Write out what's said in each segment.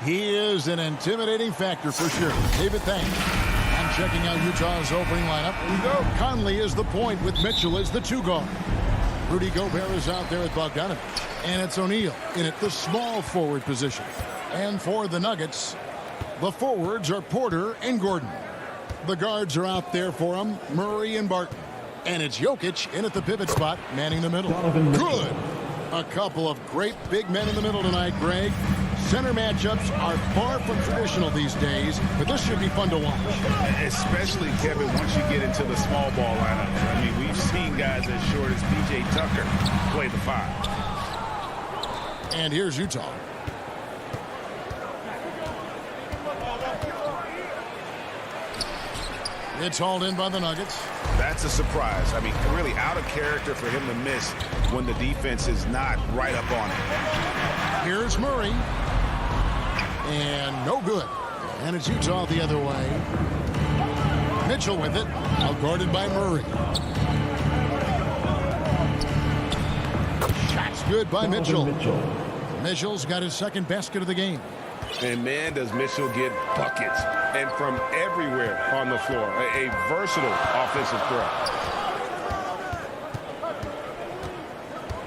He is an intimidating factor for sure. David, thanks. I'm checking out Utah's opening lineup. Here we go. Conley is the point with Mitchell as the 2 guard. Rudy Gobert is out there with Bogdanovic. And it's O'Neal in at the small forward position. And for the Nuggets, the forwards are Porter and Gordon. The guards are out there for them, Murray and Barton. And it's Jokic in at the pivot spot, manning the middle. Good. A couple of great big men in the middle tonight, Greg. Center matchups are far from traditional these days, but this should be fun to watch. Especially, Kevin, once you get into the small ball lineup. I mean, we've seen guys as short as P.J. Tucker play the 5. And here's Utah. It's hauled in by the Nuggets. That's a surprise. I mean, really out of character for him to miss when the defense is not right up on him. Here's Murray. And no good. And it's Utah the other way. Mitchell with it. Out guarded by Murray. Shots good by Mitchell. Mitchell's got his second basket of the game. And, man, does Mitchell get buckets. And from everywhere on the floor. A versatile offensive threat.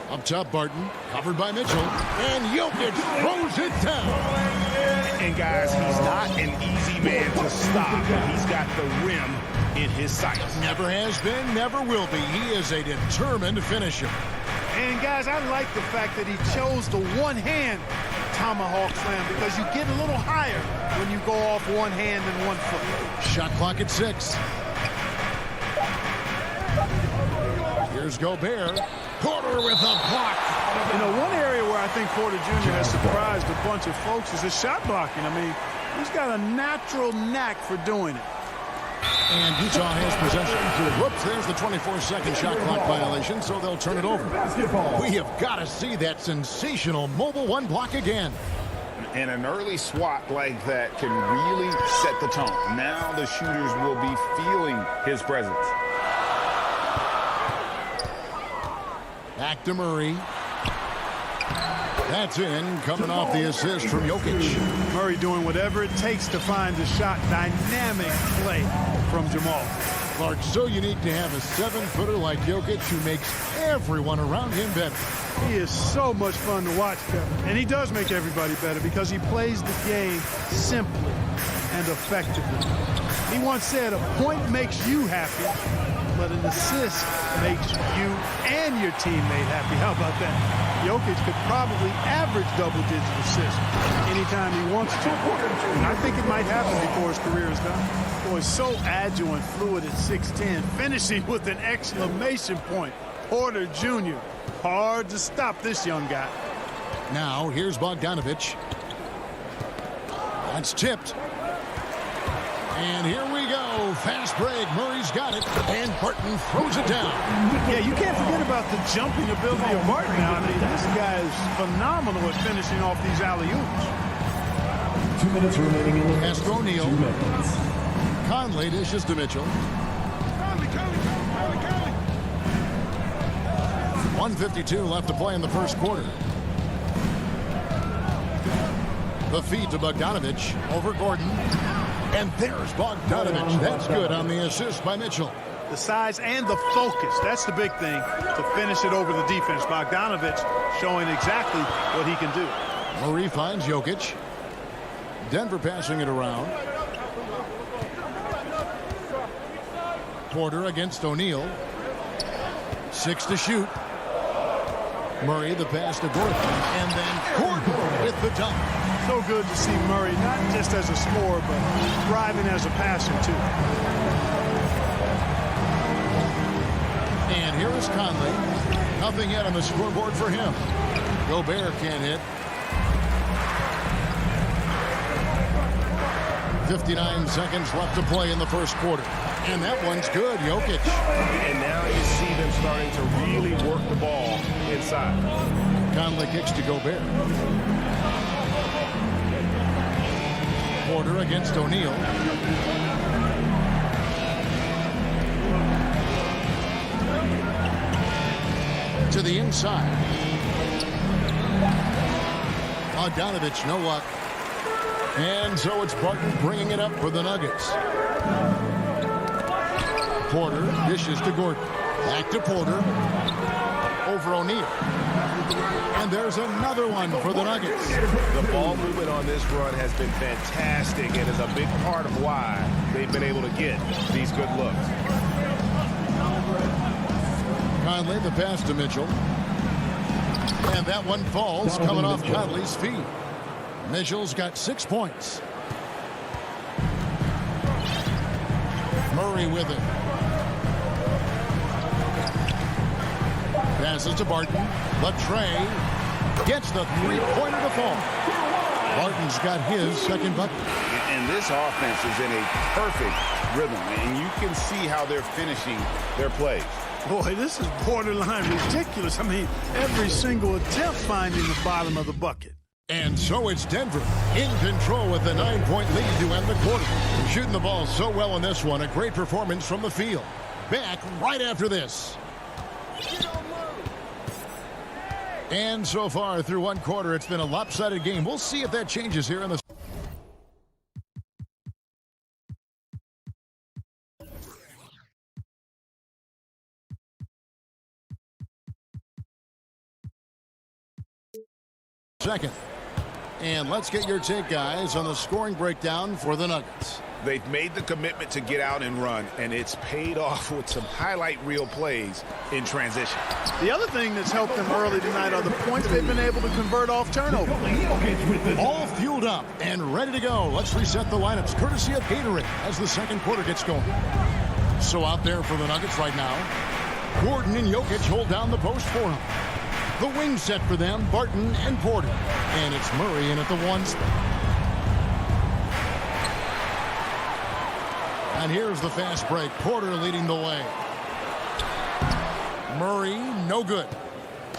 Up top, Barton. Covered by Mitchell. And Jokic throws it down. And, guys, he's not an easy man to stop. He's got the rim in his sights. Never has been, never will be. He is a determined finisher. And, guys, I like the fact that he chose the one-hand tomahawk slam because you get a little higher when you go off one hand and 1 foot. Shot clock at 6. Here's Gobert. Porter with a block. You know, one area where I think Porter Jr. has surprised a bunch of folks is his shot blocking. I mean, he's got a natural knack for doing it. And Utah has possession. Whoops, there's the 24-second shot clock violation, so they'll turn it over. We have got to see that sensational mobile 1 block again. And an early swat like that can really set the tone. Now the shooters will be feeling his presence. Back to Murray. That's in, coming off the assist from Jokic. Murray doing whatever it takes to find the shot. Dynamic play from Jamal. Clark, so unique to have a 7-footer like Jokic who makes everyone around him better. He is so much fun to watch, Kevin. And he does make everybody better because he plays the game simply and effectively. He once said, a point makes you happy, but an assist makes you and your teammate happy. How about that? Jokic could probably average double-digit assists anytime he wants to. And I think it might happen before his career is done. Boy, so agile and fluid at 6'10", finishing with an exclamation point. Porter Jr., hard to stop this young guy. Now, here's Bogdanovic. That's tipped. And here we go. Fast break. Murray's got it. And Barton throws it down. Yeah, you can't forget about the jumping ability of Barton now. I mean, this guy is phenomenal at finishing off these alley-oops. 2 minutes remaining in the pass to O'Neal. Conley dishes to Mitchell. 1:52 left to play in the first quarter. The feed to Bogdanovic over Gordon. And there's Bogdanovic. That's good on the assist by Mitchell. The size and the focus. That's the big thing to finish it over the defense. Bogdanovic showing exactly what he can do. Murray finds Jokic. Denver passing it around. Porter against O'Neal. 6 to shoot. Murray the pass to Gordon. And then Gordon with the dunk. So good to see Murray, not just as a scorer, but thriving as a passer, too. And here is Conley. Nothing yet on the scoreboard for him. Gobert can't hit. 59 seconds left to play in the first quarter. And that one's good, Jokic. And now you see them starting to really work the ball inside. Conley kicks to Gobert. Porter against O'Neal. To the inside. Bogdanovic, no luck. And so it's Barton bringing it up for the Nuggets. Porter dishes to Gordon. Back to Porter. Over O'Neal. And there's another one for the Nuggets. The ball movement on this run has been fantastic and is a big part of why they've been able to get these good looks. Conley, the pass to Mitchell. And that one falls, coming off Conley's feet. Mitchell's got 6 points. Murray with it. Passes to Barton. Latrey gets the three-pointer to fall. Barton's got his second bucket. And this offense is in a perfect rhythm, and you can see how they're finishing their plays. Boy, this is borderline ridiculous. I mean, every single attempt finding the bottom of the bucket. And so it's Denver in control with the 9-point lead to end the quarter. Shooting the ball so well in this one. A great performance from the field. Back right after this. And so far through one quarter, it's been a lopsided game. We'll see if that changes here in the second. And let's get your take, guys, on the scoring breakdown for the Nuggets. They've made the commitment to get out and run, and it's paid off with some highlight reel plays in transition. The other thing that's helped them early tonight are the points they've been able to convert off turnover. All fueled up and ready to go. Let's reset the lineups, courtesy of Gatorade, as the second quarter gets going. So out there for the Nuggets right now, Gordon and Jokic hold down the post for him. The wing set for them, Barton and Porter. And it's Murray in at the 1 spot. And here's the fast break. Porter leading the way. Murray, no good.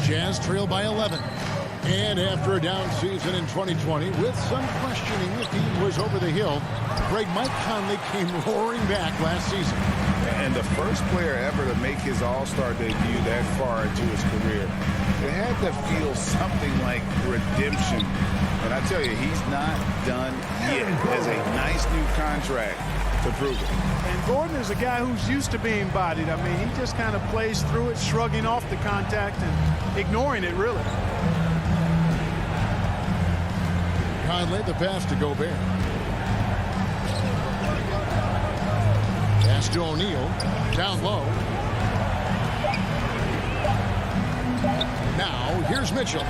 Jazz trail by 11. And after a down season in 2020, with some questioning if he was over the hill, Greg Mike Conley came roaring back last season. And the first player ever to make his All-Star debut that far into his career. It had to feel something like redemption. And I tell you, he's not done yet. Has a nice new contract to prove it. And Gordon is a guy who's used to being bodied. I mean, he just kind of plays through it, shrugging off the contact and ignoring it, really. Conley, the pass to Gobert. Pass to O'Neal. Down low. Now, here's Mitchell.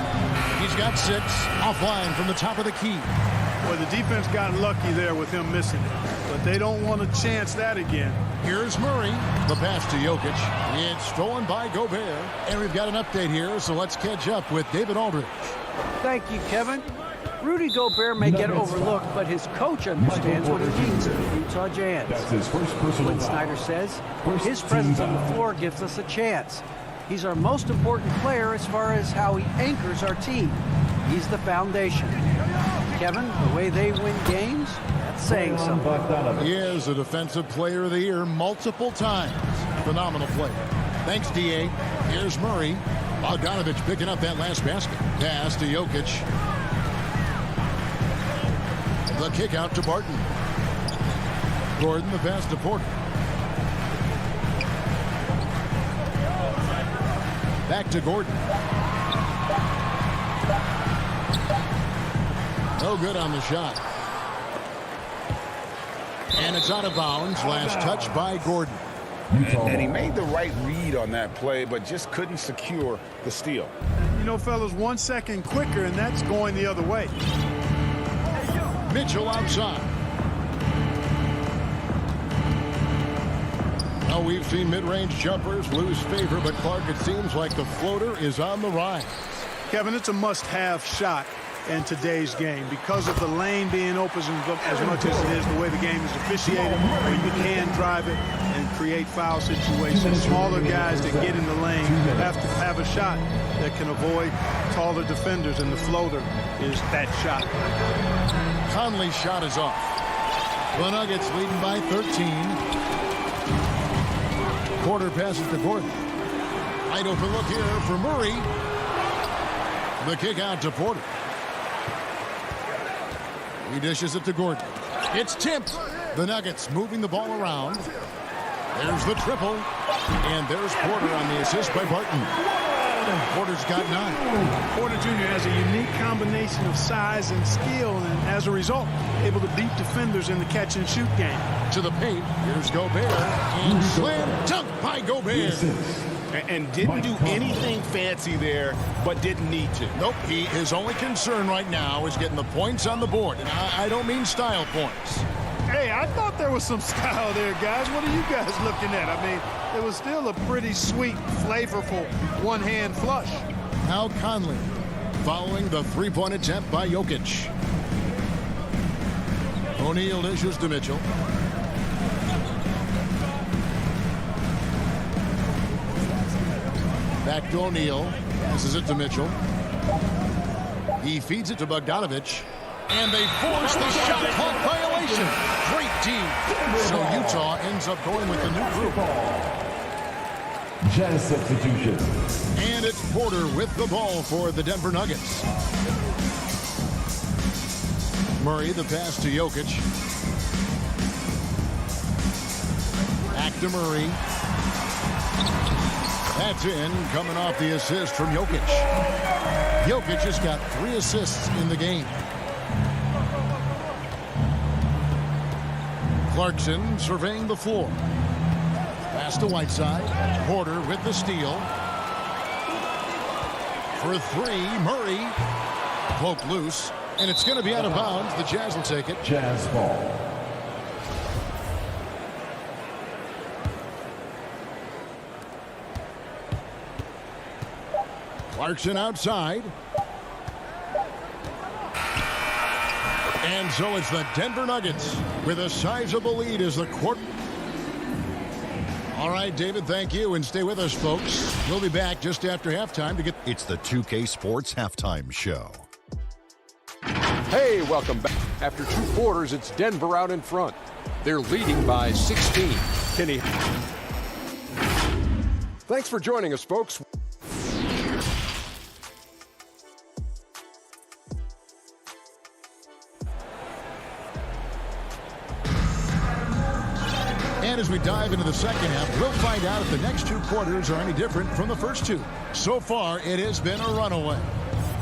He's got 6. Offline from the top of the key. Well, the defense got lucky there with him missing it. But they don't want to chance that again. Here's Murray. The pass to Jokic. It's stolen by Gobert. And we've got an update here, so let's catch up with David Aldridge. Thank you, Kevin. Rudy Gobert may get overlooked, but his coach understands what he means to the Utah Jazz. That's his first personal Quinn foul. Snyder says, First his presence team on the foul. floor gives us a chance. He's our most important player as far as how he anchors our team. He's the foundation. Kevin, the way they win games, that's saying something. He is a Defensive Player of the Year multiple times. Phenomenal player. Thanks, D.A. Here's Murray. Bogdanovich picking up that last basket. Pass to Jokic. The kick out to Barton. Gordon, the pass to Porter. Back to Gordon. No good on the shot. And it's out of bounds. Last touch by Gordon. And he made the right read on that play, but just couldn't secure the steal. You know, fellas, 1 second quicker, and that's going the other way. Mitchell outside. Now we've seen mid-range jumpers lose favor, but Clark, it seems like the floater is on the rise. Kevin, it's a must-have shot in today's game because of the lane being open as much as it is the way the game is officiated, where you can drive it and create foul situations. Smaller guys that get in the lane have to have a shot that can avoid taller defenders, and the floater is that shot. Conley's shot is off. The Nuggets leading by 13. Porter passes to Gordon. Wide open look here for Murray. The kick out to Porter. He dishes it to Gordon. It's tipped. The Nuggets moving the ball around. There's the triple. And there's Porter on the assist by Barton. Porter's got 9. Porter Jr. has a unique combination of size and skill, and as a result, able to beat defenders in the catch-and-shoot game. To the paint. Here's Gobert. And slam dunk by Gobert. And didn't do anything fancy there, but didn't need to. Nope. His only concern right now is getting the points on the board. And I don't mean style points. Hey, I thought there was some style there, guys. What are you guys looking at? I mean, it was still a pretty sweet, flavorful one-hand flush. Now Conley following the three-point attempt by Jokic. O'Neal dishes to Mitchell. Back to O'Neal. Passes it to Mitchell. He feeds it to Bogdanovich. And they force the shot clock violation. Great team. So Utah ends up going with the new group. Jazz substitution. And it's Porter with the ball for the Denver Nuggets. Murray, the pass to Jokic. Back to Murray. That's in, coming off the assist from Jokic. Jokic has got 3 assists in the game. Clarkson surveying the floor. Pass to Whiteside. Porter with the steal. For 3, Murray. Poked loose. And it's going to be out of bounds. The Jazz will take it. Jazz ball. Clarkson outside. And so it's the Denver Nuggets with a sizable lead as the court. All right, David, thank you. And stay with us, folks. We'll be back just after halftime to get. It's the 2K Sports Halftime Show. Hey, welcome back. After 2 quarters, it's Denver out in front. They're leading by 16. Kenny. Thanks for joining us, folks. And as we dive into the second half, we'll find out if the next 2 quarters are any different from the first 2. So far, it has been a runaway.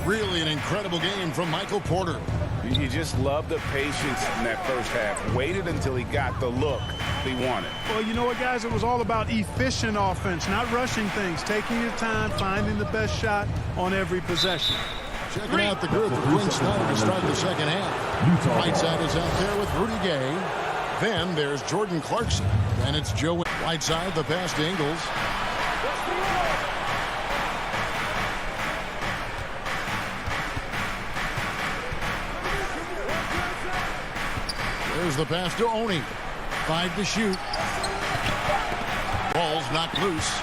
Really an incredible game from Michael Porter. You just love the patience in that first half. Waited until he got the look he wanted. Well, you know what, guys? It was all about efficient offense, not rushing things, taking your time, finding the best shot on every possession. Checking out the group of Quinn Snyder to start the second half. Whiteside is out there with Rudy Gay. Then there's Jordan Clarkson. And it's Joe Whiteside, the pass to Ingles. There's the pass to Oni. 5 to shoot. Ball's knocked loose.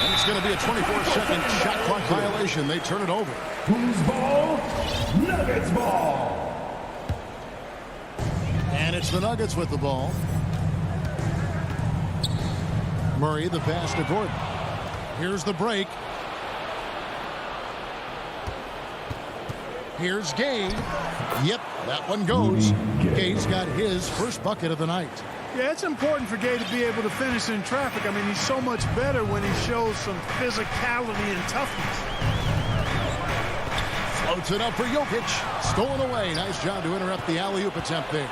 And it's going to be a 24-second shot clock violation. They turn it over. Who's ball? Nuggets ball. And it's the Nuggets with the ball. Murray, the pass to Gordon. Here's the break. Here's Gay. Yep, that one goes. Gay's got his first bucket of the night. Yeah, it's important for Gay to be able to finish in traffic. I mean, he's so much better when he shows some physicality and toughness. Floats it up for Jokic. Stolen away. Nice job to interrupt the alley-oop attempt there.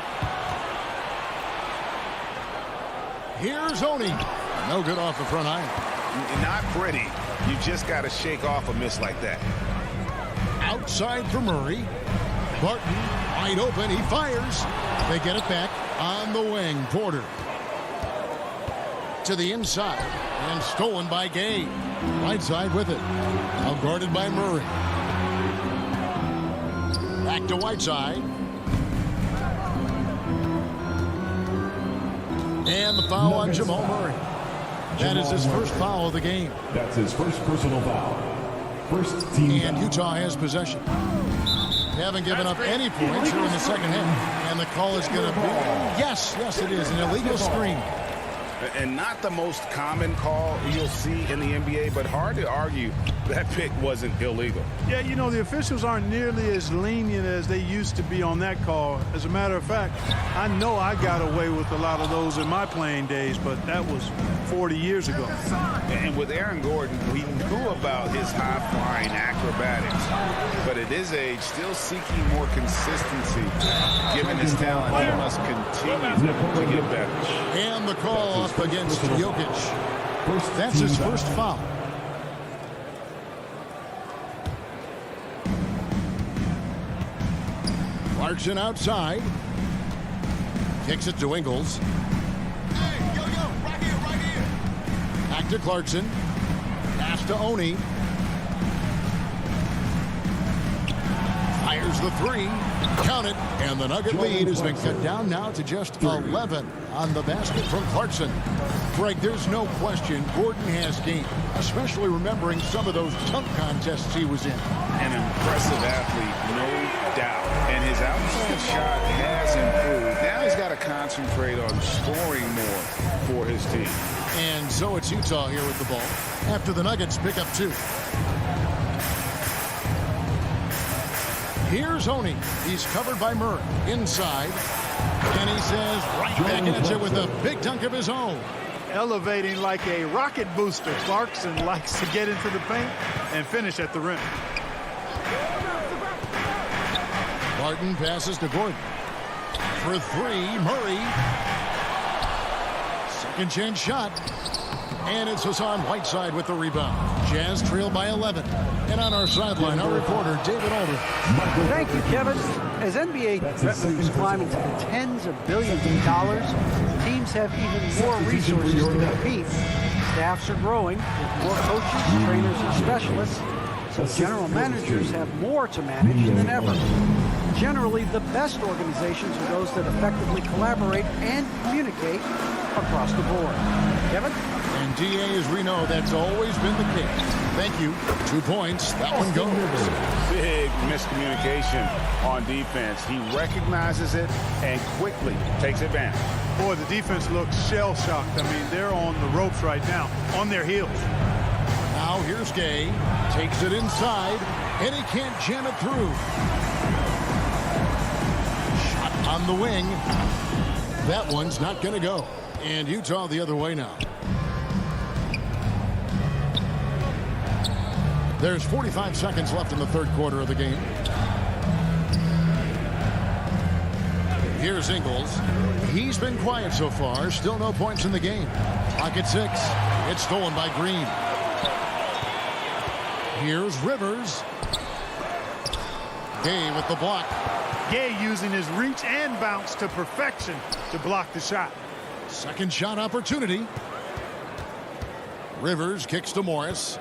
Here's Oni. No good off the front iron. Not pretty. You just got to shake off a miss like that. Outside for Murray. Barton wide open. He fires. They get it back on the wing. Porter to the inside and stolen by Gay. Whiteside with it. Now guarded by Murray. Back to Whiteside. And the foul on Jamal Murray. That is his first foul of the game. That's his first personal foul. First team And foul. Utah has possession. They haven't given up any points here in the second half. And the call is going to be, yes, it is, an illegal screen. And not the most common call you'll see in the NBA, but hard to argue that pick wasn't illegal. Yeah, you know, the officials aren't nearly as lenient as they used to be on that call. As a matter of fact, I know I got away with a lot of those in my playing days, but that was 40 years ago. And with Aaron Gordon, we knew about his high-flying acrobatics, but at his age, still seeking more consistency. Given his talent, he must continue to get better. And the call up against Jokic. That's his first foul. Clarkson outside. Kicks it to Ingles. Hey, yo, right here. Back to Clarkson. Pass to Oni. Fires the three. Count it. And the Nugget lead has been cut down now to just 11 on the basket from Clarkson. Greg, there's no question Gordon has game, especially remembering some of those dunk contests he was in. An impressive athlete, no doubt. And his outside shot has improved. Now he's got to concentrate on scoring more for his team. And so it's Utah here with the ball after the Nuggets pick up 2. Here's Oni. He's covered by Murray inside. And he says right back at you with a big dunk of his own. Elevating like a rocket booster. Clarkson likes to get into the paint and finish at the rim. Barton passes to Gordon. For 3, Murray. Second chance shot. And it's Hassan Whiteside with the rebound. Jazz trail by 11. And on our sideline, our reporter, David Alder. Thank you, Kevin. As NBA revenues climb into the tens of billions of dollars, teams have even more resources to compete. Staffs are growing with more coaches, trainers, and specialists, so general managers have more to manage than ever. Generally, the best organizations are those that effectively collaborate and communicate across the board. Kevin? And DA, as we know, that's always been the case. Thank you. 2 points. That one goes. Big miscommunication on defense. He recognizes it and quickly takes advantage. Boy, the defense looks shell-shocked. I mean, they're on the ropes right now, on their heels. Now here's Gay. Takes it inside, and he can't jam it through. Shot on the wing. That one's not going to go. And Utah the other way now. There's 45 seconds left in the third quarter of the game. Here's Ingles. He's been quiet so far. Still no points in the game. Clock at 6. It's stolen by Green. Here's Rivers. Gay with the block. Gay using his reach and bounce to perfection to block the shot. Second shot opportunity. Rivers kicks to Morris.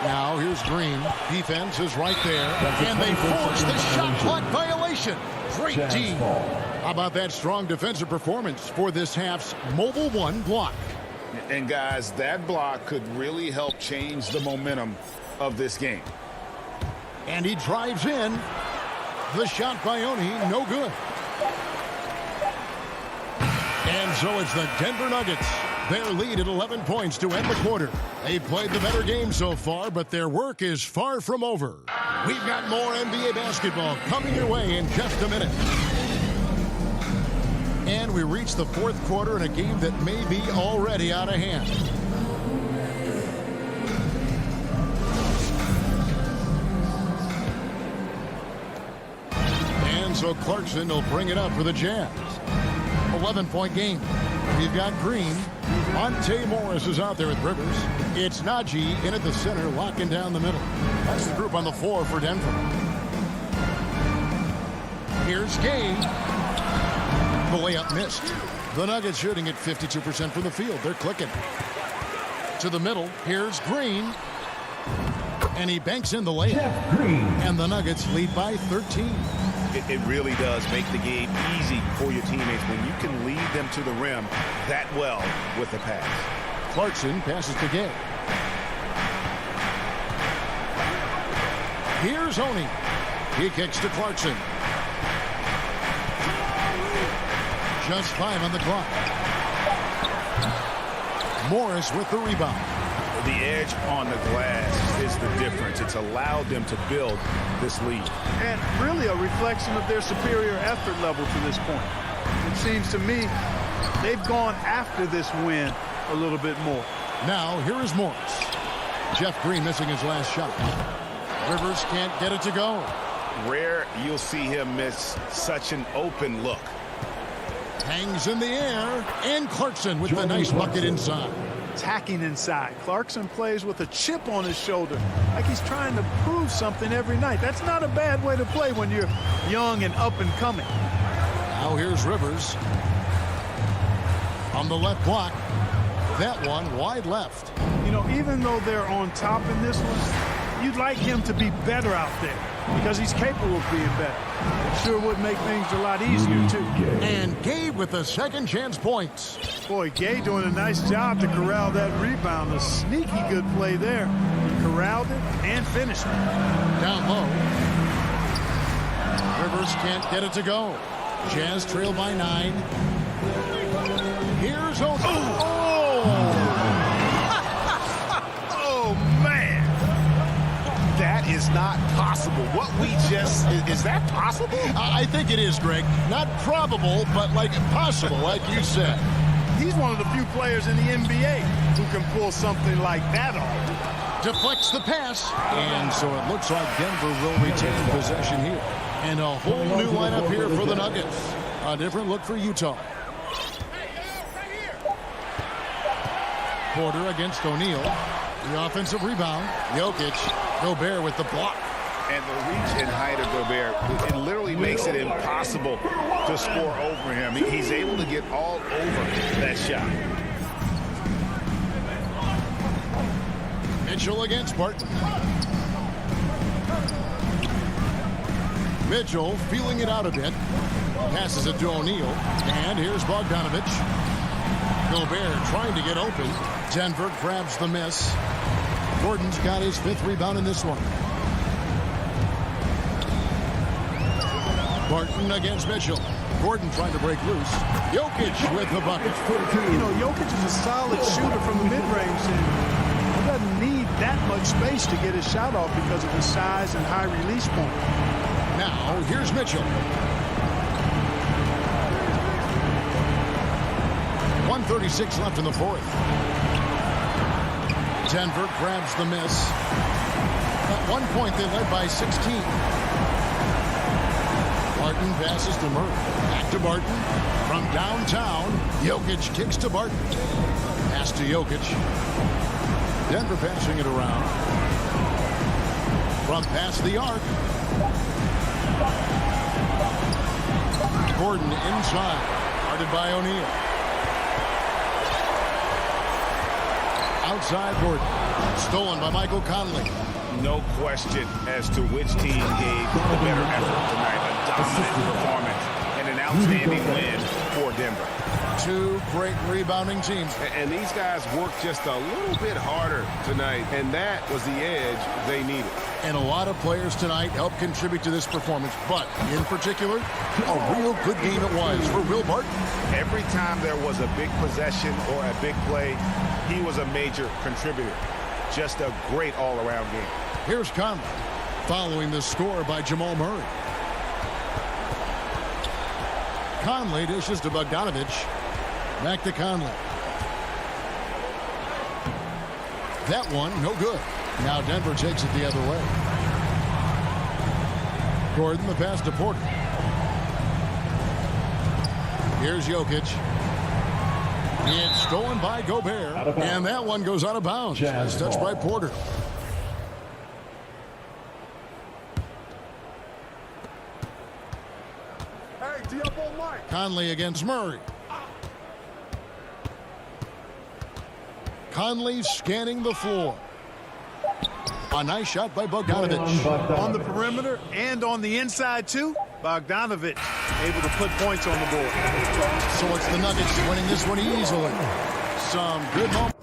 Now here's Green. Defense is right there. And they force the shot clock violation. Great team. How about that strong defensive performance for this half's Mobile One block? And guys, that block could really help change the momentum of this game. And he drives in. The shot by Oni, no good. And so it's the Denver Nuggets. Their lead at 11 points to end the quarter. They played the better game so far, but their work is far from over. We've got more NBA basketball coming your way in just a minute. And we reach the fourth quarter in a game that may be already out of hand. And so Clarkson will bring it up for the Jazz. 11-point game. We've got Green. Monte Morris is out there with Rivers. It's Najee in at the center, locking down the middle. That's the group on the floor for Denver. Here's Gay. The layup missed. The Nuggets shooting at 52% from the field. They're clicking. To the middle. Here's Green. And he banks in the layup. And the Nuggets lead by 13. It really does make the game easy for your teammates when you can lead them to the rim that well with the pass. Clarkson passes to Gay. Here's Oni. He kicks to Clarkson. Just 5 on the clock. Morris with the rebound. The edge on the glass is the difference. It's allowed them to build this lead. And really a reflection of their superior effort level to this point. It seems to me they've gone after this win a little bit more. Now, here is Morris. Jeff Green missing his last shot. Rivers can't get it to go. Rare you'll see him miss such an open look. Hangs in the air, and Clarkson with the nice bucket inside. Attacking inside. Clarkson plays with a chip on his shoulder, like he's trying to prove something every night. That's not a bad way to play when you're young and up and coming. Now here's Rivers. On the left block. That one wide left. You know, even though they're on top in this one, you'd like him to be better out there because he's capable of being better. It sure would make things a lot easier, too. And Gabe with the second chance points. Boy, Gay doing a nice job to corral that rebound. A sneaky good play there. He corralled it and finished it. Down low. Rivers can't get it to go. Jazz trail by 9. Here's Odo. Oh, man. That is not possible. What we just... Is that possible? I think it is, Greg. Not probable, but like possible, like you said. He's one of the few players in the NBA who can pull something like that off. Deflects the pass. And so it looks like Denver will retain possession here. And a whole new lineup here for the Nuggets. A different look for Utah. Porter against O'Neal. The offensive rebound. Jokic. Gobert with the block. And the reach and height of Gobert, it literally makes it impossible to score over him. He's able to get all over that shot. Mitchell against Barton. Mitchell feeling it out a bit. Passes it to O'Neal. And here's Bogdanovich. Gobert trying to get open. Denver grabs the miss. Gordon's got his 5th rebound in this one. Barton against Mitchell. Gordon trying to break loose. Jokic with the bucket. You know, Jokic is a solid shooter from the mid-range. He doesn't need that much space to get his shot off because of his size and high release point. Now, here's Mitchell. 1:36 left in the 4th. Denver grabs the miss. At one point, they led by 16. Barton passes to Murray. Back to Barton. From downtown, Jokic kicks to Barton. Pass to Jokic. Denver passing it around. From past the arc. Gordon inside. Guarded by O'Neal. Outside Gordon. Stolen by Michael Conley. No question as to which team gave the better effort tonight. A dominant performance and an outstanding win for Denver. 2 great rebounding teams. And these guys worked just a little bit harder tonight, and that was the edge they needed. And a lot of players tonight helped contribute to this performance, but in particular, a real good game it was for Will Barton. Every time there was a big possession or a big play, he was a major contributor. Just a great all-around game. Here's Conley, following the score by Jamal Murray. Conley dishes to Bogdanovich. Back to Conley. That one, no good. Now Denver takes it the other way. Gordon, the pass to Porter. Here's Jokic. It's stolen by Gobert. And that one goes out of bounds. It's touched by Porter. Conley against Murray. Conley scanning the floor. A nice shot by Bogdanovich. On the perimeter and on the inside, too. Bogdanovich able to put points on the board. So it's the Nuggets winning this one easily. Some good moments.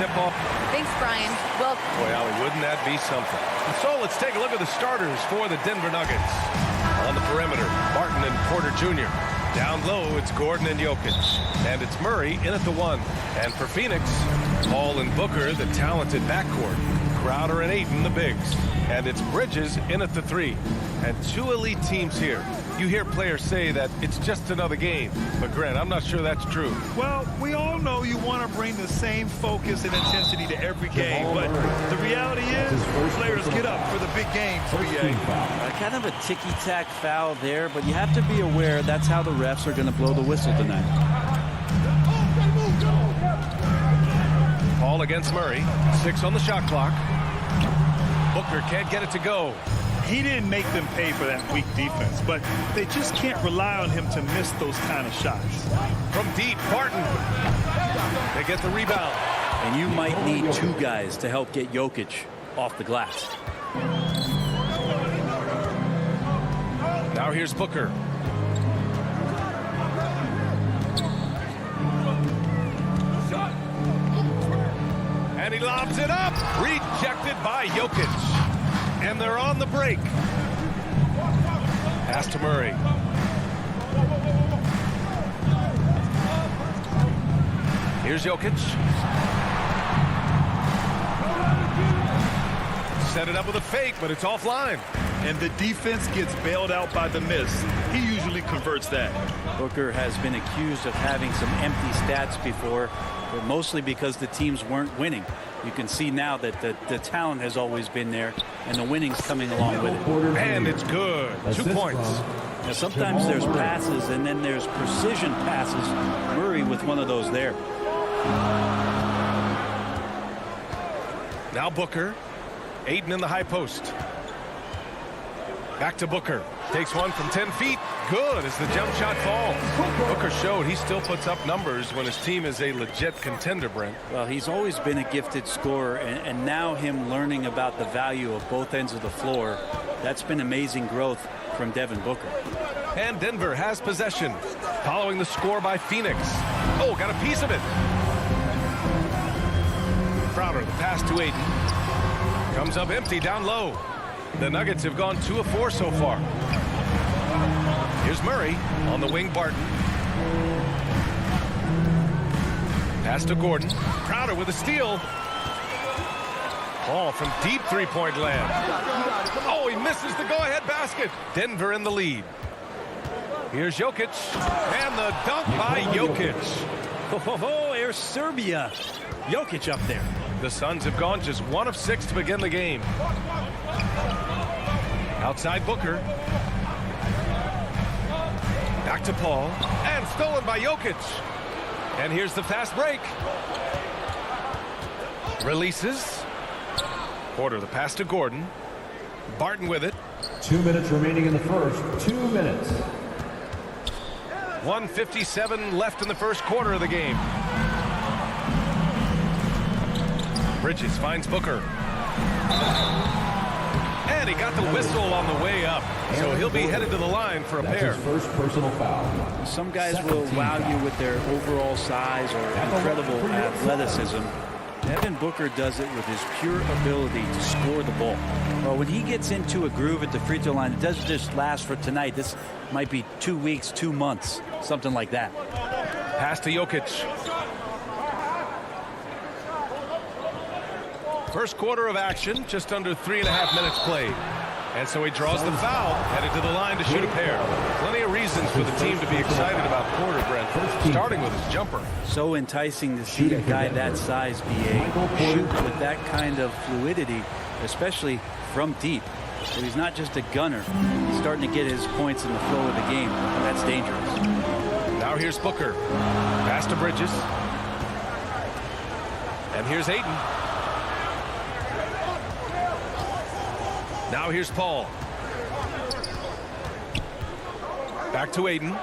tip-off. Thanks, Brian. Well, Boy, Allie, wouldn't that be something? And so let's take a look at the starters for the Denver Nuggets. On the perimeter, Martin and Porter Jr. Down low, it's Gordon and Jokic. And it's Murray in at the 1. And for Phoenix, Paul and Booker, the talented backcourt. Crowder and Ayton, the bigs. And it's Bridges in at the 3. And two elite teams here. You hear players say that it's just another game. But Grant, I'm not sure that's true. Well, we all know you want to bring the same focus and intensity to every game. But the reality is, players get up for the big games, BA. Kind of a ticky-tack foul there, but you have to be aware that's how the refs are going to blow the whistle tonight. Paul against Murray. 6 on the shot clock. Booker can't get it to go. He didn't make them pay for that weak defense, but they just can't rely on him to miss those kind of shots. From deep, Barton. They get the rebound. And you might need two guys to help get Jokic off the glass. Now here's Booker. And he lobs it up. Rejected by Jokic. And they're on the break. Pass to Murray. Here's Jokic. Set it up with a fake, but it's offline. And the defense gets bailed out by the miss. He usually converts that. Booker has been accused of having some empty stats before, but mostly because the teams weren't winning. You can see now that the talent has always been there, and the winning's coming along with it. And it's good. 2 points. Now, sometimes there's passes, and then there's precision passes. Murray with one of those there. Now Booker. Aiden in the high post. Back to Booker. Takes one from 10 feet. Good as the jump shot falls. Booker showed he still puts up numbers when his team is a legit contender, Brent. Well, he's always been a gifted scorer, and now him learning about the value of both ends of the floor, that's been amazing growth from Devin Booker. And Denver has possession. Following the score by Phoenix. Oh, got a piece of it. Crowder, the pass to Aiden. Comes up empty down low. The Nuggets have gone 2 of 4 so far. Here's Murray on the wing. Barton. Pass to Gordon. Crowder with a steal. Ball from deep three-point land. Oh, he misses the go-ahead basket. Denver in the lead. Here's Jokic. And the dunk by Jokic. Oh, here's Serbia. Jokic up there. The Suns have gone just 1 of 6 to begin the game. Outside Booker. Back to Paul. And stolen by Jokic. And here's the fast break. Releases. Porter, the pass to Gordon. Barton with it. 2 minutes remaining in the first. 2 minutes. 1:57 left in the first quarter of the game. Bridges finds Booker. And he got the whistle on the way up. So he'll be headed to the line for a pair. His first personal foul. Some guys will wow you with their overall size or incredible athleticism. Devin Booker does it with his pure ability to score the ball. Well, when he gets into a groove at the free throw line, it doesn't just last for tonight. This might be 2 weeks, 2 months, something like that. Pass to Jokic. First quarter of action, just under 3.5 minutes played. And so he draws the foul, headed to the line to shoot a pair. Plenty of reasons for the team to be excited about Porter, Brent, starting with his jumper. So enticing to see a guy that size be a shoot with that kind of fluidity, especially from deep. So he's not just a gunner. He's starting to get his points in the flow of the game. That's dangerous. Now here's Booker. Pass to Bridges. And here's Aiden. Now here's Paul. Back to Aiden.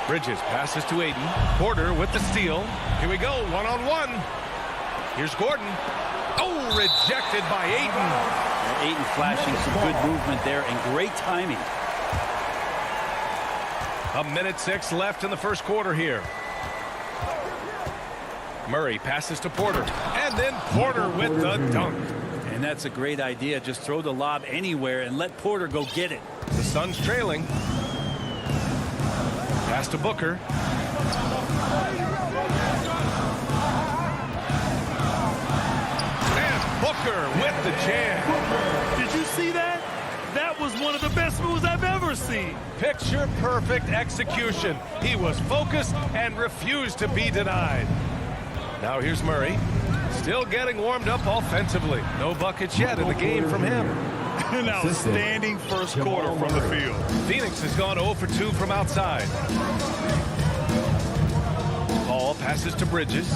Bridges passes to Aiden. Porter with the steal. Here we go, one-on-one. Here's Gordon. Oh, rejected by Aiden. Aiden flashing some good movement there and great timing. 1:06 left in the first quarter here. Murray passes to Porter. And then Porter with the dunk. And that's a great idea. Just throw the lob anywhere and let Porter go get it. The Suns trailing. Pass to Booker. And Booker with the jam. Did you see that? That was one of the best moves I've ever seen. Picture perfect execution. He was focused and refused to be denied. Now here's Murray. Still getting warmed up offensively. No buckets yet in the game from him. An outstanding first quarter from the field. Phoenix has gone 0 for 2 from outside. Paul passes to Bridges.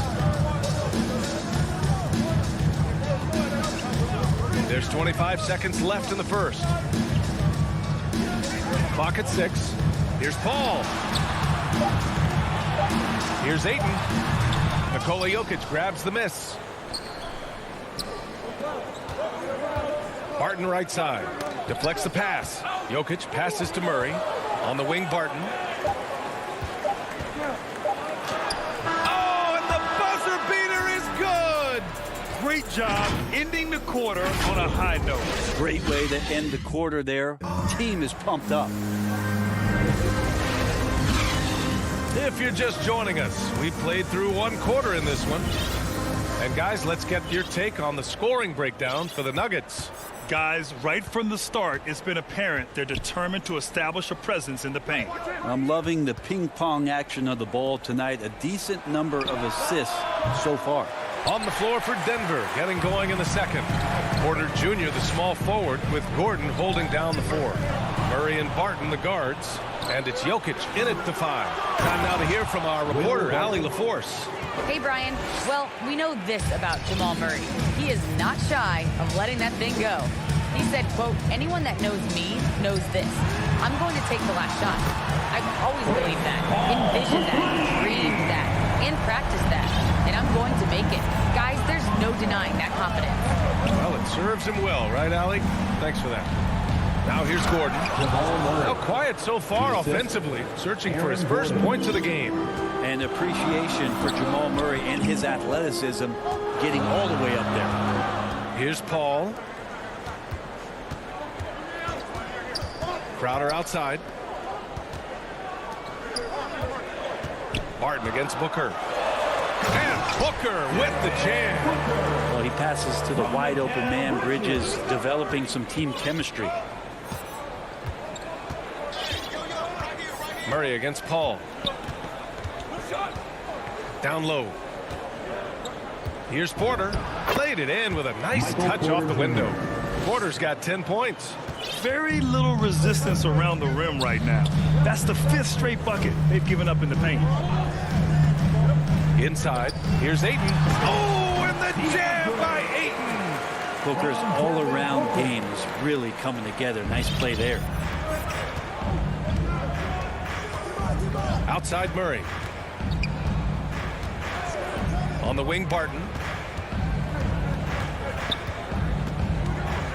There's 25 seconds left in the first. Clock at 6. Here's Paul. Here's Aiden. Nikola Jokic grabs the miss. Barton right side. Deflects the pass. Jokic passes to Murray. On the wing, Barton. Oh, and the buzzer beater is good! job ending the quarter on a high note. Great way to end the quarter there. Team is pumped up. If you're just joining us, we played through one quarter in this one. And guys, let's get your take on the scoring breakdown for the Nuggets. Guys, right from the start, it's been apparent they're determined to establish a presence in the paint. I'm loving the ping-pong action of the ball tonight. A decent number of assists so far. On the floor for Denver, getting going in the second. Porter Jr., the small forward, with Gordon holding down the four. Murray and Barton, the guards. And it's Jokic in at the 5. Time now to hear from our reporter, Allie LaForce. Hey, Brian. Well, we know this about Jamal Murray. He is not shy of letting that thing go. He said, quote, anyone that knows me knows this. I'm going to take the last shot. I've always believed that, envisioned that, dreamed that, and practiced that. And I'm going to make it. Guys, there's no denying that confidence. Well, it serves him well, right, Allie? Thanks for that. Now here's Gordon. Now quiet so far offensively, searching for his first points of the game. And appreciation for Jamal Murray and his athleticism getting all the way up there. Here's Paul. Crowder outside. Barton against Booker. And Booker with the jam. Well, he passes to the wide open man. Bridges developing some team chemistry. Murray against Paul. Down low. Here's Porter. Laid it in with a nice touch off the window. Porter's got 10 points. Very little resistance around the rim right now. That's the 5th straight bucket they've given up in the paint. Inside. Here's Ayton. Oh, and the jam by Ayton. Booker's all-around game is really coming together. Nice play there. Outside Murray. On the wing, Barton.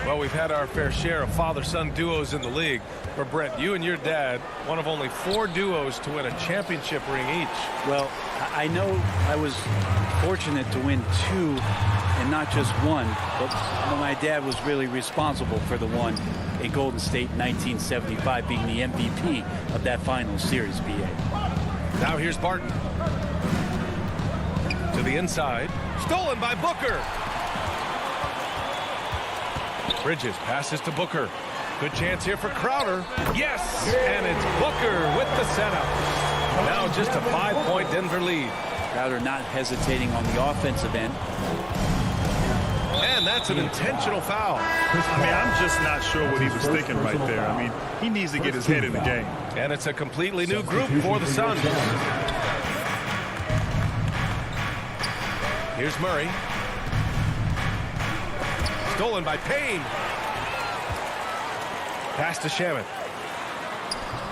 Well, we've had our fair share of father-son duos in the league. But Brent, you and your dad, one of only 4 duos to win a championship ring each. Well, I know I was fortunate to win 2 and not just 1, but my dad was really responsible for the one in Golden State in 1975, being the MVP of that final series, BA. Now here's Barton. To the inside. Stolen by Booker. Bridges passes to Booker. Good chance here for Crowder. Yes! And it's Booker with the setup. Now just a 5-point Denver lead. Crowder not hesitating on the offensive end. And that's an intentional foul. I mean, I'm just not sure what he was thinking right there. I mean, he needs to get his head in the game. And it's a completely new group for the Suns. Here's Murray. Stolen by Payne. Pass to Shamet.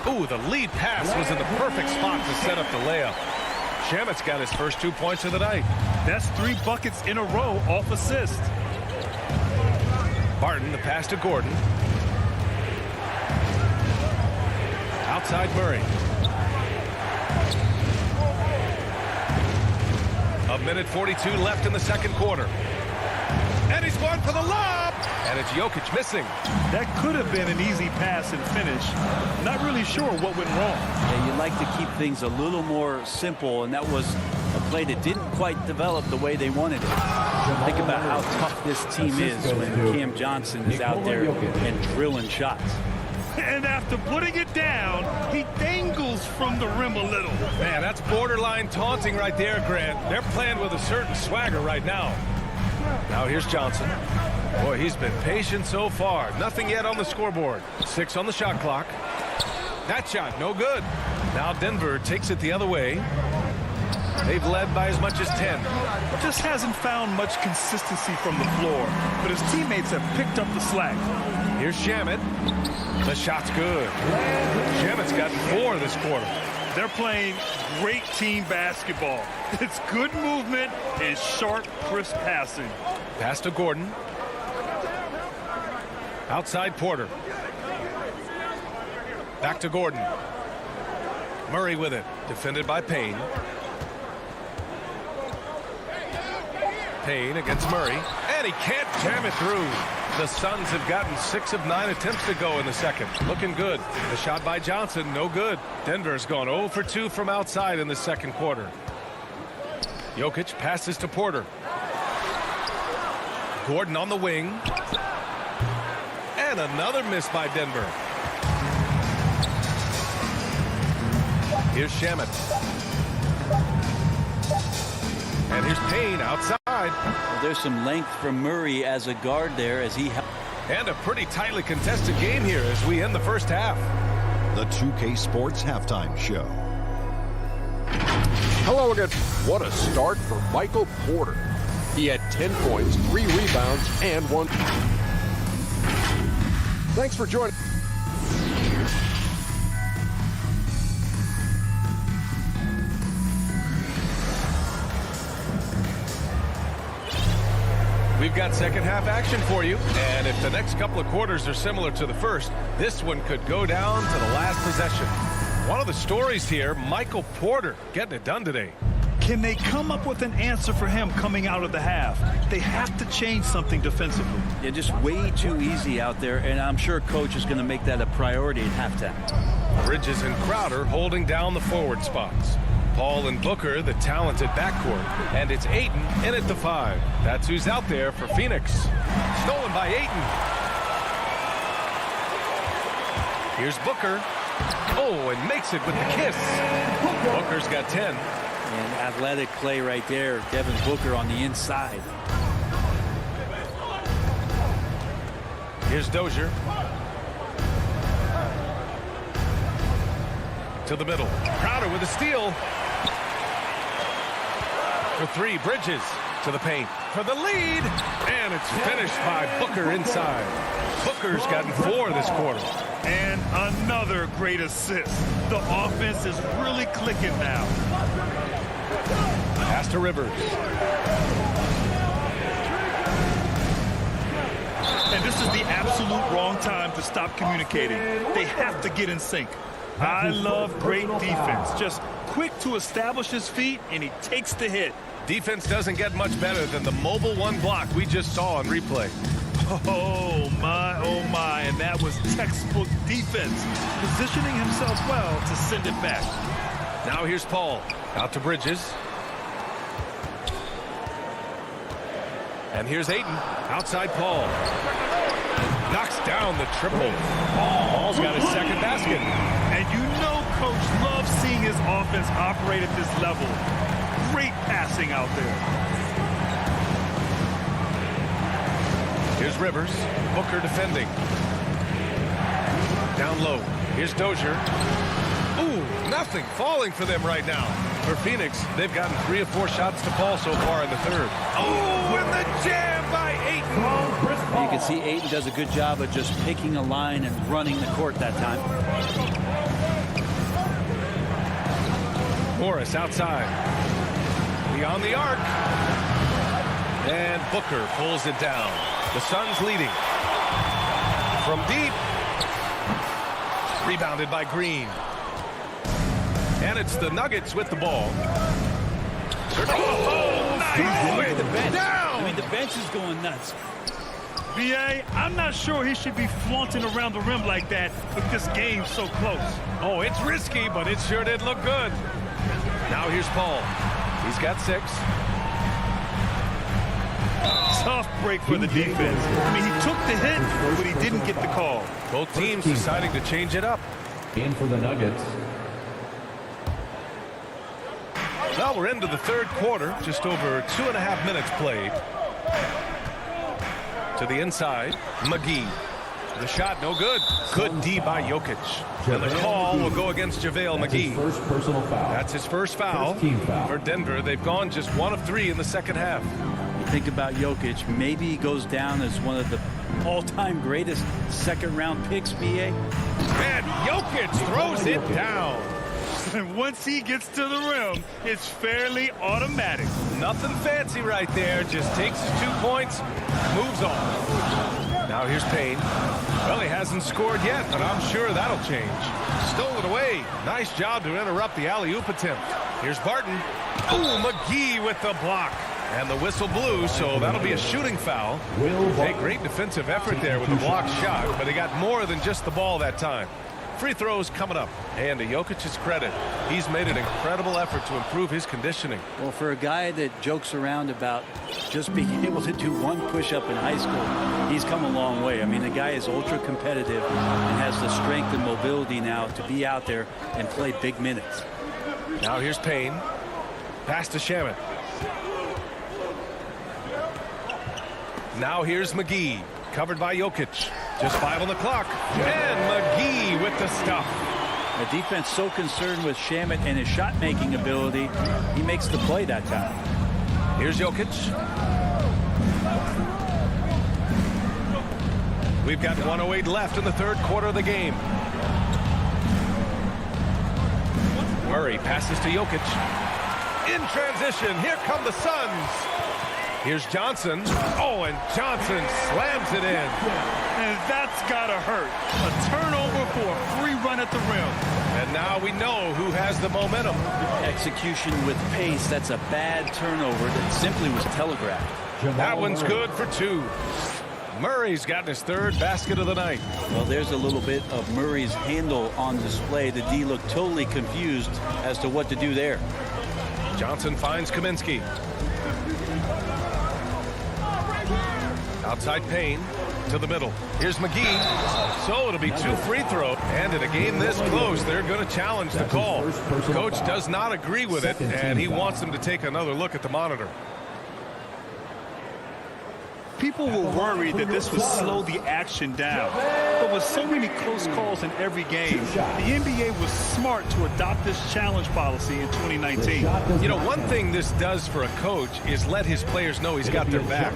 Ooh, the lead pass was in the perfect spot to set up the layup. Shamet's got his first 2 points of the night. That's 3 buckets in a row off assist. Barton, the pass to Gordon. Outside Murray. A minute 42 left in the second quarter. And he's going for the lob. And it's Jokic missing. That could have been an easy pass and finish. Not really sure what went wrong. Yeah, you'd like to keep things a little more simple, and that was a play that didn't quite develop the way they wanted it. Think about how tough this team is when Cam Johnson is out there and drilling shots. And after putting it down, he dangles from the rim a little. Man, that's borderline taunting right there, Grant. They're playing with a certain swagger right now. Now here's Johnson. Boy, he's been patient so far. Nothing yet on the scoreboard. 6 on the shot clock. That shot, no good. Now Denver takes it the other way. They've led by as much as 10. Just hasn't found much consistency from the floor, but his teammates have picked up the slack. Here's Shamet. The shot's good. Shamet's got 4 this quarter. They're playing great team basketball. It's good movement and sharp, crisp passing. Pass to Gordon. Outside Porter. Back to Gordon. Murray with it. Defended by Payne. Payne against Murray, and he can't jam it through. The Suns have gotten 6 of 9 attempts to go in the second. Looking good. The shot by Johnson, no good. Denver's gone 0 for 2 from outside in the second quarter. Jokic passes to Porter. Gordon on the wing. And another miss by Denver. Here's Shamet. And here's Payne outside. Well, there's some length from Murray as a guard there as he... And a pretty tightly contested game here as we end the first half. The 2K Sports Halftime Show. Hello again. What a start for Michael Porter. He had 10 points, 3 rebounds, and 1. Thanks for joining. We've got second half action for you, and if the next couple of quarters are similar to the first, this one could go down to the last possession. One of the stories here, Michael Porter getting it done today. Can they come up with an answer for him coming out of the half? They have to change something defensively. They're just way too easy out there, and I'm sure coach is going to make that a priority at halftime. Bridges and Crowder holding down the forward spots. Paul and Booker, the talented backcourt. And it's Ayton in at the 5. That's who's out there for Phoenix. Stolen by Ayton. Here's Booker. Oh, and makes it with the kiss. Booker's got 10. And athletic play right there. Devin Booker on the inside. Here's Dozier. To the middle. Crowder with a steal. For 3, Bridges to the paint for the lead, and it's finished by Booker inside. Booker's gotten 4 this quarter. And another great assist. The offense is really clicking now. Pass to Rivers. And this is the absolute wrong time to stop communicating. They have to get in sync. I love great defense. Just quick to establish his feet, and he takes the hit. Defense doesn't get much better than the mobile 1 block we just saw on replay. Oh, my, and that was textbook defense. Positioning himself well to send it back. Now here's Paul. Out to Bridges. And here's Ayton. Outside Paul. Knocks down the triple. Paul's got his second basket. And you know Coach loves seeing his offense operate at this level. Great passing out there. Here's Rivers. Booker defending. Down low. Here's Dozier. Ooh, nothing falling for them right now. For Phoenix, they've gotten 3 or 4 shots to fall so far in the third. Oh, and the jam by Ayton. You can see Ayton does a good job of just picking a line and running the court that time. Morris outside. Beyond the arc. And Booker pulls it down. The Suns leading. From deep. Rebounded by Green. And it's the Nuggets with the ball. Oh, nice. Look at the bench. Down. I mean, the bench is going nuts. B.A., I'm not sure he should be flaunting around the rim like that with this game so close. Oh, it's risky, but it sure did look good. Now here's Paul. He's got 6. Tough break for the defense. I mean, he took the hit, but he didn't get the call. Both teams deciding to change it up. In for the Nuggets. Well, we're into the third quarter. Just over 2.5 minutes played. To the inside, McGee. The shot, no good. Good D by Jokic. And the call will go against JaVale McGee. First personal foul. That's his first foul. Team foul. For Denver. They've gone just 1 of 3 in the second half. You think about Jokic, maybe he goes down as one of the all-time greatest second-round picks, B.A. And Jokic throws it down. And once he gets to the rim, it's fairly automatic. Nothing fancy right there. Just takes his 2 points, moves on. Now here's Payne. Well, he hasn't scored yet, but I'm sure that'll change. Stolen away. Nice job to interrupt the alley-oop attempt. Here's Barton. Ooh, McGee with the block. And the whistle blew, so that'll be a shooting foul. Hey, great defensive effort there with the blocked shot, but he got more than just the ball that time. Free throws coming up. And to Jokic's credit, he's made an incredible effort to improve his conditioning. Well, for a guy that jokes around about just being able to do one push-up in high school, he's come a long way. I mean, the guy is ultra competitive and has the strength and mobility now to be out there and play big minutes. Now here's Payne. Pass to Shamet. Now here's McGee. Covered by Jokic. Just 5 on the clock. And McGee with the stuff. The defense so concerned with Shamet and his shot-making ability, he makes the play that time. Here's Jokic. We've got 1:08 left in the third quarter of the game. Murray passes to Jokic. In transition, here come the Suns. Here's Johnson. Oh, and Johnson slams it in. And that's got to hurt. A turnover for a free run at the rim. And now we know who has the momentum. Execution with pace. That's a bad turnover that simply was telegraphed. That one's good for 2. Murray's gotten his 3rd basket of the night. Well, there's a little bit of Murray's handle on display. The D looked totally confused as to what to do there. Johnson finds Kaminsky. Outside Payne to the middle. Here's McGee. So it'll be 2 free throws. And in a game this close, they're going to challenge the call. Coach does not agree with it, and he wants them to take another look at the monitor. People were worried that this would slow the action down. But with so many close calls in every game, the NBA was smart to adopt this challenge policy in 2019. You know, one thing this does for a coach is let his players know he's got their back.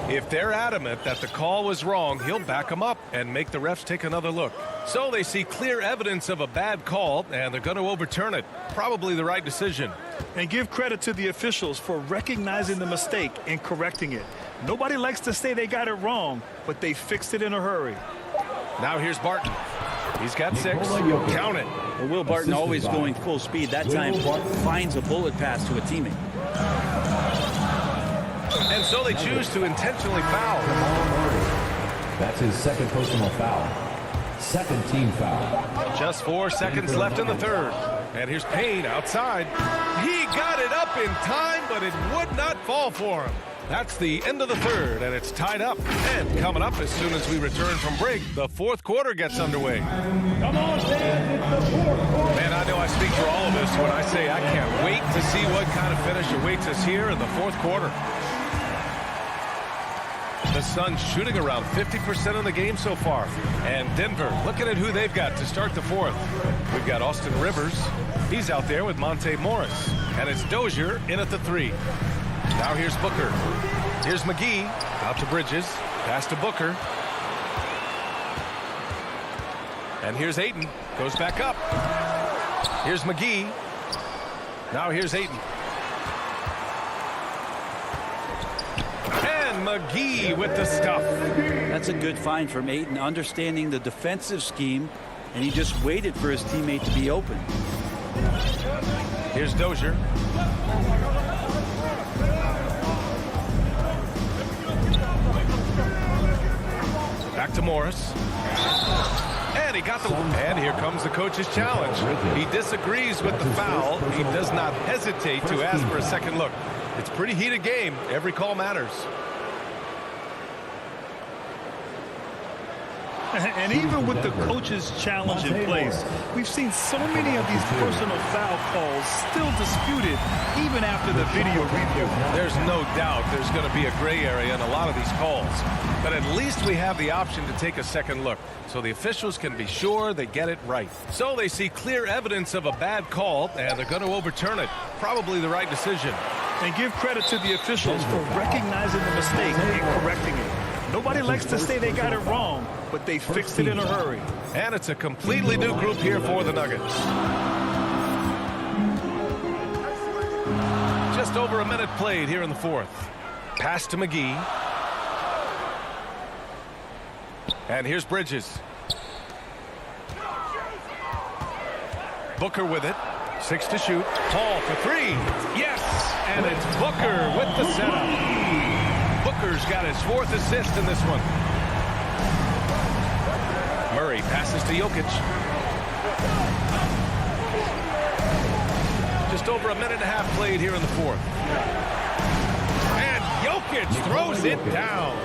If they're adamant that the call was wrong, he'll back them up and make the refs take another look. So they see clear evidence of a bad call, and they're going to overturn it. Probably the right decision. And give credit to the officials for recognizing the mistake and correcting it. Nobody likes to say they got it wrong, but they fixed it in a hurry. Now here's Barton. He's got 6. Count it. Well, Will Barton always going full speed. That time finds a bullet pass to a teammate. And so they choose to intentionally foul. That's his 2nd personal foul. 2nd team foul. Just 4 seconds left in the 3rd. And here's Payne outside. He got it up in time, but it would not fall for him. That's the end of the 3rd, and it's tied up. And coming up as soon as we return from break, the 4th quarter gets underway. Come on, Dan, it's the 4th quarter. Man, I know I speak for all of us when I say I can't wait to see what kind of finish awaits us here in the 4th quarter. The Suns shooting around 50% of the game so far. And Denver looking at who they've got to start the 4th. We've got Austin Rivers. He's out there with Monte Morris. And it's Dozier in at the 3. Now here's Booker. Here's McGee. Out to Bridges. Pass to Booker. And here's Ayton. Goes back up. Here's McGee. Now here's Ayton. And McGee with the stuff. That's a good find from Ayton, understanding the defensive scheme, and he just waited for his teammate to be open. Here's Dozier. Back to Morris. And he got the... And here comes the coach's challenge. He disagrees with the foul. He does not hesitate to ask for a second look. It's a pretty heated game. Every call matters. And even with the coach's challenge in place, we've seen so many of these personal foul calls still disputed even after the video review. There's no doubt there's going to be a gray area in a lot of these calls. But at least we have the option to take a second look, so the officials can be sure they get it right. So they see clear evidence of a bad call, and they're going to overturn it. Probably the right decision. And give credit to the officials for recognizing the mistake and correcting it. Nobody likes to say they got it wrong, but they fixed it in a hurry. And it's a completely new group here for the Nuggets. Just over a minute played here in the 4th. Pass to McGee. And here's Bridges. Booker with it. 6 to shoot. Paul for 3. Yes! And it's Booker with the setup. Booker's got his 4th assist in this one. Murray passes to Jokic. Just over a minute and a half played here in the 4th. And Jokic throws it down.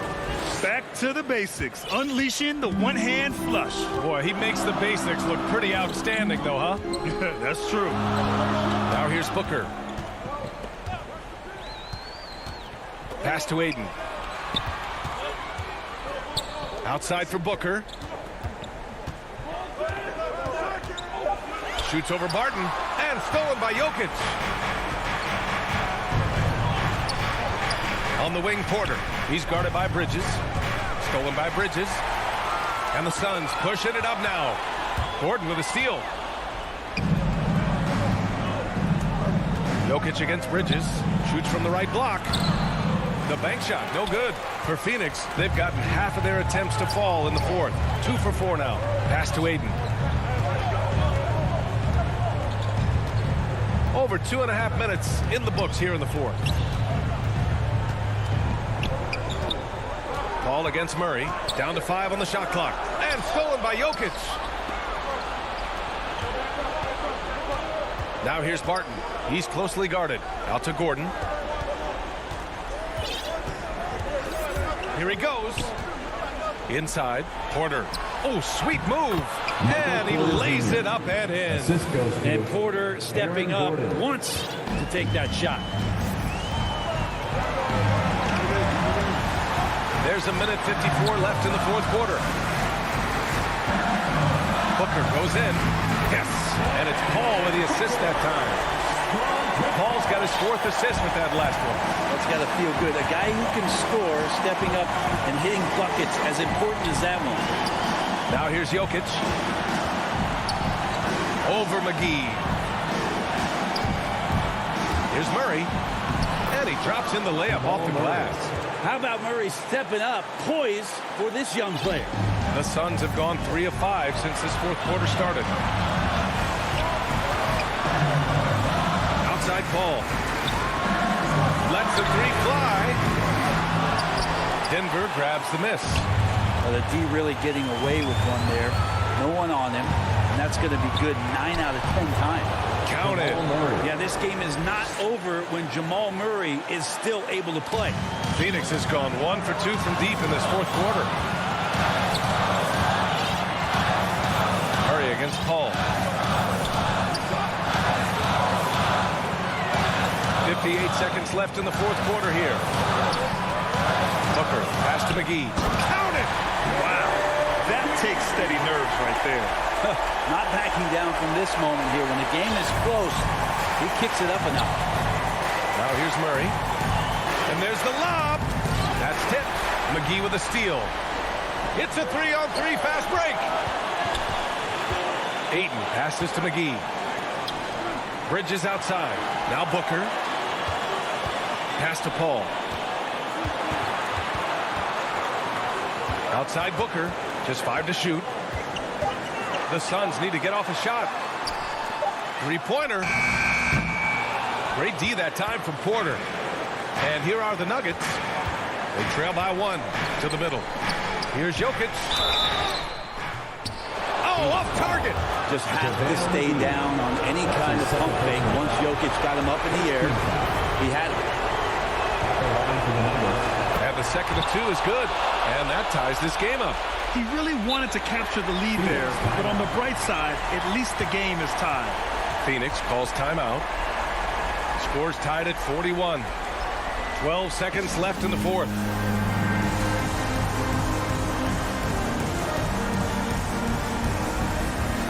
Back to the basics, unleashing the one-hand flush. Boy, he makes the basics look pretty outstanding, though, huh? Yeah, that's true. Now here's Booker. Pass to Aiden. Outside for Booker. Shoots over Barton, and stolen by Jokic. On the wing, Porter. He's guarded by Bridges. Stolen by Bridges. And the Suns pushing it up now. Gordon with a steal. Jokic against Bridges. Shoots from the right block. The bank shot, no good. For Phoenix, they've gotten half of their attempts to fall in the 4th. 2 for 4 now. Pass to Aiden. Over 2.5 minutes in the books here in the 4th. Paul against Murray. Down to 5 on the shot clock. And stolen by Jokic. Now here's Barton. He's closely guarded. Out to Gordon. Here he goes. Inside. Porter. Oh, sweet move. And he lays it up and in. And Porter stepping up wants to take that shot. There's a minute 54 left in the 4th quarter. Booker goes in. Yes. And it's Paul with the assist that time. Paul's got his 4th assist with that last one. That's got to feel good. A guy who can score, stepping up and hitting buckets, as important as that one. Now here's Jokic. Over McGee. Here's Murray. And he drops in the layup off the glass. How about Murray stepping up, poised for this young player? The Suns have gone 3 of 5 since this 4th quarter started. Outside Paul. Lets the 3 fly. Denver grabs the miss. Well, the D really getting away with one there. No one on him. And that's going to be good 9 out of 10 times. Count it. Yeah, this game is not over when Jamal Murray is still able to play. Phoenix has gone 1 for 2 from deep in this 4th quarter. Murray against Paul. 58 seconds left in the 4th quarter here. Booker, pass to McGee. Count it! Wow, that takes steady nerves right there. Not backing down from this moment here. When the game is close, he kicks it up a notch. Now here's Murray. And there's the lob. That's tipped. McGee with a steal. It's a 3-on-3 fast break. Ayton passes to McGee. Bridges outside. Now Booker. Pass to Paul. Outside Booker. Just 5 to shoot. The Suns need to get off a shot. 3-pointer. Great D that time from Porter. And here are the Nuggets. They trail by 1 to the middle. Here's Jokic. Oh, off target. Just have to stay down on any kind of pump fake. Once Jokic got him up in the air, he had him. And the second of 2 is good. And that ties this game up. He really wanted to capture the lead there, but on the bright side, at least the game is tied. Phoenix calls timeout. Scores tied at 41. 12 seconds left in the 4th.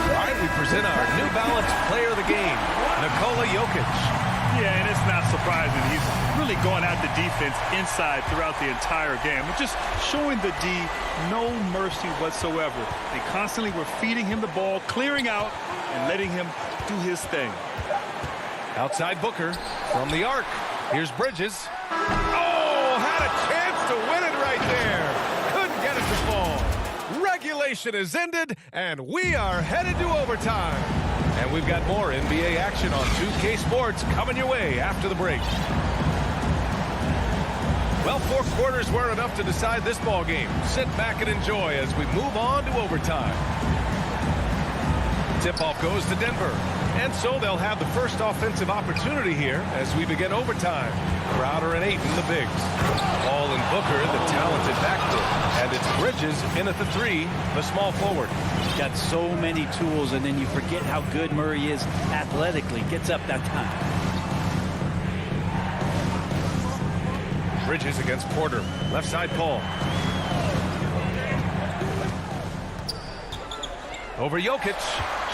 All right, we present our New Balance player of the game, Nikola Jokic. Yeah, and it's not surprising. He's really going at the defense inside throughout the entire game. But just showing the D no mercy whatsoever. They constantly were feeding him the ball, clearing out, and letting him do his thing. Outside Booker from the arc. Here's Bridges. Oh, had a chance to win it right there. Couldn't get it to fall. Regulation is ended, and we are headed to overtime. And we've got more NBA action on 2K Sports coming your way after the break. Well, 4 quarters weren't enough to decide this ball game. Sit back and enjoy as we move on to overtime. Tip-off goes to Denver. And so they'll have the first offensive opportunity here as we begin overtime. Crowder and Ayton, the bigs. Paul and Booker, the talented backcourt. And it's Bridges in at the 3, the small forward. He's got so many tools, and then you forget how good Murray is athletically. Gets up that time. Bridges against Porter. Left side, Paul. Over Jokic.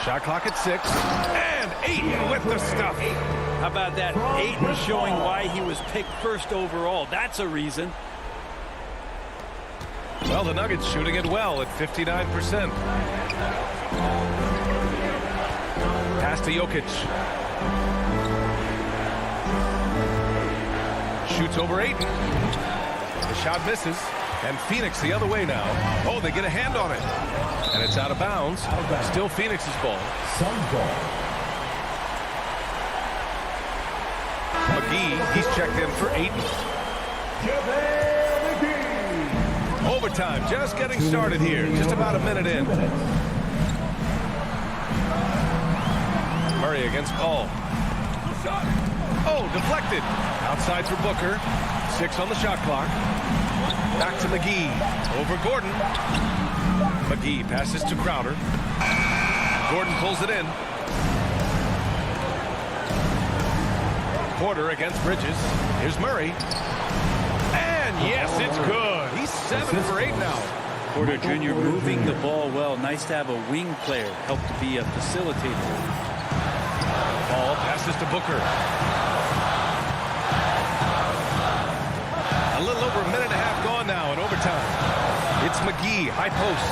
Shot clock at 6. And Ayton with the stuff. How about that? Ayton showing why he was picked first overall. That's a reason. Well, the Nuggets shooting it well at 59%. Pass to Jokic. Shoots over Ayton. The shot misses. And Phoenix the other way now. Oh, they get a hand on it. And it's out of bounds. Still Phoenix's ball. McGee, he's checked in for Ayton. Overtime, just getting started here. Just about a minute in. Murray against Paul. Oh, deflected. Outside for Booker. 6 on the shot clock. Back to McGee. Over Gordon. McGee passes to Crowder. Gordon pulls it in. Porter against Bridges. Here's Murray. And yes, it's good. He's 7 for 8 now. Porter Jr. moving the ball well. Nice to have a wing player help to be a facilitator. Ball passes to Booker. A little over a minute and a half gone now in overtime. It's McGee, high post.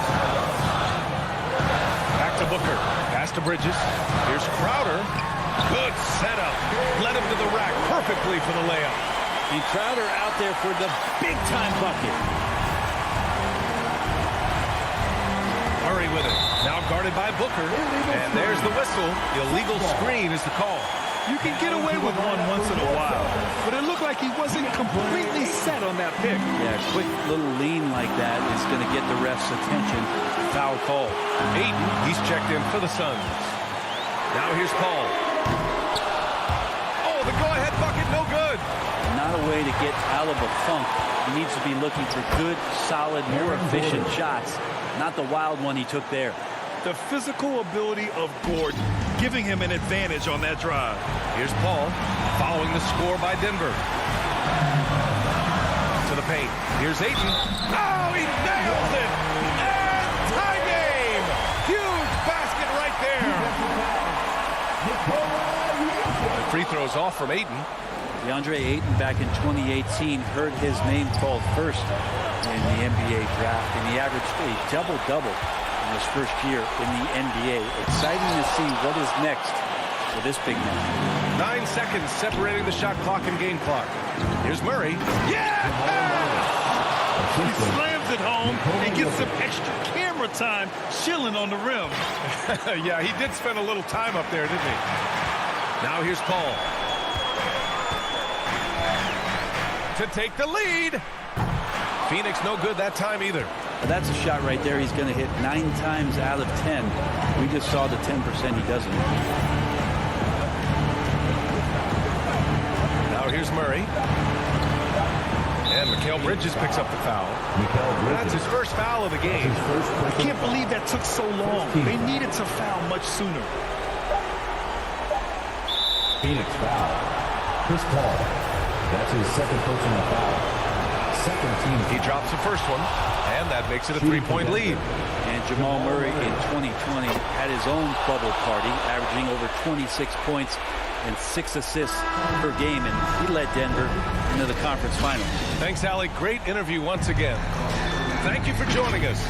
Back to Booker. Pass to Bridges. Here's Crowder. Good setup. Led him to the rack perfectly for the layup. And Crowder out there for the big-time bucket. Murray with it. Now guarded by Booker. And there's the whistle. Illegal screen is the call. You can get away with one once in a while, but it looked like he wasn't completely set on that pick. Yeah, quick little lean like that is going to get the ref's attention. Foul call. Ayton, he's checked in for the Suns. Now here's Paul. Oh, the go-ahead bucket, no good. Not a way to get out of a funk. He needs to be looking for good, solid, more efficient shots. Not the wild one he took there. The physical ability of Gordon giving him an advantage on that drive. Here's Paul following the score by Denver. To the paint. Here's Ayton. Oh, he nails it! And tie game! Huge basket right there. The free throws off from Ayton. DeAndre Ayton back in 2018 heard his name called first in the NBA draft, and he averaged a double-double in his first year in the NBA. Exciting to see what is next for this big man. 9 seconds separating the shot clock and game clock. Here's Murray. Yeah! He slams it home and gets some extra camera time chilling on the rim. Yeah, he did spend a little time up there, didn't he? Now here's Paul. To take the lead. Phoenix no good that time either. But that's a shot right there he's going to hit 9 times out of 10. We just saw the 10% he doesn't. Now here's Murray. And Mikal Bridges picks up the foul. That's his first foul of the game. I can't believe that took so long. They needed to foul much sooner. Phoenix foul. Chris Paul. That's his second personal foul. Second team. He drops the first one, and that makes it a 3-point lead. And Jamal Murray in 2020 had his own bubble party, averaging over 26 points and 6 assists per game, and he led Denver into the conference final. Thanks, Allie. Great interview once again. Thank you for joining us.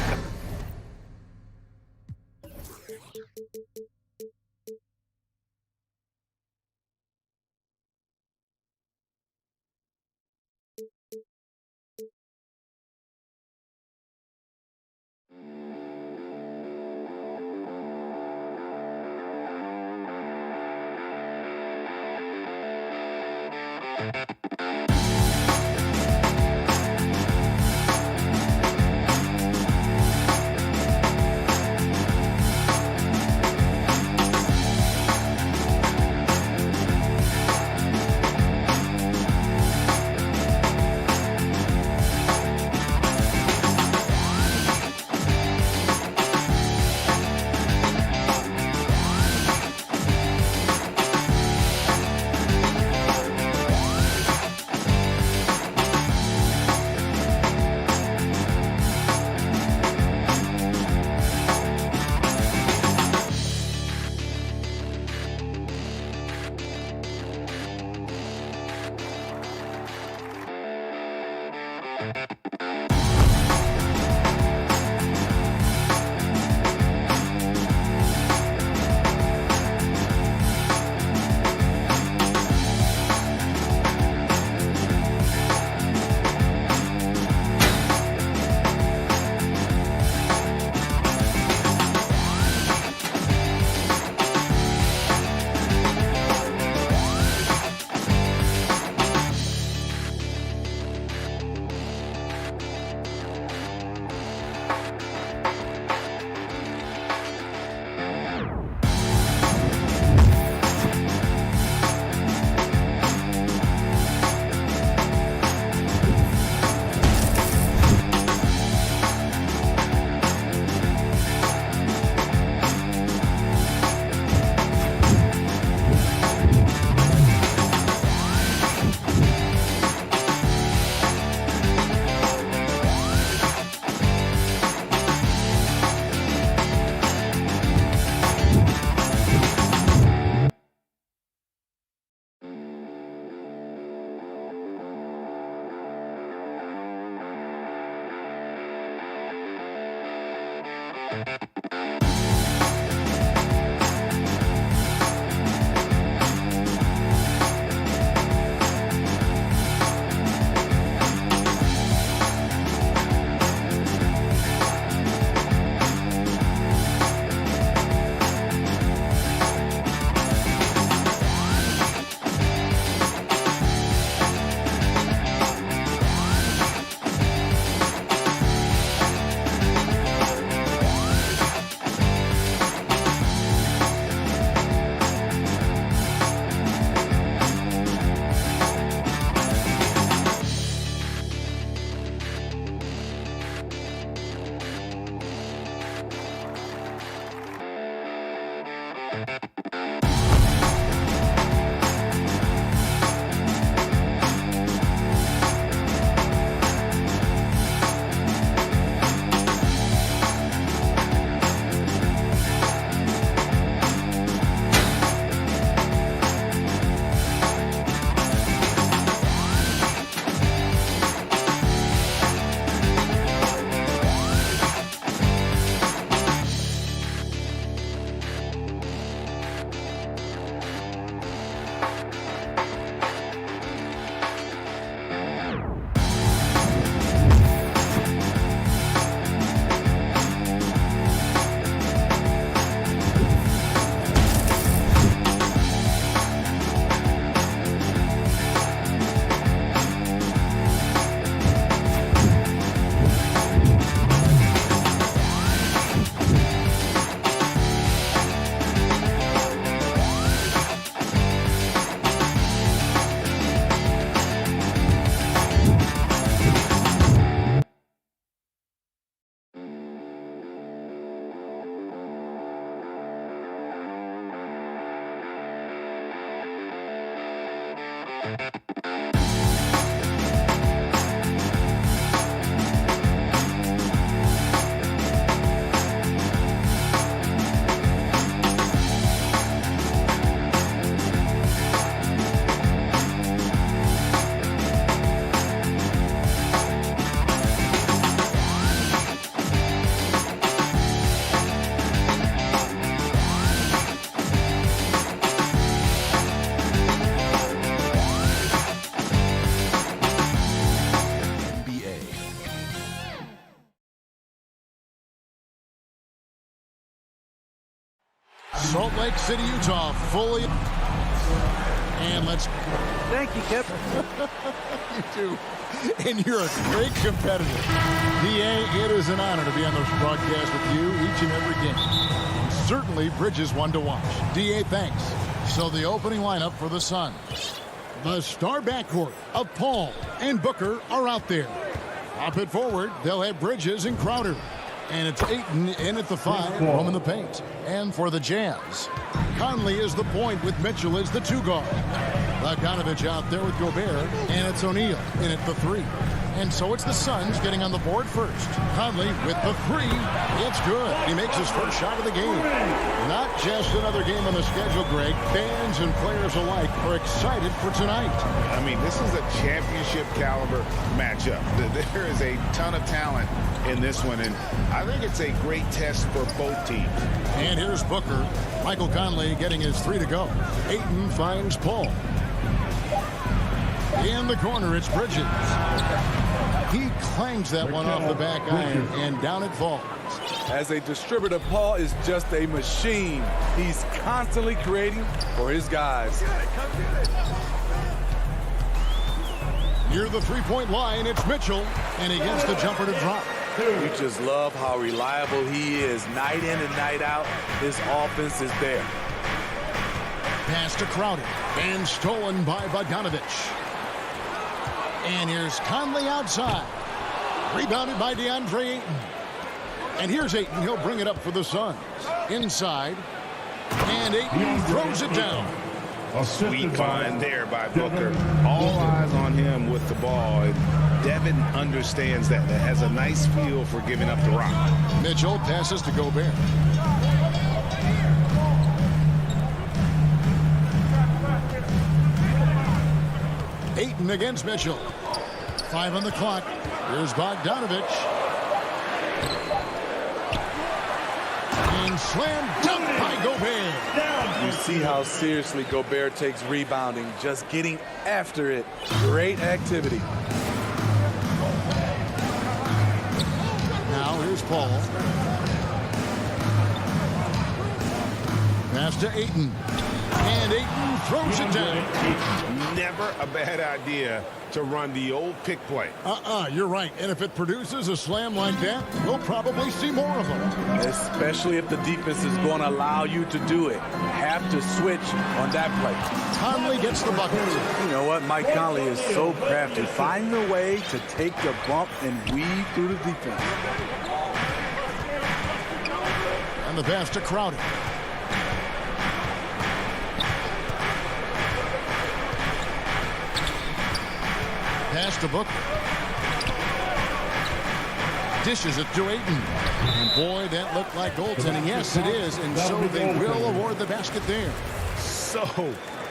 Salt Lake City, Utah, fully. And let's... Thank you, Kip. You too. And you're a great competitor. D.A., it is an honor to be on this broadcast with you each and every game. And certainly Bridges one to watch. D.A., thanks. So the opening lineup for the Suns. The star backcourt of Paul and Booker are out there. Up it forward, they'll have Bridges and Crowder. And it's Ayton in at the 5, roaming the paint. And for the Jazz, Conley is the point with Mitchell as the 2 guard. Bogdanovich out there with Gobert, and it's O'Neal in at the 3. And so it's the Suns getting on the board first. Conley with the 3. It's good. He makes his first shot of the game. Not just another game on the schedule, Greg. Fans and players alike are excited for tonight. I mean, this is a championship caliber matchup. There is a ton of talent in this one, and I think it's a great test for both teams. And here's Booker. Michael Conley getting his 3 to go. Ayton finds Paul. In the corner, it's Bridges. He clangs that one off the back iron, and down it falls. As a distributor, Paul is just a machine. He's constantly creating for his guys. Near the three-point line, it's Mitchell, and he gets the jumper to drop. You just love how reliable he is. Night in and night out, his offense is there. Pass to Crowder, and stolen by Bogdanovich. And here's Conley outside. Rebounded by DeAndre Ayton. And here's Ayton. He'll bring it up for the Suns. Inside. And Ayton throws it down. Sweet find there by Booker. All eyes on him with the ball. And Devin understands that. Has a nice feel for giving up the rock. Mitchell passes to Gobert. Ayton against Mitchell. 5 on the clock. Here's Bogdanovich. And slam dunk by Gobert. You see how seriously Gobert takes rebounding, just getting after it. Great activity. Now here's Paul. Pass to Ayton. And Ayton throws it down. Never a bad idea to run the old pick play. You're right. And if it produces a slam like that, we'll probably see more of them. Especially if the defense is going to allow you to do it. Have to switch on that play. Conley gets the bucket. You know what? Mike Conley is so crafty. Find a way to take the bump and weave through the defense. And the pass to Crowder. Pass to Booker. Dishes it to Ayton. And boy, that looked like goaltending. Yes, it is. And so they will award the basket there. So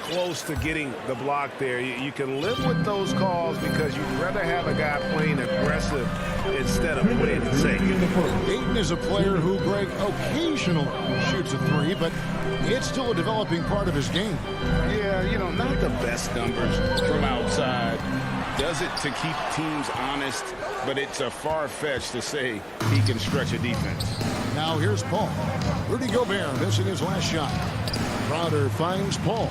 close to getting the block there. You can live with those calls because you'd rather have a guy playing aggressive instead of playing it safe. Ayton is a player who, Greg, occasionally shoots a 3, but it's still a developing part of his game. Yeah, you know, not the best numbers from outside. Does it to keep teams honest, but it's a far-fetched to say he can stretch a defense. Now here's Paul. Rudy Gobert missing his last shot. Crowder finds Paul,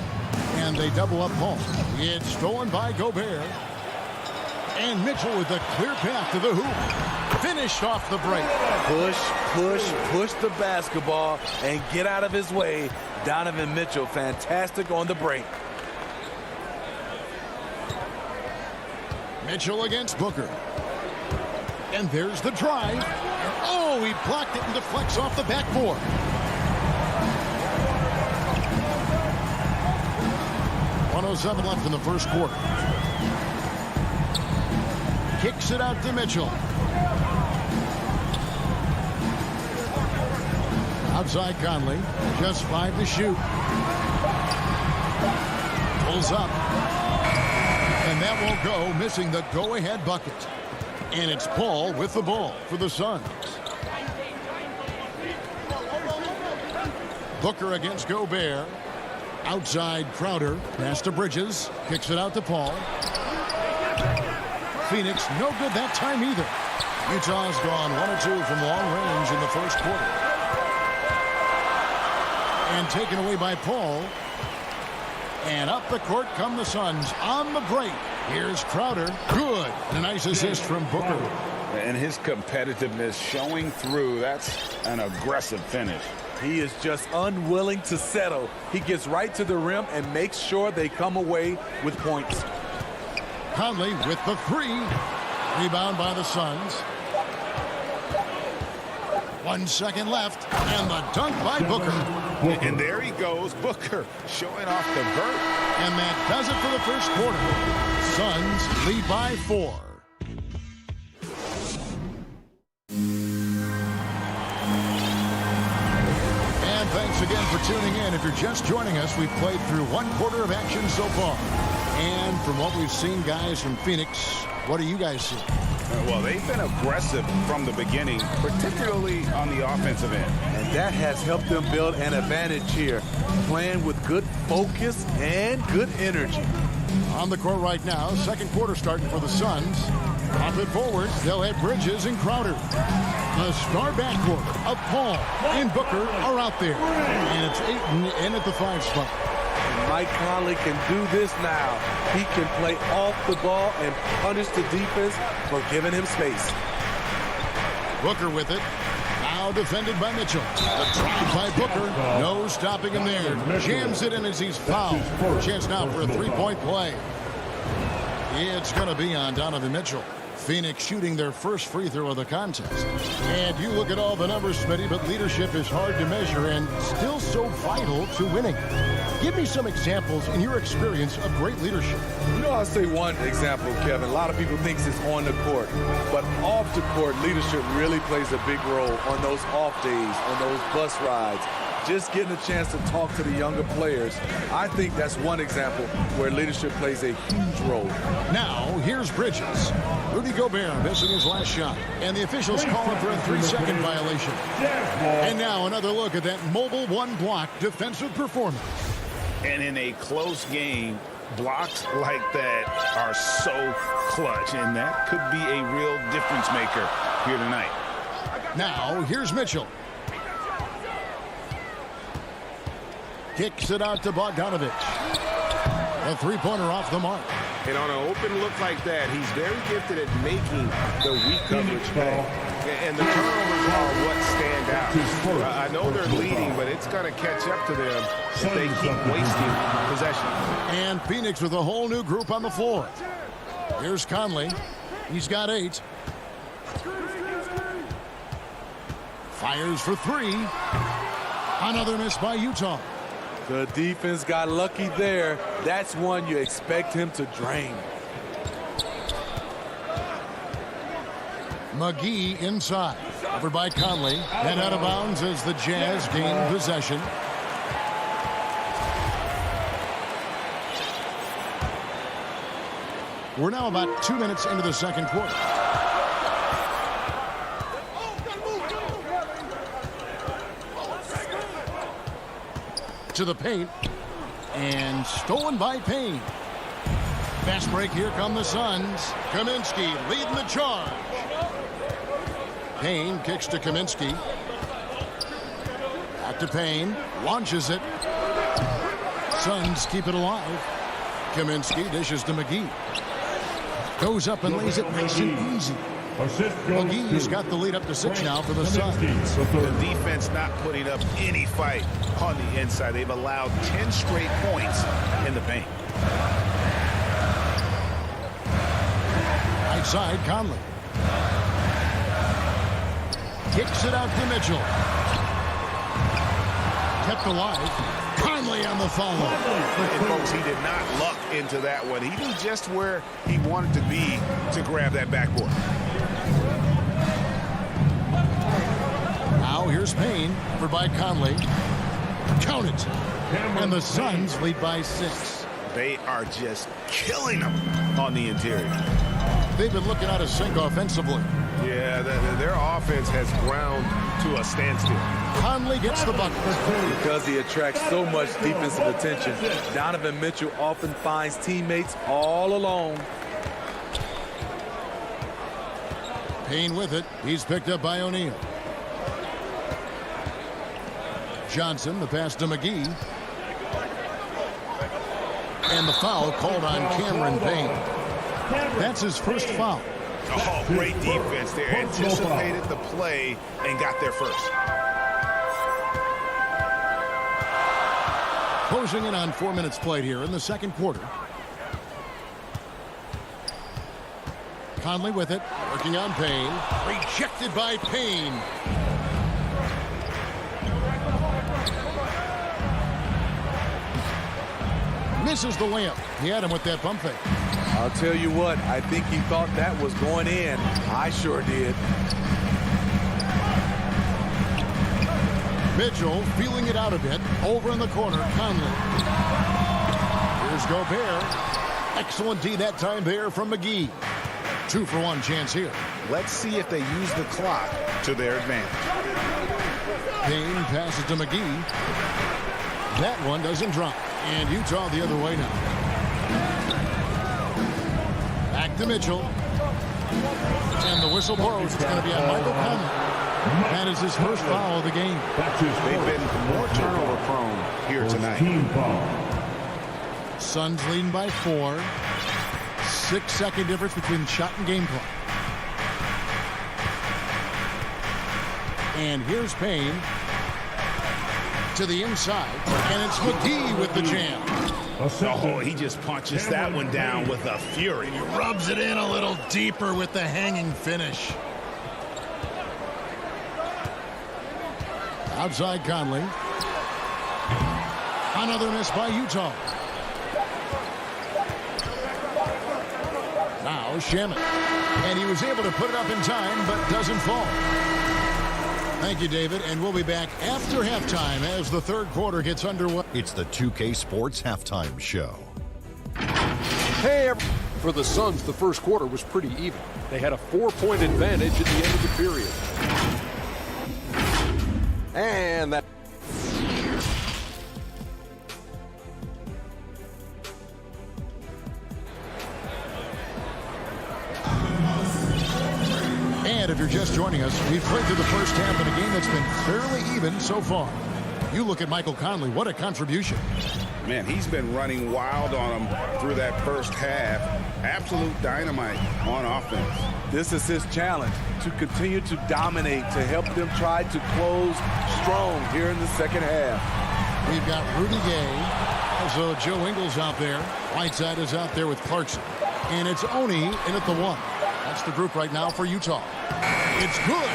and they double up Paul. It's stolen by Gobert. And Mitchell with a clear path to the hoop. Finished off the break. Push the basketball and get out of his way. Donovan Mitchell, fantastic on the break. Mitchell against Booker. And there's the drive. And oh, he blocked it and deflects off the backboard. .107 left in the first quarter. Kicks it out to Mitchell. Outside Conley. Just 5 to shoot. Pulls up. And that won't go, missing the go-ahead bucket. And it's Paul with the ball for the Suns. Booker against Gobert. Outside Crowder. Pass to Bridges. Kicks it out to Paul. Phoenix, no good that time either. Utah's gone 1 or 2 from long range in the first quarter. And taken away by Paul. And up the court come the Suns on the break. Here's Crowder. Good. And a nice assist from Booker. And his competitiveness showing through. That's an aggressive finish. He is just unwilling to settle. He gets right to the rim and makes sure they come away with points. Conley with the three. Rebound by the Suns. 1 second left. And the dunk by Booker. And there he goes, Booker, showing off the vert. And that does it for the first quarter. Suns lead by 4. And thanks again for tuning in. If you're just joining us, we've played through 1 quarter of action so far. And from what we've seen, guys, from Phoenix, what do you guys see? Well, they've been aggressive from the beginning, particularly on the offensive end. And that has helped them build an advantage here, playing with good focus and good energy. On the court right now, second quarter starting for the Suns. Off it forward, they'll have Bridges and Crowder. The star backcourt of Paul and Booker are out there. And it's Ayton in at the 5 spot. And Mike Conley can do this now. He can play off the ball and punish the defense for giving him space. Booker with it. Now defended by Mitchell. The drive by Booker. No stopping him there. Jams it in as he's fouled. Chance now for a 3-point play. It's going to be on Donovan Mitchell. Phoenix shooting their first free throw of the contest. And you look at all the numbers, Smitty, but leadership is hard to measure and still so vital to winning. Give me some examples in your experience of great leadership. You know, I'll say one example, Kevin. A lot of people think it's on the court, but off the court, leadership really plays a big role on those off days, on those bus rides. Just getting a chance to talk to the younger players. I think that's one example where leadership plays a huge role. Now, here's Bridges. Rudy Gobert missing his last shot. And the officials calling for a 3-second violation. And now another look at that mobile 1-block defensive performance. And in a close game, blocks like that are so clutch. And that could be a real difference maker here tonight. Now, here's Mitchell. Kicks it out to Bogdanovich. A 3-pointer off the mark. And on an open look like that, he's very gifted at making the weak coverage pay. And the turnovers are what stand out. I know they're leading, but it's going to catch up to them if they keep wasting possession. And Phoenix with a whole new group on the floor. Here's Conley. He's got 8. Fires for 3. Another miss by Utah. The defense got lucky there. That's one you expect him to drain. McGee inside. Over by Conley. And out of bounds as the Jazz gain possession. We're now about 2 minutes into the second quarter. To the paint. And stolen by Payne. Fast break. Here come the Suns. Kaminsky leading the charge. Payne kicks to Kaminsky. Back to Payne. Launches it. Suns keep it alive. Kaminsky dishes to McGee. Goes up and lays it nice and easy. McGee's got the lead up to 6 now for the Suns. The defense not putting up any fight on the inside. They've allowed 10 straight points in the paint. Right side, Conley. Kicks it out to Mitchell. Kept alive. Conley on the follow. And folks, he did not luck into that one. He knew just where he wanted to be to grab that backboard. Now here's Payne for by Conley. Count it. And the Suns lead by 6. They are just killing them on the interior. They've been looking out of sync offensively. Yeah, their offense has ground to a standstill. Conley gets the bucket. Because he attracts so much defensive attention, Donovan Mitchell often finds teammates all alone. Payne with it. He's picked up by O'Neal. Johnson, the pass to McGee. And the foul called on Cameron Payne. That's his first foul. Oh, great defense there. Anticipated the play and got there first. Closing in on 4 minutes played here in the second quarter. Conley with it, working on Payne. Rejected by Payne. Misses the layup. He had him with that pump fake. I'll tell you what, I think he thought that was going in. I sure did. Mitchell feeling it out a bit. Over in the corner, Conley. Here's Gobert. Excellent D that time there from McGee. 2-for-1 chance here. Let's see if they use the clock to their advantage. Payne passes to McGee. That one doesn't drop. And Utah the other way now. Back to Mitchell. And the whistle blows. It's going to be on Michael Conley. That is his first foul of the game. They've been more turnover prone here tonight. Suns leading by 4. 6-second difference between shot and game clock. And here's Payne to the inside, and it's McGee with the jam. Oh, he just punches that one down with a fury. He rubs it in a little deeper with the hanging finish. Outside Conley. Another miss by Utah. Now Shaman. And he was able to put it up in time, but doesn't fall. Thank you, David, and we'll be back after halftime as the third quarter gets underway. It's the 2K Sports Halftime Show. Hey, for the Suns, the first quarter was pretty even. They had a 4-point advantage at the end of the period. And that... And if you're just joining us, we've played through the first half in a game that's been fairly even so far. You look at Michael Conley, what a contribution. Man, he's been running wild on him through that first half. Absolute dynamite on offense. This is his challenge, to continue to dominate, to help them try to close strong here in the second half. We've got Rudy Gay, also Joe Ingles out there. Whiteside is out there with Clarkson. And it's Oni in at the 1. That's the group right now for Utah. It's good.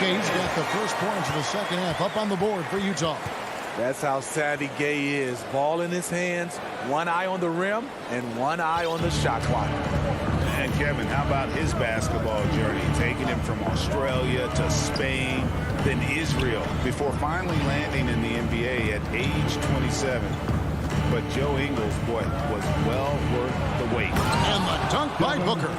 Gay's got the first points of the second half up on the board for Utah. That's how savvy Gay is. Ball in his hands, one eye on the rim, and one eye on the shot clock. And Kevin, how about his basketball journey? Taking him from Australia to Spain, then Israel, before finally landing in the NBA at age 27. But Joe Ingles, boy, was well worth the wait. And the dunk by Booker.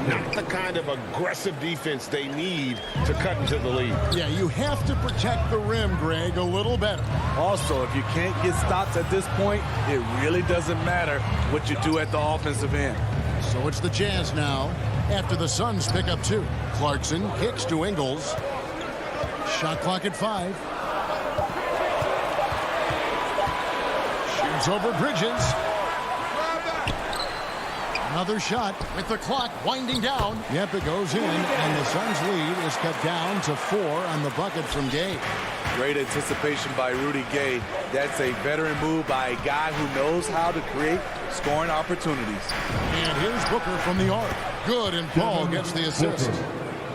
Not the kind of aggressive defense they need to cut into the lead. Yeah, you have to protect the rim, Greg, a little better. Also, if you can't get stops at this point, it really doesn't matter what you do at the offensive end. So it's the Jazz now after the Suns pick up 2. Clarkson kicks to Ingles. Shot clock at 5. Shoots over Bridges. Another shot with the clock winding down. Yep, it goes in, and the Suns' lead is cut down to 4 on the bucket from Gay. Great anticipation by Rudy Gay. That's a veteran move by a guy who knows how to create scoring opportunities. And here's Booker from the arc. Good, and Paul gets the assist.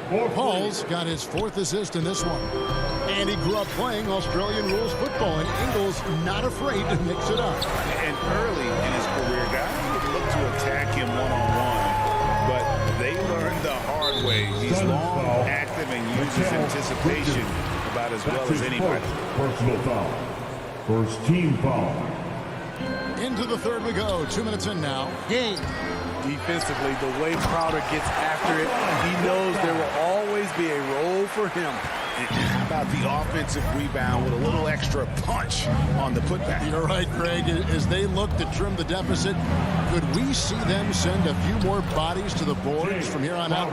Paul's got his 4th assist in this one. And he grew up playing Australian rules football, and Ingles not afraid to mix it up. And early in his career, guys would look to attack him one-on-one, but they learned the hard way. He's long, active, and uses anticipation about as well as anybody. Personal foul. First team foul. Into the third we go. 2 minutes in now. Game. Defensively, the way Crowder gets after it, he knows there will always be a role for him. And how about the offensive rebound with a little extra punch on the putback? You're right, Craig. As they look to trim the deficit, could we see them send a few more bodies to the boards from here on out?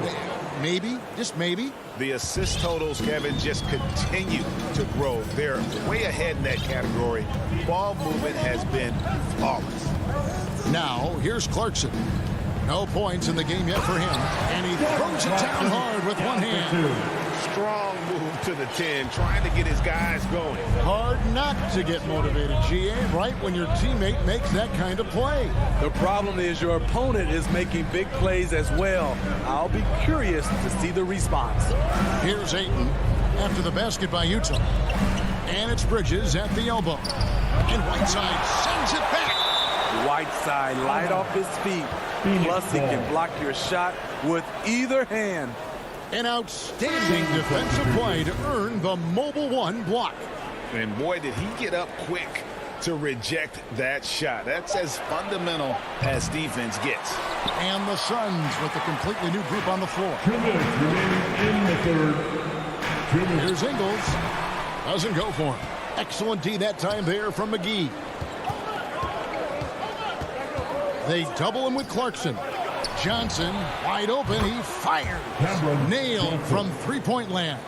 maybe, just maybe. The assist totals, Kevin, just continue to grow. They're way ahead in that category. Ball movement has been flawless. Now, here's Clarkson. No points in the game yet for him. And he throws it down hard with one hand. Strong move to the 10, trying to get his guys going. Hard not to get motivated, GA, right when your teammate makes that kind of play. The problem is your opponent is making big plays as well. I'll be curious to see the response. Here's Ayton after the basket by Utah. And it's Bridges at the elbow. And Whiteside sends it back. Whiteside light off his feet. Plus, he can block your shot with either hand. An outstanding defensive play to earn the mobile one block. And boy, did he get up quick to reject that shot. That's as fundamental as defense gets. And the Suns with a completely new group on the floor. 2 minutes remaining in the third. Here's Ingles. Doesn't go for him. Excellent D that time there from McGee. They double him with Clarkson. Johnson wide open. He fires. Nailed from three-point land.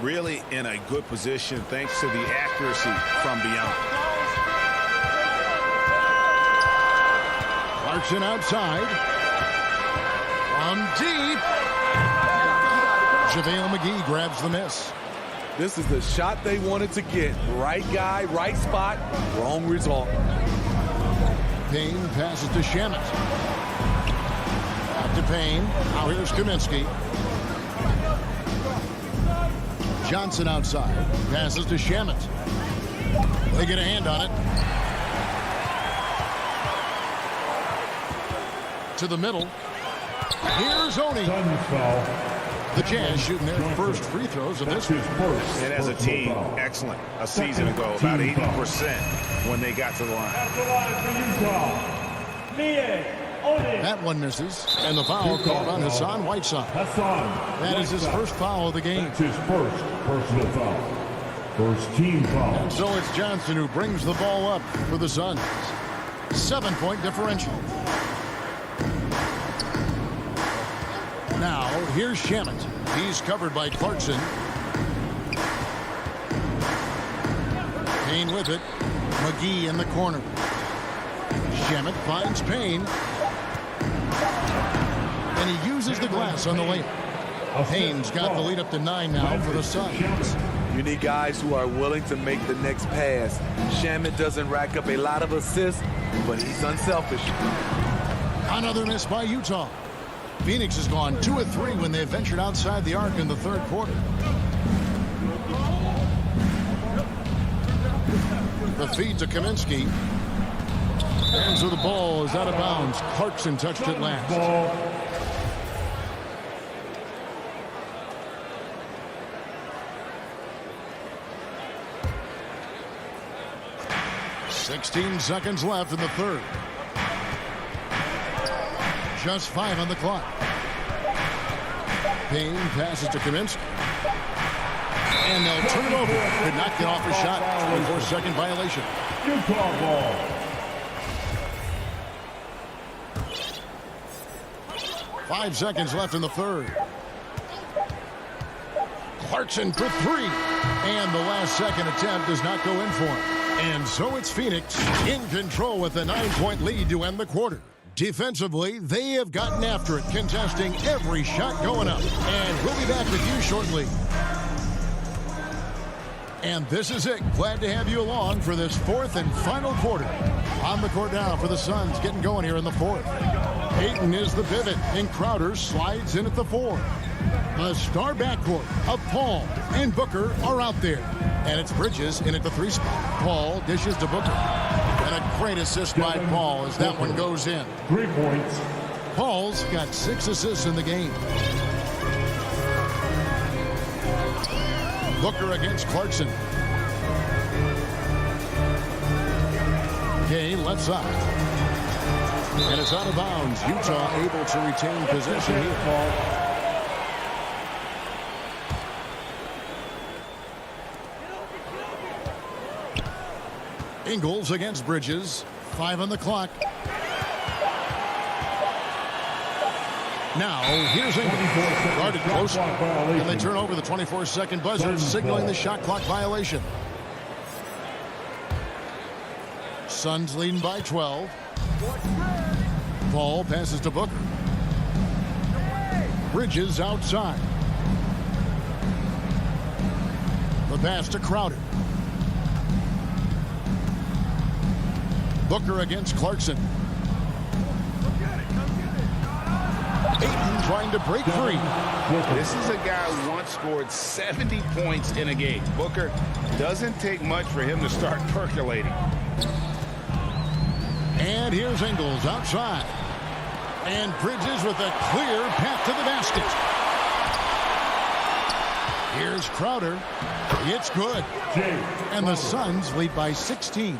Really in a good position thanks to the accuracy from beyond. Clarkson outside. From deep. JaVale McGee grabs the miss. This is the shot they wanted to get. Right guy, right spot, wrong result. Payne passes to Shamet. Out to Payne. Now here's Kaminsky. Johnson outside. Passes to Shamet. They get a hand on it. To the middle. Here's Oni. The Jazz shooting their first free throws of this one. And as a team, excellent. A season ago, about 80% when they got to the line. That one misses. And the foul called on Hassan Whiteside. That is his first foul of the game. That's his first personal foul. First team foul. And so it's Johnson who brings the ball up for the Suns. 7-point differential. Now, here's Shamet. He's covered by Clarkson. Payne with it. McGee in the corner. Shamet finds Payne. And he uses the glass on the layup. Payne's got the lead up to 9 now for the Suns. You need guys who are willing to make the next pass. Shamet doesn't rack up a lot of assists, but he's unselfish. Another miss by Utah. Phoenix has gone 2 of 3 when they ventured outside the arc in the third quarter. The feed to Kaminsky. Hands with the ball is out of bounds. Clarkson touched it last. 16 seconds left in the third. Just 5 on the clock. Payne passes to Kaminsky. And they'll turn it over. Could not get off a shot. 24-second violation. Utah ball. Five seconds left in the third. Clarkson for 3. And the last second attempt does not go in for him. And so it's Phoenix in control with a 9-point lead to end the quarter. Defensively, they have gotten after it, contesting every shot going up. And we'll be back with you shortly. And this is it. Glad to have you along for this fourth and final quarter. On the court now for the Suns, getting going here in the fourth. Ayton is the pivot, and Crowder slides in at the 4. The star backcourt of Paul and Booker are out there. And it's Bridges in at the 3 spot. Paul dishes to Booker. And a great assist by Paul as that one goes in. 3 points. Paul's got 6 assists in the game. Booker against Clarkson. Gay left side. And it's out of bounds. Utah able to retain possession here. Ingles against Bridges. 5 on the clock. Now, here's Ingles. Guarded close. And they turn over the 24-second buzzer, signaling the shot clock violation. Suns leading by 12. Paul passes to Booker. Bridges outside. The pass to Crowder. Booker against Clarkson. Ayton trying to break free. This is a guy who once scored 70 points in a game. Booker, doesn't take much for him to start percolating. And here's Ingles outside. And Bridges with a clear path to the basket. Here's Crowder. It's good. And the Suns lead by 16.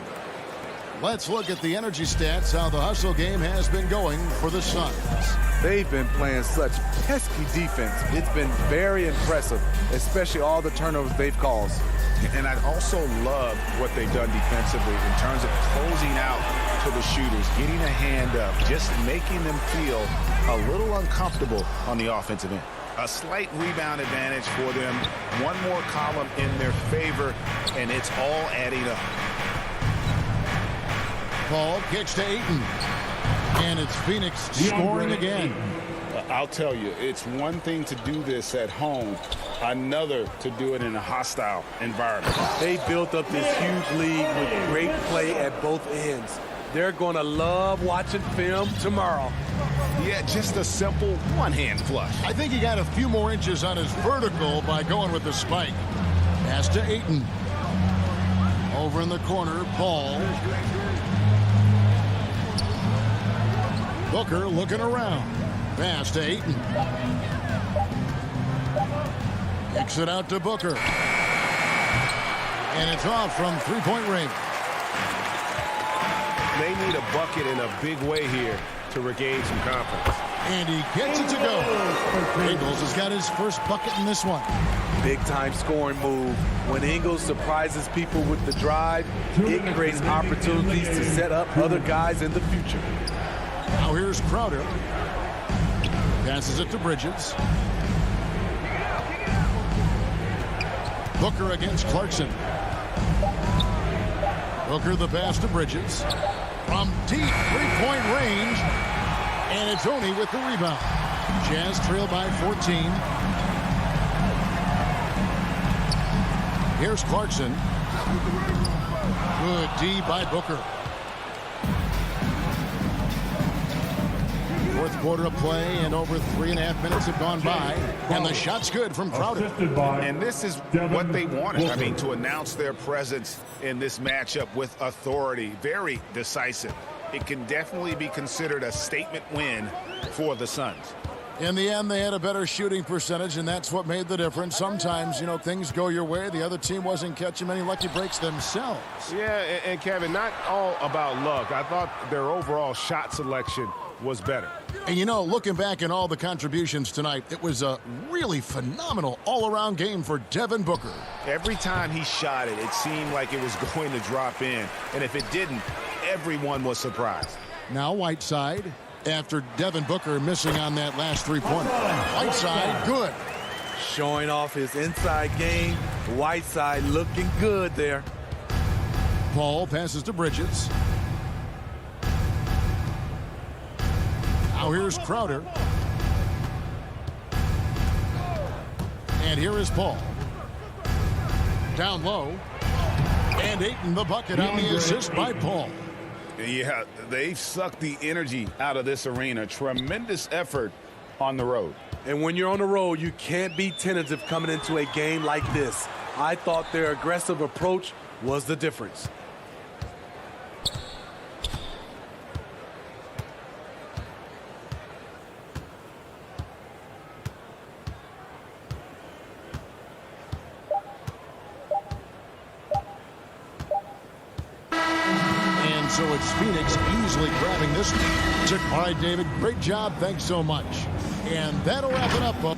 Let's look at the energy stats, how the hustle game has been going for the Suns. They've been playing such pesky defense. It's been very impressive, especially all the turnovers they've caused. And I also love what they've done defensively in terms of closing out to the shooters, getting a hand up, just making them feel a little uncomfortable on the offensive end. A slight rebound advantage for them. One more column in their favor, and it's all adding up. Paul kicks to Ayton. And it's Phoenix scoring again. I'll tell you, it's one thing to do this at home, another to do it in a hostile environment. They built up this huge lead with great play at both ends. They're going to love watching film tomorrow. Yeah, just a simple one-hand flush. I think he got a few more inches on his vertical by going with the spike. Pass to Ayton. Over in the corner, Paul. Booker looking around. Pass to Ayton. Kicks it out to Booker. And it's off from three-point range. They need a bucket in a big way here to regain some confidence. And he gets it to go. Ingles has got his first bucket in this one. Big-time scoring move. When Ingles surprises people with the drive, it creates opportunities to set up other guys in the future. Now here's Crowder. Passes it to Bridges. Booker against Clarkson. Booker the pass to Bridges. From deep three-point range. And it's only with the rebound. Jazz trail by 14. Here's Clarkson. Good D by Booker. Fourth quarter of play, and over 3.5 minutes have gone by. And the shot's good from Crowder. And this is what they wanted. I mean, to announce their presence in this matchup with authority. Very decisive. It can definitely be considered a statement win for the Suns. In the end, they had a better shooting percentage, and that's what made the difference. Sometimes, you know, things go your way. The other team wasn't catching many lucky breaks themselves. Yeah, and Kevin, not all about luck. I thought their overall shot selection was better. And, you know, looking back at all the contributions tonight, it was a really phenomenal all-around game for Devin Booker. Every time he shot it, it seemed like it was going to drop in. And if it didn't, everyone was surprised. Now Whiteside, after Devin Booker missing on that last three-pointer. Whiteside, good. Showing off his inside game. Whiteside looking good there. Paul passes to Bridges. Now here's Crowder. And here is Paul. Down low. And Ayton the bucket on the assist by Paul. Yeah, they've sucked the energy out of this arena. Tremendous effort on the road. And when you're on the road, you can't be tentative coming into a game like this. I thought their aggressive approach was the difference. So it's Phoenix easily grabbing this one. All right, David, great job. Thanks so much. And that'll wrap it up.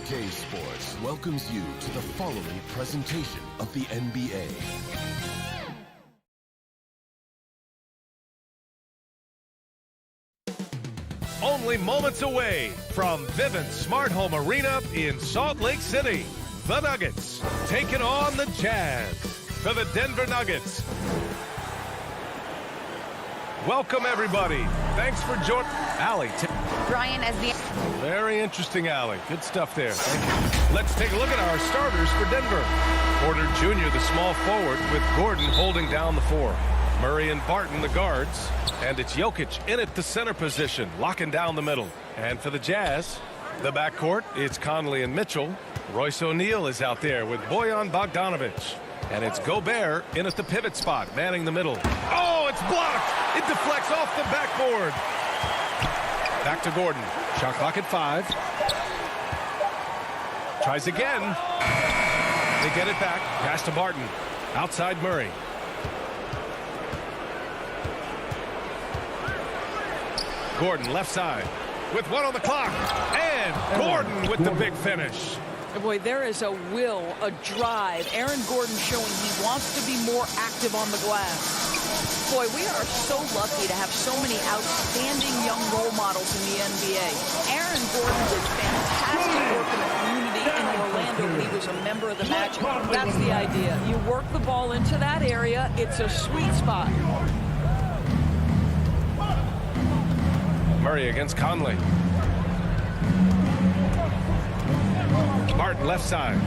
2K Sports welcomes you to the following presentation of the NBA. Only moments away from Vivint Smart Home Arena in Salt Lake City. The Nuggets taking on the Jazz. For the Denver Nuggets, welcome everybody. Thanks for joining. Allie. Brian as the... Very interesting, Allie. Good stuff there. Thank you. Let's take a look at our starters for Denver. Porter Jr., the small forward, with Gordon holding down the 4. Murray and Barton, the guards. And it's Jokic in at the center position, locking down the middle. And for the Jazz, the backcourt, it's Conley and Mitchell. Royce O'Neal is out there with Bojan Bogdanovic. And it's Gobert in at the pivot spot, manning the middle. Oh, it's blocked! It deflects off the backboard. Back to Gordon. Shot clock at 5. Tries again. They get it back. Pass to Barton. Outside Murray. Gordon left side with 1 on the clock. And Gordon with the big finish. Boy, there is a will, a drive. Aaron Gordon showing he wants to be more active on the glass. Boy, we are so lucky to have so many outstanding young role models in the NBA. Aaron Gordon did fantastic work in the community in Orlando when he was a member of the Magic. That's the idea. You work the ball into that area. It's a sweet spot. Murray against Conley. Barton left side.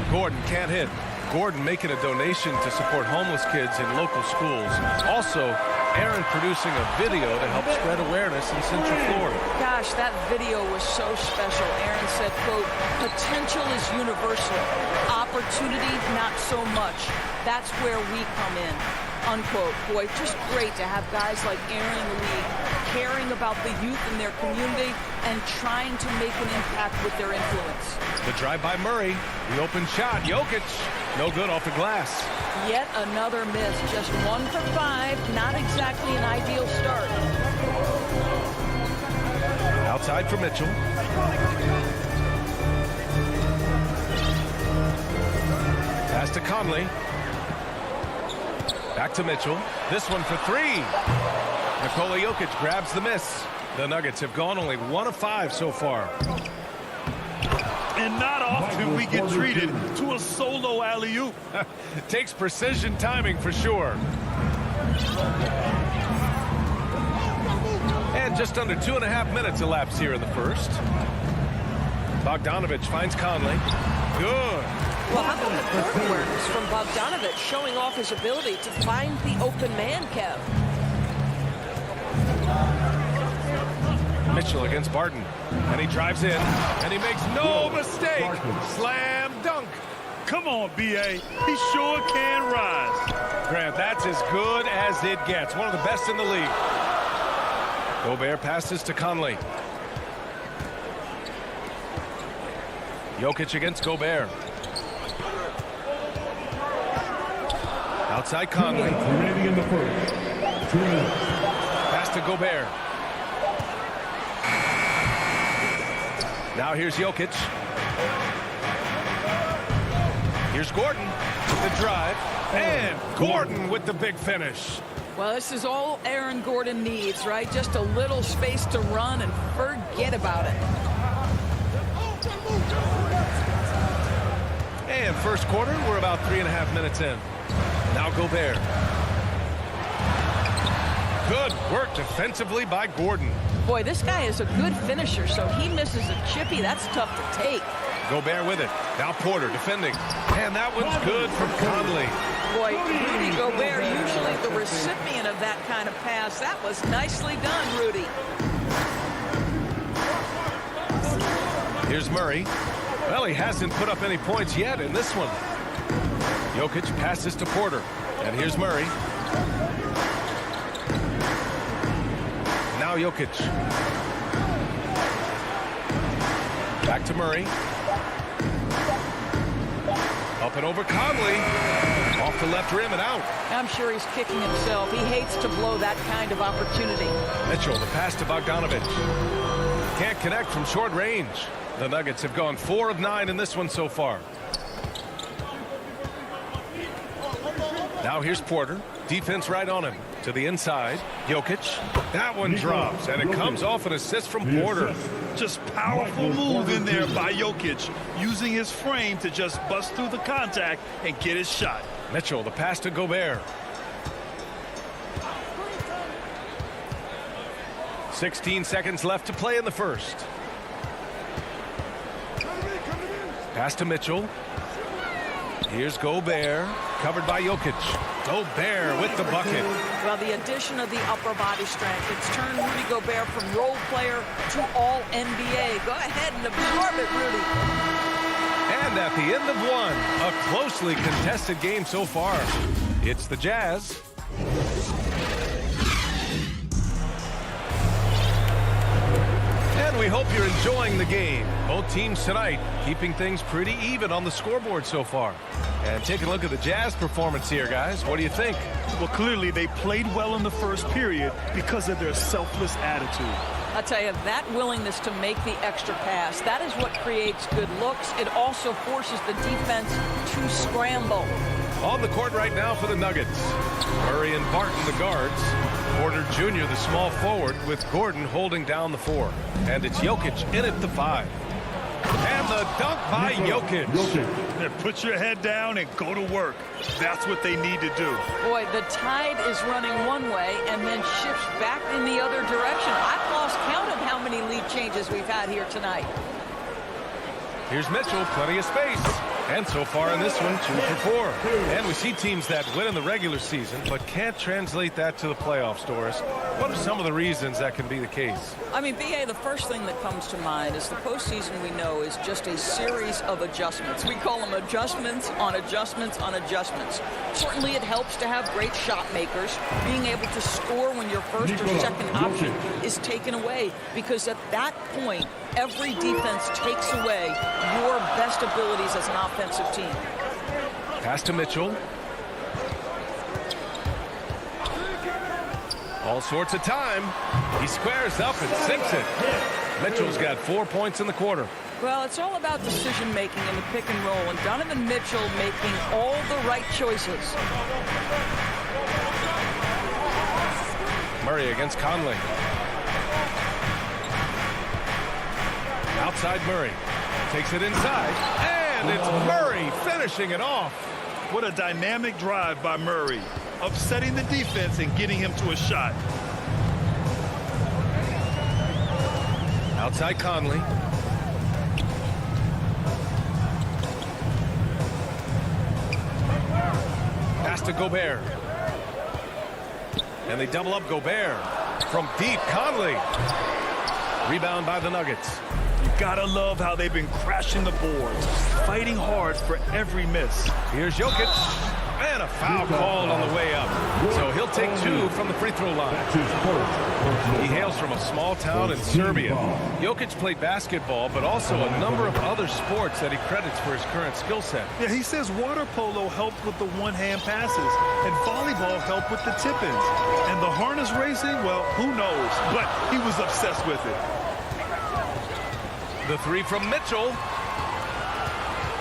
Gordon can't hit. Gordon making a donation to support homeless kids in local schools. Also, Aaron producing a video to help spread awareness in Central Florida. Gosh, that video was so special. Aaron said, quote, potential is universal. Opportunity, not so much. That's where we come in. Unquote. Boy, just great to have guys like Aaron in the league caring about the youth in their community and trying to make an impact with their influence. The drive by Murray. The open shot. Jokic. No good off the glass. Yet another miss. Just 1 for 5. Not exactly an ideal start. Outside for Mitchell. Pass to Conley. Back to Mitchell. This one for 3. Nikola Jokic grabs the miss. The Nuggets have gone only 1 of 5 so far. And not often we get treated to a solo alley-oop. Takes precision timing for sure. And just under 2.5 minutes elapsed here in the first. Bogdanovic finds Conley. Good. Well, how about the court awareness from Bogdanovic showing off his ability to find the open man, Kev? Mitchell against Barton. And he drives in. And he makes no mistake. Slam dunk. Come on, B.A. He sure can rise. Grant, that's as good as it gets. One of the best in the league. Gobert passes to Conley. Jokic against Gobert. Outside Conley. Pass to Gobert. Now here's Jokic. Here's Gordon. The drive. And Gordon with the big finish. Well, this is all Aaron Gordon needs, right? Just a little space to run and forget about it. And first quarter, we're about 3.5 minutes in. Now Gobert. Good work defensively by Gordon. Boy, this guy is a good finisher, so he misses a chippy. That's tough to take. Gobert with it. Now Porter defending. And that one's good from Conley. Boy, Rudy Gobert, usually the recipient of that kind of pass. That was nicely done, Rudy. Here's Murray. Well, he hasn't put up any points yet in this one. Jokic passes to Porter. And here's Murray. Now Jokic. Back to Murray. Up and over Conley. Off the left rim and out. I'm sure he's kicking himself. He hates to blow that kind of opportunity. Mitchell, the pass to Bogdanovic. can't connect from short range. The Nuggets have gone 4 of 9 in this one so far. Now here's Porter. Defense right on him. To the inside. Jokic. That one drops, and it comes off an assist from Porter. Just powerful move in there by Jokic, using his frame to just bust through the contact and get his shot. Mitchell, the pass to Gobert. 16 seconds left to play in the first. Pass to Mitchell. Here's Gobert, covered by Jokic. Gobert with the bucket. Well, the addition of the upper body strength, it's turned Rudy Gobert from role player to all NBA. Go ahead and absorb it, Rudy. And at the end of one, a closely contested game so far. It's the Jazz. And we hope you're enjoying the game. Both teams tonight keeping things pretty even on the scoreboard so far. And take a look at the Jazz performance here, guys. What do you think? Well, clearly they played well in the first period because of their selfless attitude. I tell you, that willingness to make the extra pass, that is what creates good looks. It also forces the defense to scramble. On the court right now for the Nuggets. Murray and Barton, the guards. Porter Jr., the small forward, with Gordon holding down the 4. And it's Jokic in at the 5. And the dunk by Jokic. Put your head down and go to work. That's what they need to do. Boy, the tide is running one way and then shifts back in the other direction. I've lost count of how many lead changes we've had here tonight. Here's Mitchell, plenty of space. And so far in this one, 2 for 4. And we see teams that win in the regular season but can't translate that to the playoffs, Doris. What are some of the reasons that can be the case? I mean, B.A., the first thing that comes to mind is the postseason, we know, is just a series of adjustments. We call them adjustments on adjustments on adjustments. Certainly it helps to have great shot makers, being able to score when your first or second option is taken away, because at that point, every defense takes away your best abilities as an offensive team. Pass to Mitchell. All sorts of time. He squares up and sinks it. Mitchell's got 4 points in the quarter. Well, it's all about decision making in the pick and roll, and Donovan Mitchell making all the right choices. Murray against Conley. Outside Murray. Takes it inside. And it's Murray finishing it off. What a dynamic drive by Murray. Upsetting the defense and getting him to a shot. Outside Conley. Pass to Gobert. And they double up Gobert. From deep, Conley. Rebound by the Nuggets. You gotta love how they've been crashing the boards, fighting hard for every miss. Here's Jokic. And a foul called on the way up. So he'll take 2 from the free throw line. He hails from a small town in Serbia. Jokic played basketball, but also a number of other sports that he credits for his current skill set. Yeah, he says water polo helped with the one-hand passes, and volleyball helped with the tip-ins. And the harness racing, well, who knows? But he was obsessed with it. The 3 from Mitchell.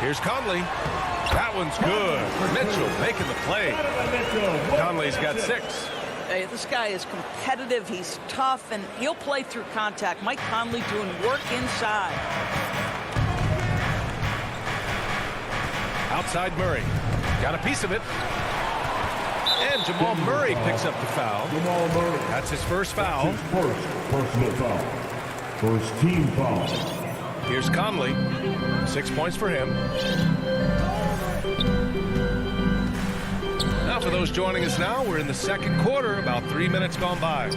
Here's Conley. That one's good. Mitchell making the play. Conley's got 6. Hey, this guy is competitive. He's tough, and he'll play through contact. Mike Conley doing work inside. Outside Murray. Got a piece of it. And Jamal Murray picks up the foul. That's his first foul. First personal foul. First team foul. Here's Conley. 6 points for him. Now for those joining us now, we're in the second quarter, about 3 minutes gone by. 2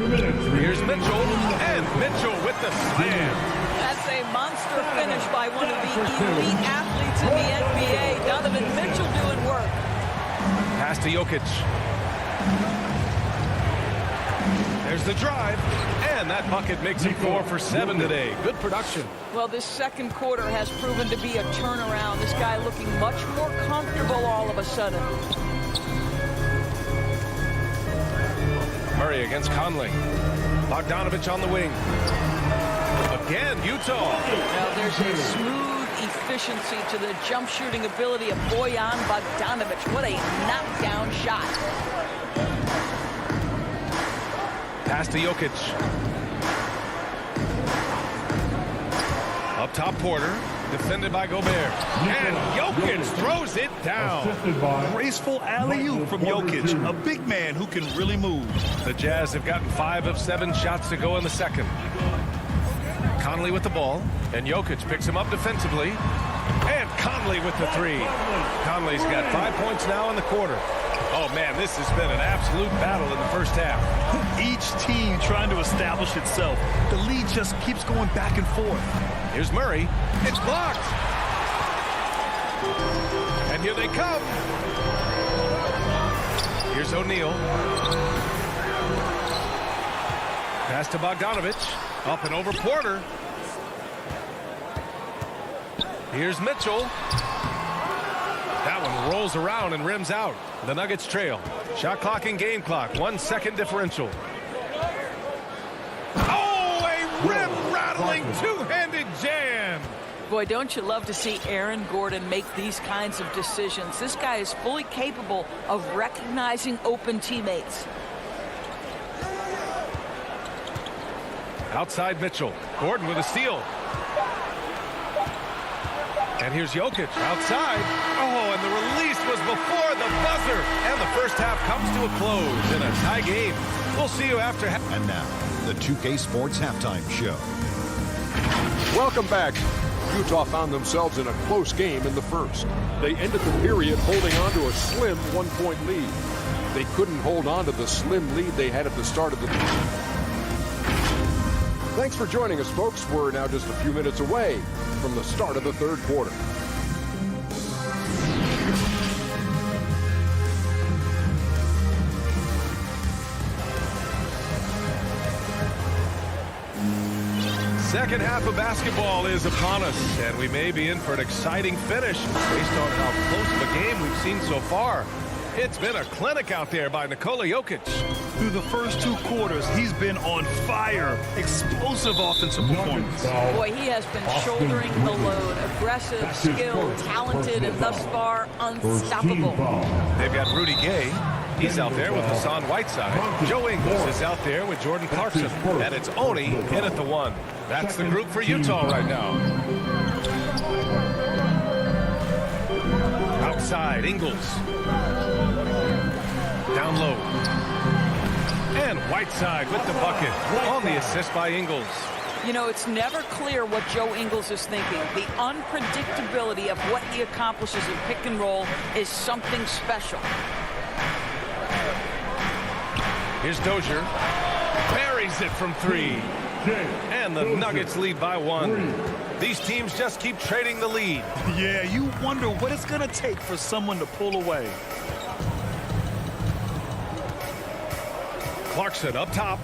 minutes. Here's Mitchell, and Mitchell with the slam. That's a monster finish by one of the elite athletes in the NBA. Donovan Mitchell doing work. Pass to Jokic. There's the drive, and that bucket makes him 4 for 7 today. Good production. Well, this second quarter has proven to be a turnaround. This guy looking much more comfortable all of a sudden. Murray against Conley. Bogdanovich on the wing. Again, Utah. Now there's a smooth efficiency to the jump shooting ability of Bojan Bogdanovich. What a knockdown shot. Pass to Jokic. Up top, Porter. Defended by Gobert. And Jokic throws it down. Graceful alley-oop from Jokic, a big man who can really move. The Jazz have gotten 5 of 7 shots to go in the second. Conley with the ball, and Jokic picks him up defensively. And Conley with the 3. Conley's got 5 points now in the quarter. Oh, man, this has been an absolute battle in the first half. Each team trying to establish itself. The lead just keeps going back and forth. Here's Murray. It's blocked. And here they come. Here's O'Neal. Pass to Bogdanovich. Up and over Porter. Here's Mitchell. That one rolls around and rims out. The Nuggets trail. Shot clock and game clock. 1 second differential. Oh, a rim-rattling two-handed jam. Boy, don't you love to see Aaron Gordon make these kinds of decisions. This guy is fully capable of recognizing open teammates. Outside Mitchell. Gordon with a steal. And here's Jokic outside. Oh, and the release was before the buzzer. And the first half comes to a close in a tie game. We'll see you after half. And now, the 2K Sports Halftime Show. Welcome back. Utah found themselves in a close game in the first. They ended the period holding on to a slim 1-point lead. They couldn't hold on to the slim lead they had at the start of the game. Thanks for joining us, folks. We're now just a few minutes away from the start of the third quarter. Second half of basketball is upon us, and we may be in for an exciting finish based on how close of a game we've seen so far. It's been a clinic out there by Nikola Jokic. Through the first 2 quarters, he's been on fire. Explosive offensive performance. Boy, he has been shouldering the load. Aggressive, skilled, talented, and thus far unstoppable. They've got Rudy Gay. He's out there with Hassan Whiteside. Joe Ingles is out there with Jordan Clarkson. And it's Oni in at the 1. That's the group for Utah right now. Outside, Ingles. Down low. And Whiteside with the bucket on the assist by Ingles. You know, it's never clear what Joe Ingles is thinking. The unpredictability of what he accomplishes in pick and roll is something special. Here's Dozier. Buries it from 3. And the Nuggets lead by 1. These teams just keep trading the lead. Yeah, you wonder what it's going to take for someone to pull away. Clarkson up top.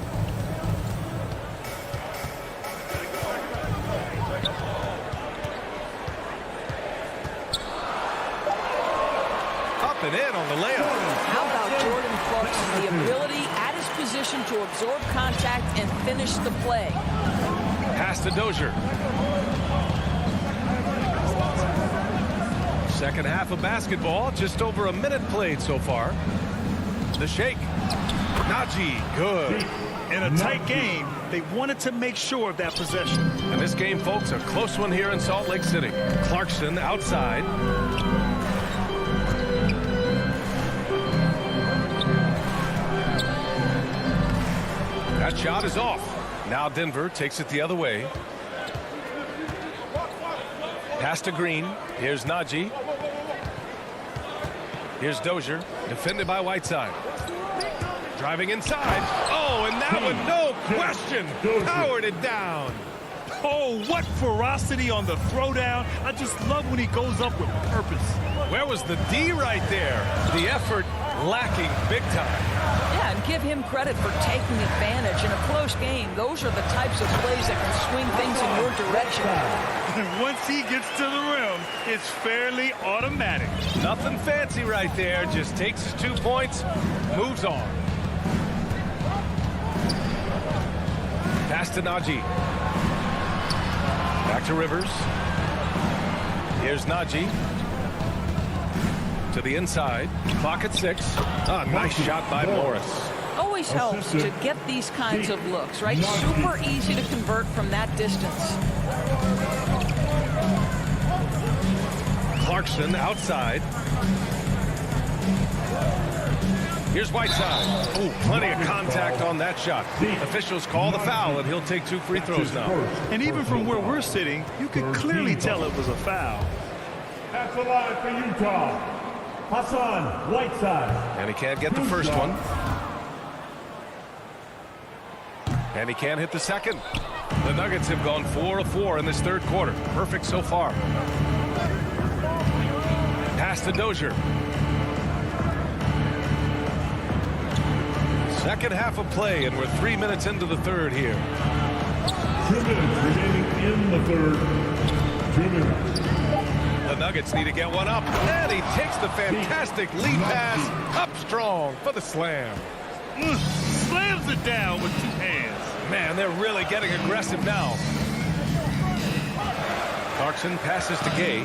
Up and in on the layup. How about Jordan Clarkson? The ability at his position to absorb contact and finish the play. Pass to Dozier. Second half of basketball, just over a minute played so far. The shake. Najee, good. In a tight game, they wanted to make sure of that possession. And this game, folks, a close one here in Salt Lake City. Clarkson outside. That shot is off. Now Denver takes it the other way. Pass to Green. Here's Najee. Here's Dozier, defended by Whiteside. Driving inside. Oh, and that one, no question, powered it down. Oh, what ferocity on the throwdown. I just love when he goes up with purpose. Where was the D right there? The effort lacking big time. Yeah, and give him credit for taking advantage. In a close game, those are the types of plays that can swing things in your direction. And once he gets to the rim, it's fairly automatic. Nothing fancy right there. Just takes his 2 points, moves on. Pass to Najee. Back to Rivers. Here's Najee. To the inside. Clock at 6. Nice shot by Morris. Always helps to get these kinds of looks, right? Super easy to convert from that distance. Clarkson outside. Here's Whiteside. Oh, plenty of contact on that shot. Officials call the foul, and he'll take 2 free throws now. And even from where we're sitting, you could clearly tell it was a foul. That's a line for Utah. Hassan Whiteside. And he can't get the first one. And he can't hit the second. The Nuggets have gone 4 of 4 in this third quarter. Perfect so far. Pass to Dozier. Second half of play, and we're 3 minutes into the third here. 2 minutes remaining in the third. 2 minutes. The Nuggets need to get one up. And he takes the fantastic lead pass up strong for the slam. Slams it down with 2 hands. Man, they're really getting aggressive now. Clarkson passes to Gay.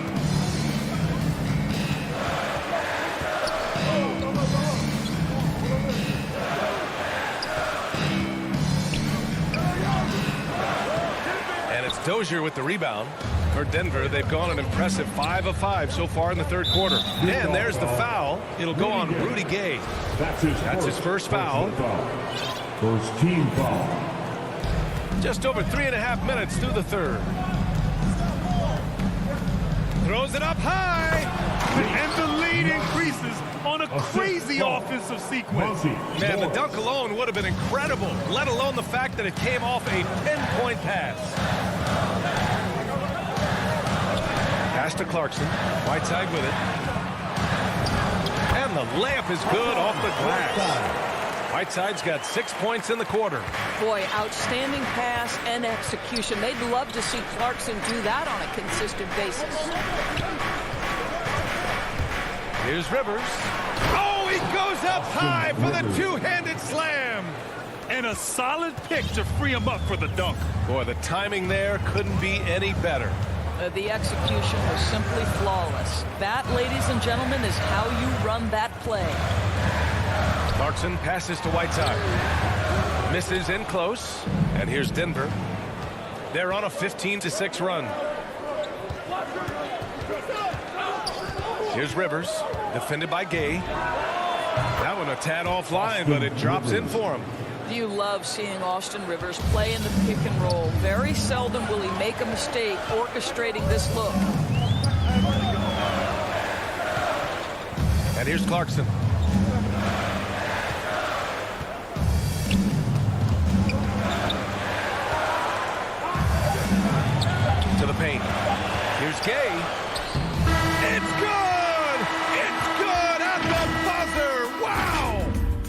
And it's Dozier with the rebound. For Denver, they've gone an impressive 5 of 5 so far in the third quarter. And there's the foul. It'll go on Rudy Gay. That's his first foul. First team foul. Just over 3.5 minutes through the third. Throws it up high. And the lead increases on a crazy offensive sequence. Man, the dunk alone would have been incredible, let alone the fact that it came off a pinpoint pass. Pass to Clarkson. Whiteside with it. And the layup is good off the glass. Whiteside's got 6 points in the quarter. Boy, outstanding pass and execution. They'd love to see Clarkson do that on a consistent basis. Here's Rivers. Oh, he goes up high for the two-handed slam. And a solid pick to free him up for the dunk. Boy, the timing there couldn't be any better. The execution was simply flawless. That, ladies and gentlemen, is how you run that play. Clarkson passes to Whiteside. Misses in close. And here's Denver. They're on a 15-6 run. Here's Rivers. Defended by Gay. That one a tad offline, but it drops in for him. You love seeing Austin Rivers play in the pick and roll. Very seldom will he make a mistake orchestrating this look. And here's Clarkson. To the paint. Here's Gay. It's good! It's good at the buzzer! Wow!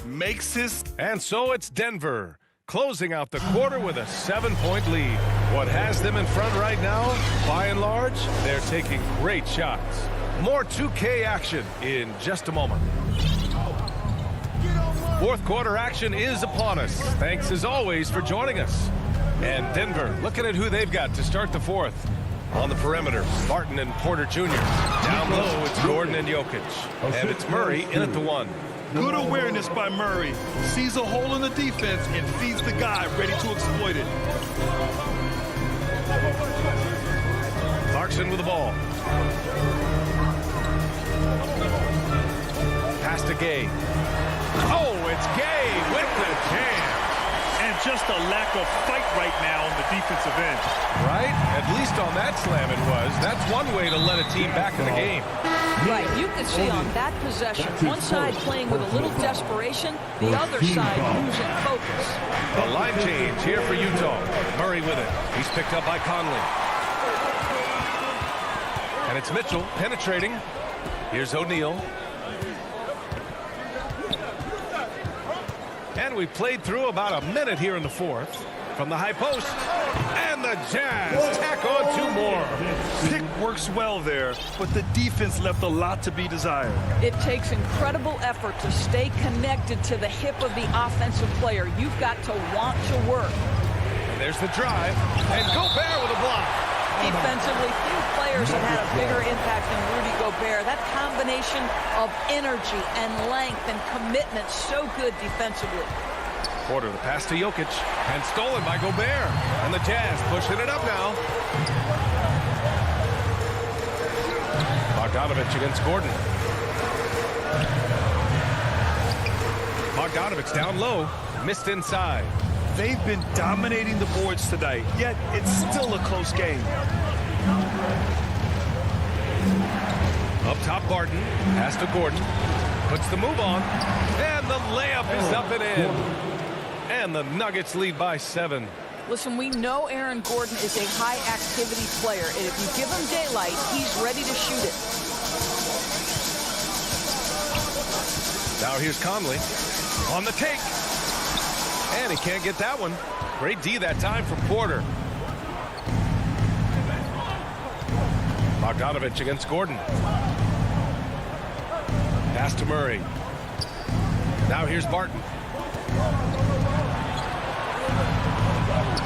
Makes his... And so it's Denver, closing out the quarter with a 7-point lead. What has them in front right now, by and large, they're taking great shots. More 2K action in just a moment. Fourth quarter action is upon us. Thanks as always for joining us. And Denver, looking at who they've got to start the fourth. On the perimeter, Martin and Porter Jr. Down low, it's Gordon and Jokic. And it's Murray in at the 1. Good awareness by Murray. Sees a hole in the defense and feeds the guy ready to exploit it. Clarkson with the ball. Pass to Gay. Oh, it's Gay with the jam. And just a lack of fight right now on the defensive end. Right? At least on that slam it was. That's one way to let a team back in the game. Right, you can see on that possession, one side playing with a little desperation, the other side losing focus. A line change here for Utah. Murray with it. He's picked up by Conley. And it's Mitchell penetrating. Here's O'Neal. And we played through about a minute here in the fourth. From the high post. And the Jazz tack on 2 more. Pick works well there, but the defense left a lot to be desired. It takes incredible effort to stay connected to the hip of the offensive player. You've got to want to work. And there's the drive. And Gobert with a block. Defensively, few players have had a bigger impact than Rudy Gobert. That combination of energy and length and commitment, so good defensively. Porter, the pass to Jokic, and stolen by Gobert. And the Jazz pushing it up now. Bogdanovich against Gordon. Bogdanovich down low, missed inside. They've been dominating the boards tonight, yet it's still a close game. Up top, Barton. Pass to Gordon. Puts the move on. And the layup is up and in. And the Nuggets lead by 7. Listen, we know Aaron Gordon is a high-activity player, and if you give him daylight, he's ready to shoot it. Now here's Conley on the take. And he can't get that one. Great D that time from Porter. Bogdanovich against Gordon. Pass to Murray. Now here's Barton.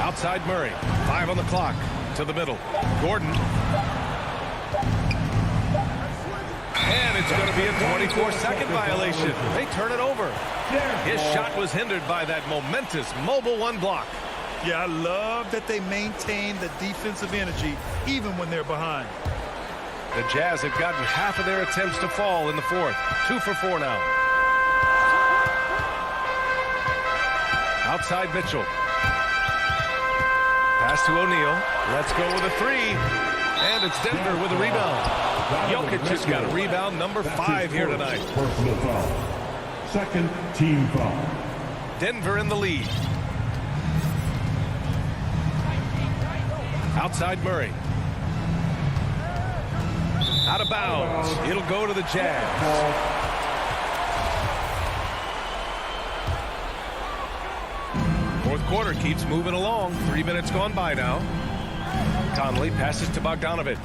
Outside Murray. 5 on the clock. To the middle. Gordon. And it's going to be a 24-second violation. They turn it over. His shot was hindered by that momentous mobile 1 block. Yeah, I love that they maintain the defensive energy even when they're behind. The Jazz have gotten half of their attempts to fall in the 4th. 2 for 4 now. Outside Mitchell. Pass to O'Neal. Let's go with a 3. And it's Denver with a rebound. Jokic has got a rebound number 5 here tonight. Personal foul. Second team foul. Denver in the lead. Outside Murray. Out of bounds. It'll go to the Jazz. Fourth quarter keeps moving along. 3 minutes gone by now. Conley passes to Bogdanovich.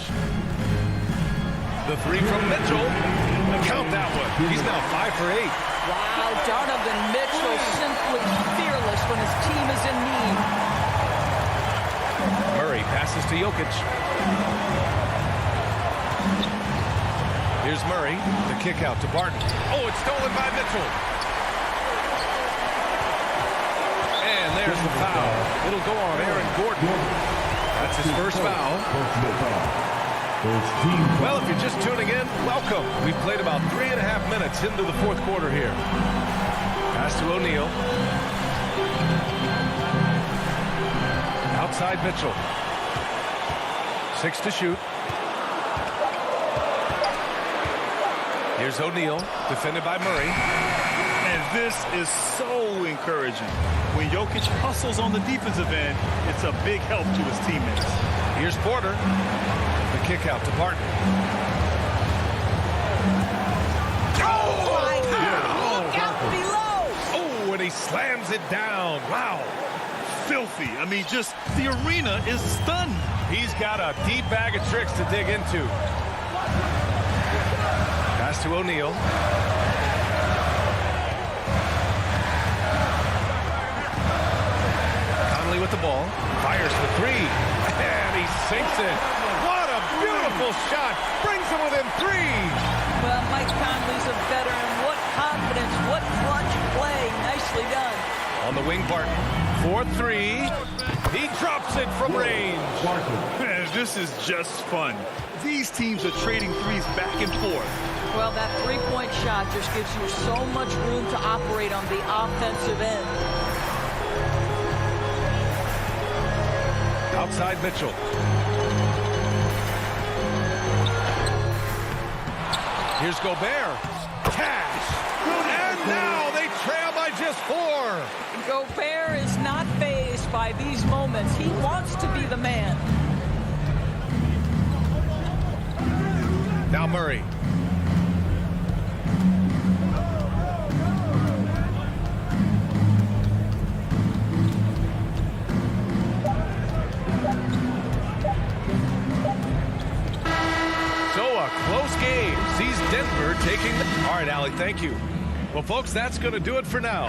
The 3 from Mitchell. Count that one. He's now 5 for 8. Wow, Donovan Mitchell simply fearless when his team is in need. Murray passes to Jokic. Here's Murray. The kick out to Barton. Oh, it's stolen by Mitchell. And there's the foul. It'll go on Aaron Gordon. That's his first foul. Well, if you're just tuning in, welcome. We've played about 3.5 minutes into the 4th quarter here. Pass to O'Neal. Outside Mitchell. 6 to shoot. Here's O'Neal, defended by Murray. And this is so encouraging. When Jokic hustles on the defensive end, it's a big help to his teammates. Here's Porter. The kick out to Barton. Oh, my God. Look out below. Oh, and he slams it down. Wow. Filthy. I mean, just the arena is stunned. He's got a deep bag of tricks to dig into. Pass to O'Neal. Conley with the ball. Fires for 3. And he sinks it. What a beautiful shot. Brings him within 3. Well, Mike Conley's a veteran. What confidence. What clutch play. Nicely done. On the wing, Barton. 4-3. He drops it from range. Man, this is just fun. These teams are trading threes back and forth. Well, that three-point shot just gives you so much room to operate on the offensive end. Outside Mitchell. Here's Gobert. Cash. And now they trail by just 4. Gobert is not fazed by these moments. He wants to be the man. Now Murray. So a close game sees Denver taking the... All right, Allie, thank you. Well, folks, that's going to do it for now.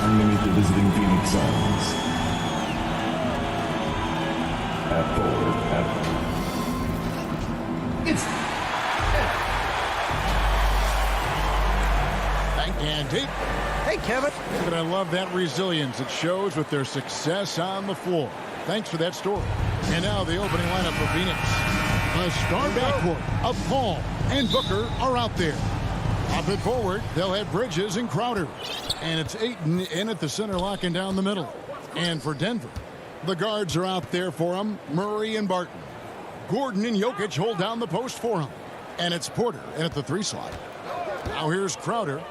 Kindly meet the visiting Phoenix Suns. At forward, It's and deep. Hey, Kevin. And I love that resilience it shows with their success on the floor. Thanks for that story. And now the opening lineup for Phoenix. The star backcourt of Paul and Booker are out there. Up and forward, they'll have Bridges and Crowder. And it's Ayton in at the center, locking down the middle. And for Denver, the guards are out there for them, Murray and Barton. Gordon and Jokic hold down the post for him. And it's Porter in at the 3 slot. Now here's Crowder.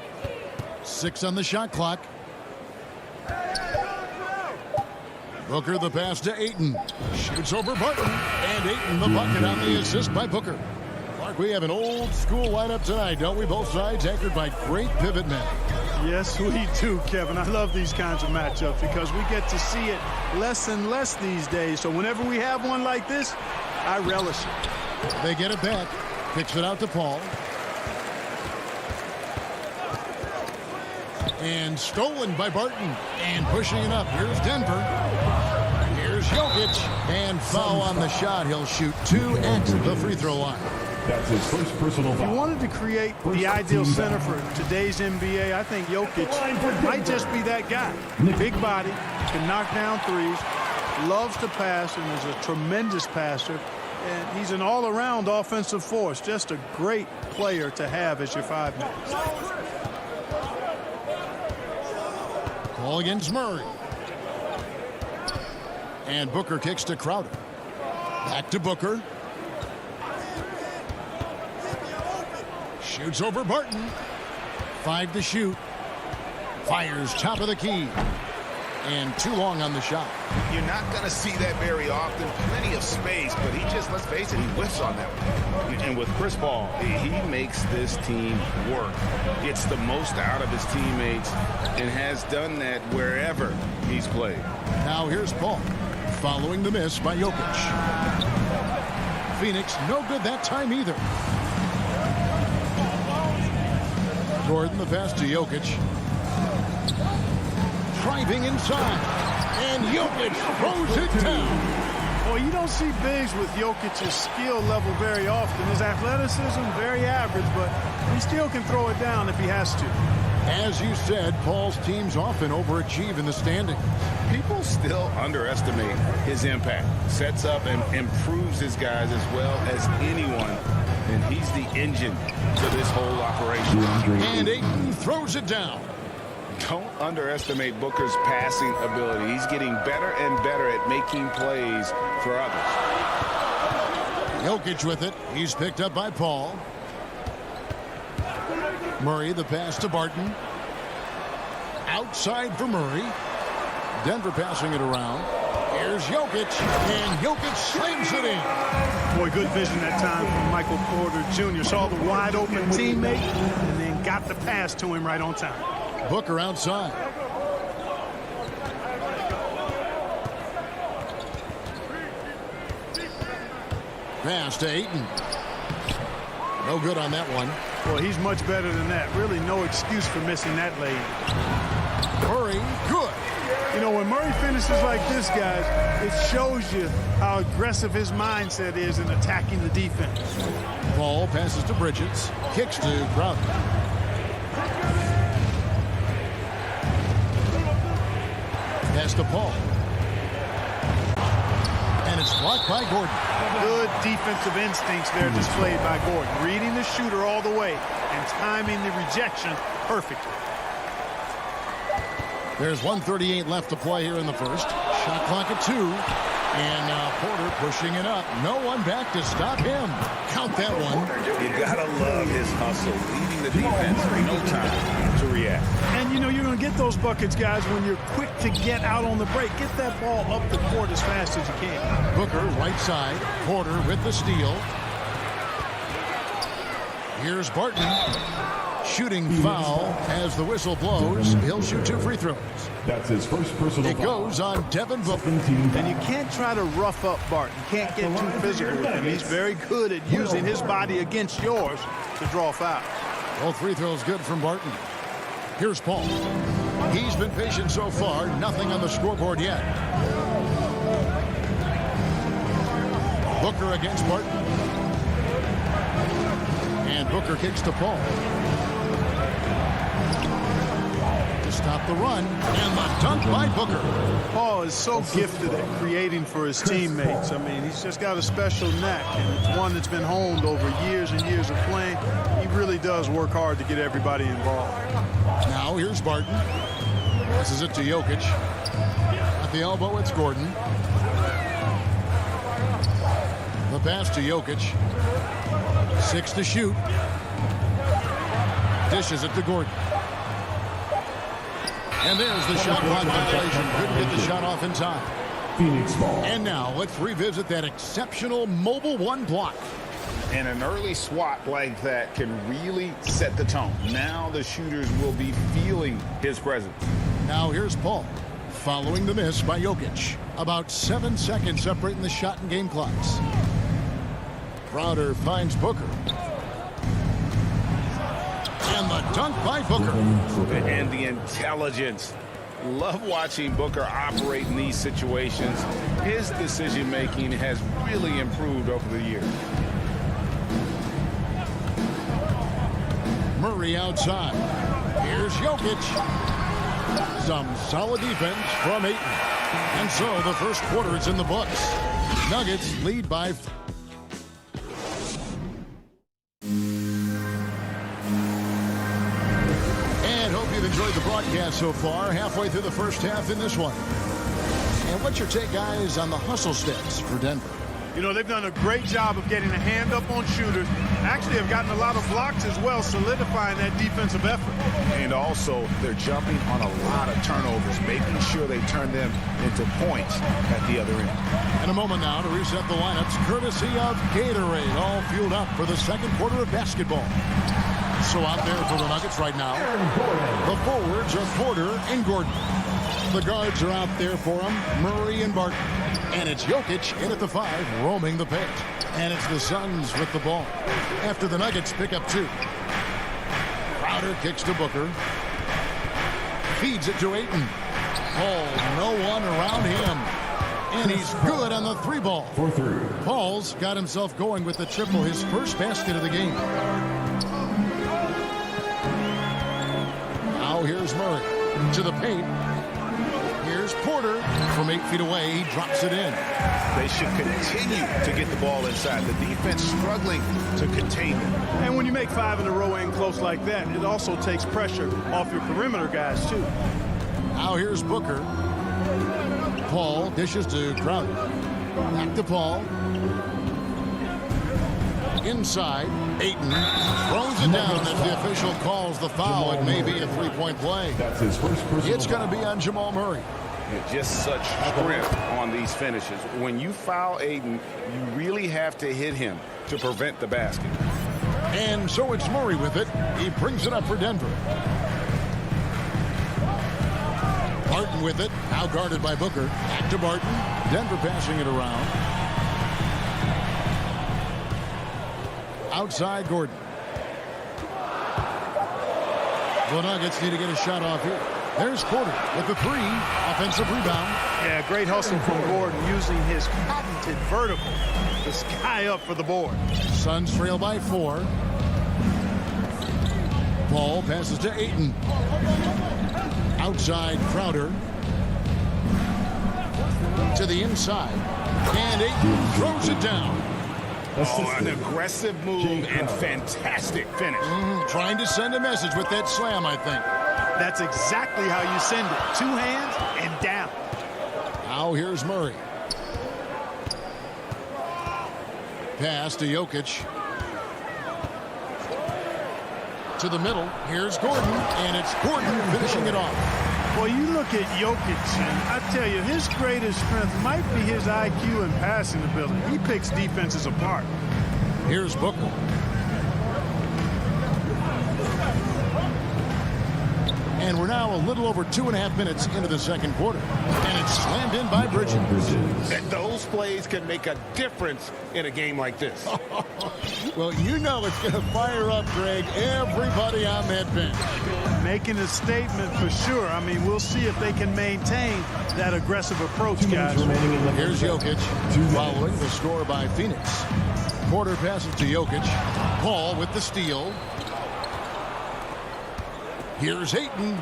6 on the shot clock. Booker the pass to Ayton. Shoots over Barton. And Ayton the bucket on the assist by Booker. Clark, we have an old school lineup tonight, don't we? Both sides anchored by great pivot men. Yes, we do, Kevin. I love these kinds of matchups because we get to see it less and less these days. So whenever we have one like this, I relish it. They get it back. Kicks it out to Paul. And stolen by Barton. And pushing it up. Here's Denver. Here's Jokic. And foul on the shot. He'll shoot 2 at the free throw line. That's his first personal If you foul. wanted to create the ideal center for today's NBA, I think Jokic might just be that guy. Big body, can knock down threes, loves to pass, and is a tremendous passer. And he's an all-around offensive force. Just a great player to have as your 5-man. Call against Murray. And Booker kicks to Crowder. Back to Booker. Shoots over Barton. 5 to shoot. Fires top of the key. And too long on the shot. You're not going to see that very often. Plenty of space, but he just, let's face it, he whiffs on that one. And with Chris Paul, he makes this team work. Gets the most out of his teammates and has done that wherever he's played. Now here's Paul. Following the miss by Jokic. Phoenix no good that time either. Gordon the pass to Jokic. Driving inside. And Jokic throws it down. Well, you don't see bigs with Jokic's skill level very often. His athleticism, very average, but he still can throw it down if he has to. As you said, Paul's teams often overachieve in the standings. People still underestimate his impact. Sets up and improves his guys as well as anyone. And he's the engine for this whole operation. And Ayton throws it down. Don't underestimate Booker's passing ability. He's getting better and better at making plays for others. Jokic with it. He's picked up by Paul. Murray the pass to Barton. Outside for Murray. Denver passing it around. Here's Jokic. And Jokic slams it in. Boy, good vision that time from Michael Porter Jr. Saw the wide open teammate and then got the pass to him right on time. Booker outside. Pass to Ayton. No good on that one. Well, he's much better than that. Really no excuse for missing that lane. Murray, good. You know, when Murray finishes like this, guys, it shows you how aggressive his mindset is in attacking the defense. Paul passes to Bridges. Kicks to Crowder. Pass to Paul. And it's blocked by Gordon. Good defensive instincts there displayed by Gordon. Reading the shooter all the way and timing the rejection perfectly. There's 1:38 left to play here in the first. Shot clock at 2. And now Porter pushing it up. No one back to stop him. Count that one. You gotta love his hustle, leading the defense. No time to react. And you know you're going to get those buckets, guys, when you're quick to get out on the break. Get that ball up the court as fast as you can. Booker right side. Porter with the steal. Here's Barton. Shooting foul as the whistle blows. He'll shoot 2 free throws. That's his first personal It foul. goes on Devin Booker. And you can't try to rough up Barton. You can't get too physical with him. He's very good at using his body against yours to draw fouls. All free throws good from Barton. Here's Paul. He's been patient so far. Nothing on the scoreboard yet. Booker against Barton. And Booker kicks to Paul. To stop the run. And the dunk by Booker. Paul is so gifted at creating for his teammates. I mean, he's just got a special knack, and it's one that's been honed over years and years of playing. He really does work hard to get everybody involved. Now here's Barton. Passes it to Jokic. At the elbow, it's Gordon. The pass to Jokic. 6 to shoot. Dishes it to Gordon. And there's the shot clock violation. Couldn't get the shot off in time. Phoenix ball. And now let's revisit that exceptional mobile 1 block. And an early swat like that can really set the tone. Now the shooters will be feeling his presence. Now here's Paul. Following the miss by Jokic. About 7 seconds separating the shot and game clocks. Crowder finds Booker. And the Dunk by Booker. And the intelligence. Love watching Booker operate in these situations. His decision-making has really improved over the years. Murray outside. Here's Jokic. Some solid defense from Ayton. And so the first quarter is in the books. Nuggets lead by... And hope you've enjoyed the broadcast so far. Halfway through the first half in this one. And what's your take, guys, on the hustle stats for Denver? You know, they've done a great job of getting a hand up on shooters. Actually have gotten a lot of blocks as well, solidifying that defensive effort. And also, they're jumping on a lot of turnovers, making sure they turn them into points at the other end. In a moment now to reset the lineups, courtesy of Gatorade, all fueled up for the second quarter of basketball. So out there for the Nuggets right now, the forwards are Porter and Gordon. The guards are out there for them, Murray and Barton. And it's Jokic in at the 5, roaming the paint. And it's the Suns with the ball. After the Nuggets pick up 2. Crowder kicks to Booker. Feeds it to Ayton. Oh, no one around him. And he's good on the 3-ball. Paul's got himself going with the triple, his first basket of the game. Now here's Murray to the paint. Here's Porter from 8 feet away. He drops it in. They should continue to get the ball inside. The defense struggling to contain them. And when you make 5 in a row in close like that, it also takes pressure off your perimeter guys, too. Now here's Booker. Paul dishes to Crowder. Back to Paul. Inside. Ayton throws it down as the official calls the foul. It may be a 3-point play. That's his first personal. It's going to be on Jamal Murray. Just such strength on these finishes. When you foul Ayton, you really have to hit him to prevent the basket. And so it's Murray with it. He brings it up for Denver. Barton with it. Now guarded by Booker. Back to Barton. Denver passing it around. Outside Gordon. The Nuggets need to get a shot off here. There's Porter with the 3. Offensive rebound. Yeah, great hustle from Gordon using his patented vertical to sky up for the board. Suns trail by 4. Paul passes to Ayton. Outside Crowder. To the inside. And Ayton throws it down. Oh, an aggressive move and fantastic finish. Trying to send a message with that slam, I think. That's exactly how you send it. 2 hands and down. Now here's Murray. Pass to Jokic. To the middle. Here's Gordon. And it's Gordon finishing it off. Well, you look at Jokic, and I tell you, his greatest strength might be his IQ and passing ability. He picks defenses apart. Here's Booker. And we're now a little over 2.5 minutes into the second quarter. And it's slammed in by Bridges. And those plays can make a difference in a game like this. Well, you know it's going to fire up, Greg, everybody on that bench. Making a statement for sure. I mean, we'll see if they can maintain that aggressive approach, guys. Here's Jokic following the score by Phoenix. Porter passes to Jokic. Paul with the steal. Here's Ayton.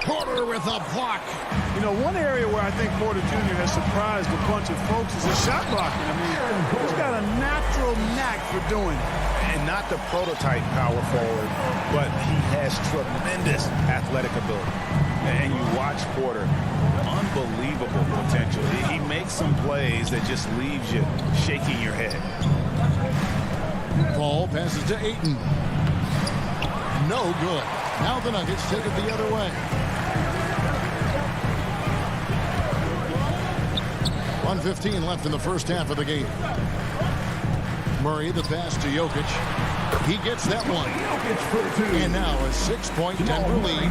Porter with a block. You know, one area where I think Porter Jr. has surprised a bunch of folks is his shot blocking. I mean, he's got a natural knack for doing it. And not the prototype power forward, but he has tremendous athletic ability. And you watch Porter, unbelievable potential. He makes some plays that just leaves you shaking your head. Paul passes to Ayton. No good. Now the Nuggets take it the other way. 1:15 left in the first half of the game. Murray, the pass to Jokic. He gets that one. And now a 6-point Denver lead.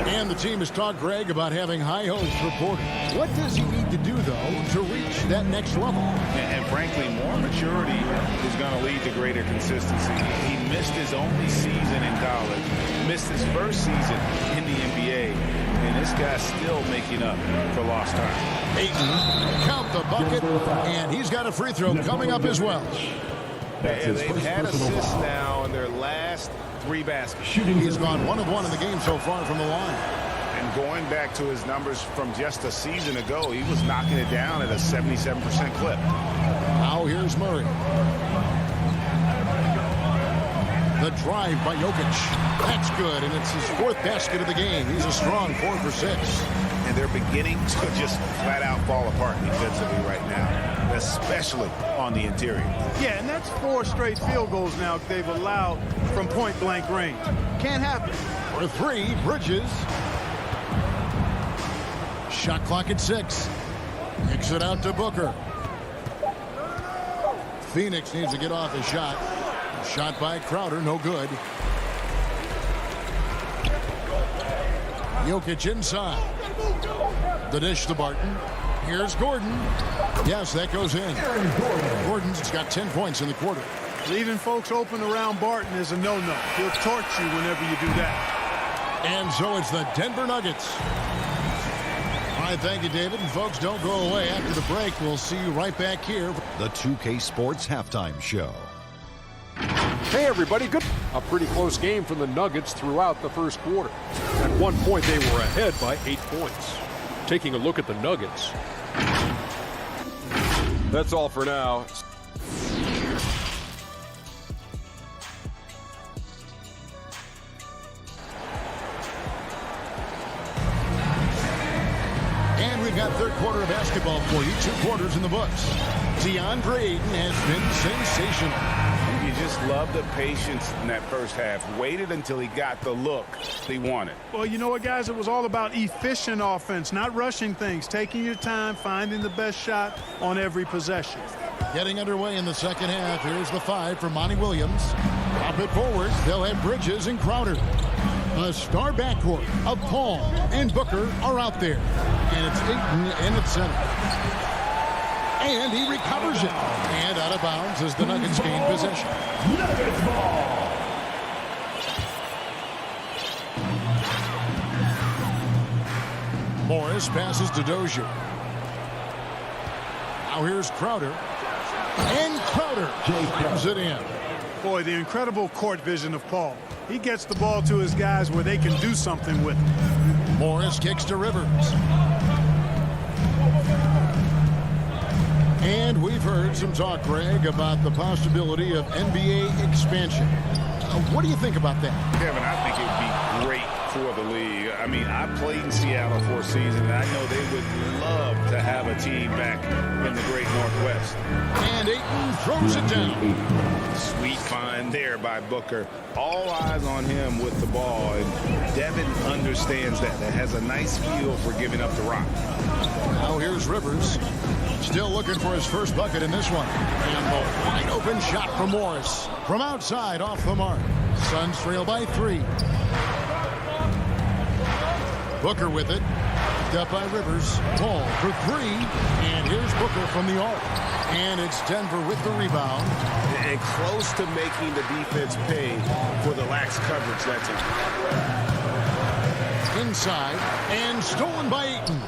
And the team has talked, Greg, about having high hopes for Porter. What does he need to do, though, to reach that next level? And frankly, more maturity is going to lead to greater consistency. He missed his only season in college, missed his first season in the NBA, and this guy's still making up for lost time. Ayton, count the bucket, and he's got a free throw coming up as well. And they've had assists now in their last 3 baskets. He's gone 1 of 1 in the game so far from the line. And going back to his numbers from just a season ago, he was knocking it down at a 77% clip. Now here's Murray. The drive by Jokic. That's good, and it's his 4th basket of the game. He's a strong 4 for 6. And they're beginning to just flat out fall apart defensively right now, especially on the interior. Yeah, and that's 4 straight field goals now they've allowed from point-blank range. Can't happen. For 3, Bridges. Shot clock at 6. Kicks it out to Booker. Phoenix needs to get off his shot. Shot by Crowder, no good. Jokic inside. The dish to Barton. Here's Gordon. Yes, that goes in. Gordon's got 10 points in the quarter. Leaving folks open around Barton is a no-no. He'll torch you whenever you do that. And so it's the Denver Nuggets. All right, thank you, David. And folks, don't go away. After the break, we'll see you right back here. The 2K Sports Halftime Show. Hey, everybody. Good. A pretty close game for the Nuggets throughout the first quarter. At one point, they were ahead by 8 points. Taking a look at the Nuggets. That's all for now. And we've got third quarter of basketball for you. 2 quarters in the books. DeAndre Ayton has been sensational. You just love the patience in that first half. Waited until he got the look he wanted. Well, you know what, guys? It was all about efficient offense, not rushing things, taking your time, finding the best shot on every possession. Getting underway in the second half. Here's the 5 for Monty Williams. Pop it forward. They'll have Bridges and Crowder. A star backcourt of Paul and Booker are out there. And it's Ayton in its center. And he recovers it. And out of bounds as the Nuggets gain possession. Nuggets ball. Morris passes to Dozier. Now here's Crowder. And Crowder brings it in. Boy, the incredible court vision of Paul. He gets the ball to his guys where they can do something with it. Morris kicks to Rivers. And we've heard some talk, Greg, about the possibility of NBA expansion. What do you think about that? Kevin, I think it would be great for the league. I mean, I played in Seattle for a season, and I know they would love to have a team back in the great Northwest. And Ayton throws it down. Sweet find there by Booker. All eyes on him with the ball, and Devin understands that. That has a nice feel for giving up the rock. Now here's Rivers. Still looking for his first bucket in this one. And the wide open shot from Morris. From outside, off the mark. Suns trail by 3. Booker with it. Up by Rivers. Paul for 3. And here's Booker from the arc. And it's Denver with the rebound. And close to making the defense pay for the lax coverage that time. Inside. And stolen by Ayton.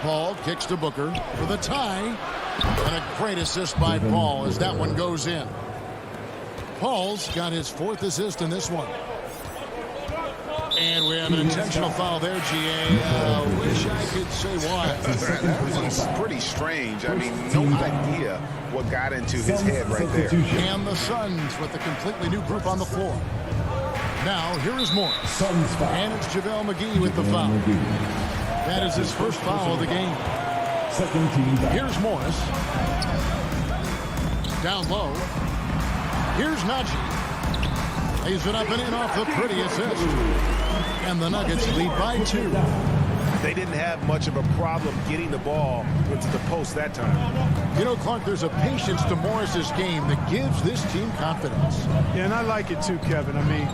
Paul kicks to Booker for the tie. And a great assist by Paul as that one goes in. Paul's got his 4th assist in this one. And we have an intentional foul there, GA. Wish I could say why. That was pretty strange. I mean, no idea what got into his head right there. And the Suns with a completely new group on the floor. Now, here is Morris. And it's JaVale McGee with the foul. That is his first foul of the game. Here's Morris. Down low. Here's Najee. Lays it up and in off the pretty assist. And the Nuggets lead by 2. they didn't have much of a problem getting the ball into the post that time. You know, Clark, there's a patience to Morris's game that gives this team confidence. Yeah, and I like it too, Kevin. I mean,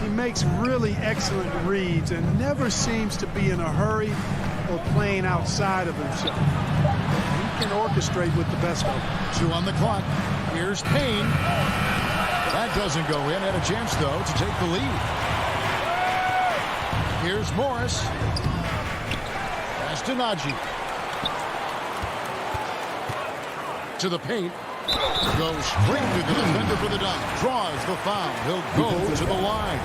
he makes really excellent reads and never seems to be in a hurry or playing outside of himself. He can orchestrate with the best of them. 2 on the clock. Here's Payne. That doesn't go in. Had a chance, though, to take the lead. Here's Morris. Pass to Najee. To the paint. Goes straight to the defender for the dunk. Draws the foul. He'll go to the line.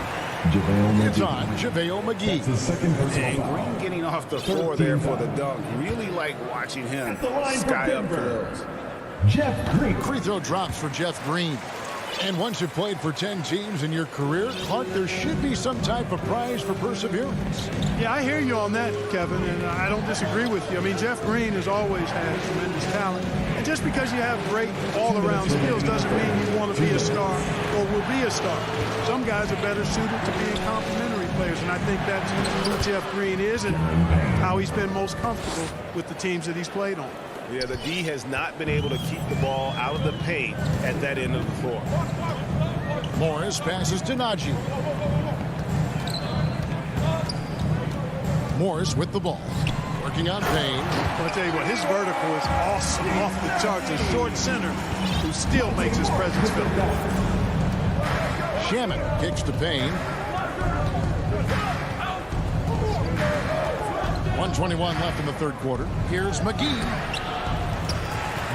It's on JaVale McGee. And Green getting off the floor there for the dunk. Really like watching him sky up for those. Jeff Green. Free throw drops for Jeff Green. And once you've played for 10 teams in your career, Clark, there should be some type of prize for perseverance. Yeah, I hear you on that, Kevin, and I don't disagree with you. I mean, Jeff Green has always had tremendous talent. And just because you have great all-around skills doesn't mean you want to be a star or will be a star. Some guys are better suited to being complementary players, and I think that's who Jeff Green is and how he's been most comfortable with the teams that he's played on. Yeah, the D has not been able to keep the ball out of the paint at that end of the floor. Morris passes to Najee. Morris with the ball. Working on Payne. I'll tell you what, his vertical is awesome, off the charts. A short center who still makes his presence felt. Shaman kicks to Payne. 1:21 left in the third quarter. Here's McGee.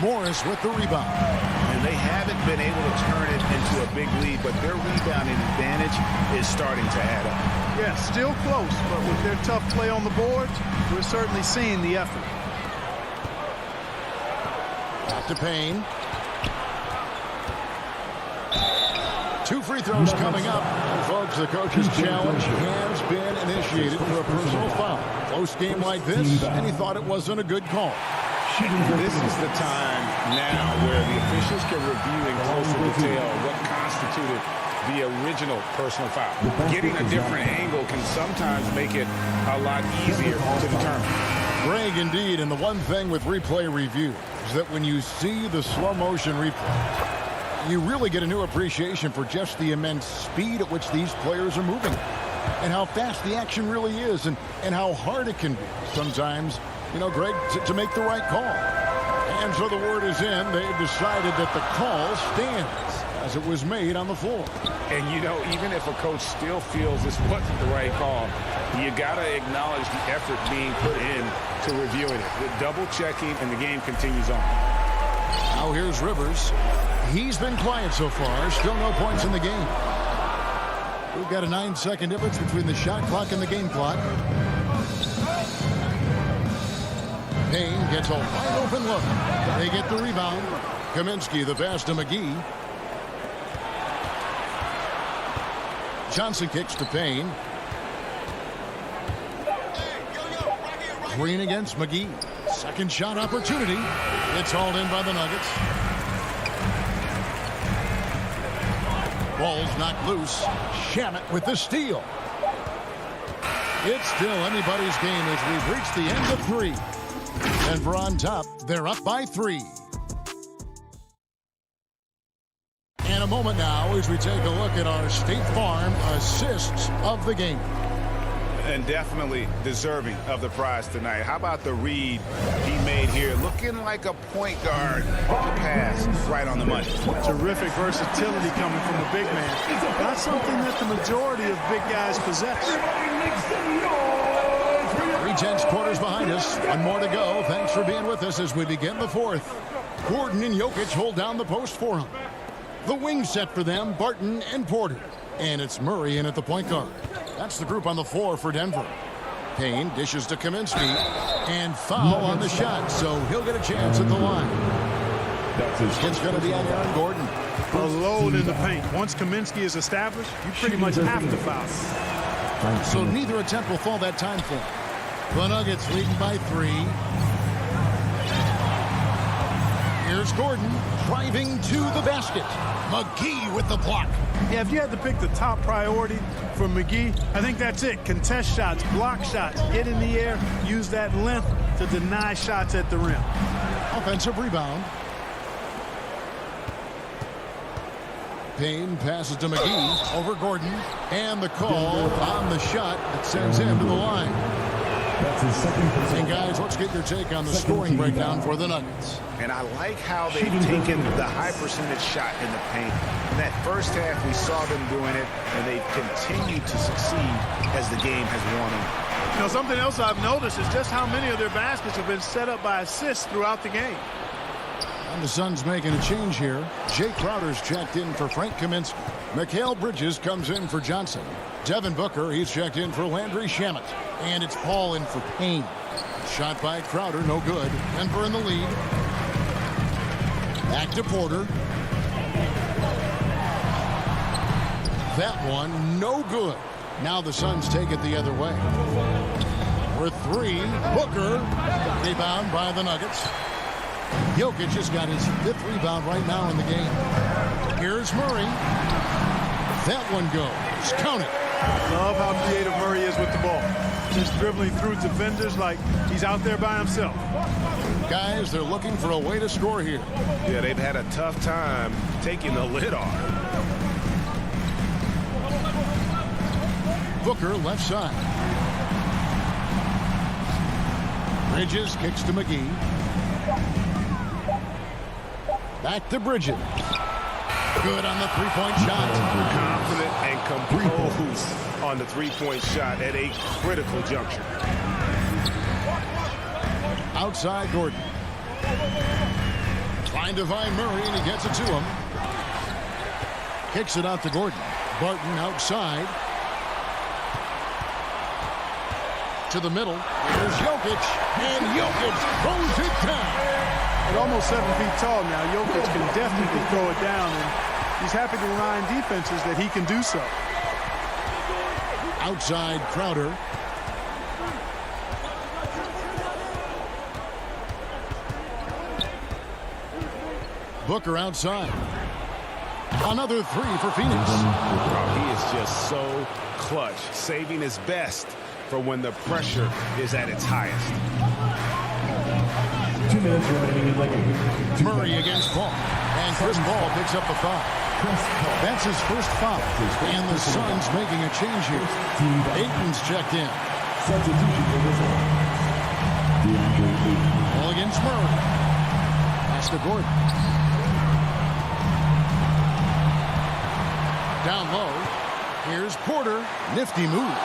Morris with the rebound. And they haven't been able to turn it into a big lead, but their rebounding advantage is starting to add up. Yeah, still close, but with their tough play on the boards, we're certainly seeing the effort. Back to Payne. 2 free throws coming up. And folks, the coach's challenge has been initiated for a personal foul. Close game like this, and he thought it wasn't a good call. This is the time now where the officials can review in closer detail what constituted the original personal foul. Getting a different angle can sometimes make it a lot easier to determine. Greg, indeed, and the one thing with replay review is that when you see the slow motion replay, you really get a new appreciation for just the immense speed at which these players are moving and how fast the action really is and how hard it can be sometimes, you know, Greg, to make the right call. And so the word is in. They've decided that the call stands as it was made on the floor. And, you know, even if a coach still feels this wasn't the right call, you got to acknowledge the effort being put in to reviewing it. The double checking, and the game continues on. Now here's Rivers. He's been quiet so far. Still no points in the game. We've got a 9-second difference between the shot clock and the game clock. Payne gets a wide open look. They get the rebound. Kaminsky the pass to McGee. Johnson kicks to Payne. Green against McGee. Second shot opportunity. It's hauled in by the Nuggets. Ball's knocked loose. Shamet with the steal. It's still anybody's game as we've reached the end of 3. Denver on top. They're up by 3. And a moment now as we take a look at our State Farm assists of the game. And definitely deserving of the prize tonight. How about the read he made here? Looking like a point guard. The pass right on the money. Terrific versatility coming from a big man. Not something that the majority of big guys possess. 3/10 quarters behind us. One more to go. Thanks for being with us as we begin the fourth. Gordon and Jokic hold down the post for him. The wing set for them, Barton and Porter. And it's Murray in at the point guard. That's the group on the floor for Denver. Payne dishes to Kaminsky. And foul on the shot, so he'll get a chance at the line. It's going to be on Aaron Gordon. A load in the paint. Once Kaminsky is established, you pretty much have to foul. So neither attempt will fall that time for him. The Nuggets leading by 3. Here's Gordon driving to the basket. McGee with the block. Yeah, if you had to pick the top priority for McGee, I think that's it. Contest shots, block shots, get in the air, use that length to deny shots at the rim. Offensive rebound. Payne passes to McGee over Gordon. And the call on the shot that sends him to the line. That's his second. And guys, let's get your take on the scoring breakdown for the Nuggets. And I like how they've taken the high percentage shot in the paint. In that first half, we saw them doing it, and they've continued to succeed as the game has worn on. You know, something else I've noticed is just how many of their baskets have been set up by assists throughout the game. And the Suns making a change here. Jay Crowder's checked in for Frank Kaminsky. Mikal Bridges comes in for Johnson. Devin Booker, he's checked in for Landry Shamet. And it's Paul in for Payne. Shot by Crowder, no good. Denver in the lead. Back to Porter. That one, no good. Now the Suns take it the other way. For three, Booker. Rebound by the Nuggets. Jokic has got his 5th rebound right now in the game. Here's Murray. That one goes. Count it. Love how creative Murray is with the ball. Just dribbling through defenders like he's out there by himself. Guys, they're looking for a way to score here. Yeah, they've had a tough time taking the lid off. Booker left side. Bridges kicks to McGee. Back to Bridges. Good on the three-point shot. Confident and composed on the three-point shot at a critical juncture. Outside Gordon. Trying to find Murray, and he gets it to him. Kicks it out to Gordon. Barton outside. To the middle. Here's Jokic. And Jokic throws it down. At almost 7 feet tall now, Jokic can definitely throw it down, and he's happy to remind defenses that he can do so. Outside Crowder. Booker outside. Another three for Phoenix. He is just so clutch, saving his best for when the pressure is at its highest. 2 minutes remaining. Murray against Paul. And Chris Paul picks up the foul. That's his first foul. And the Suns making a change here. Ayton's checked in. Substitution for this one. Ball against Murray. Pass to Gordon. Down low. Here's Porter. Nifty move.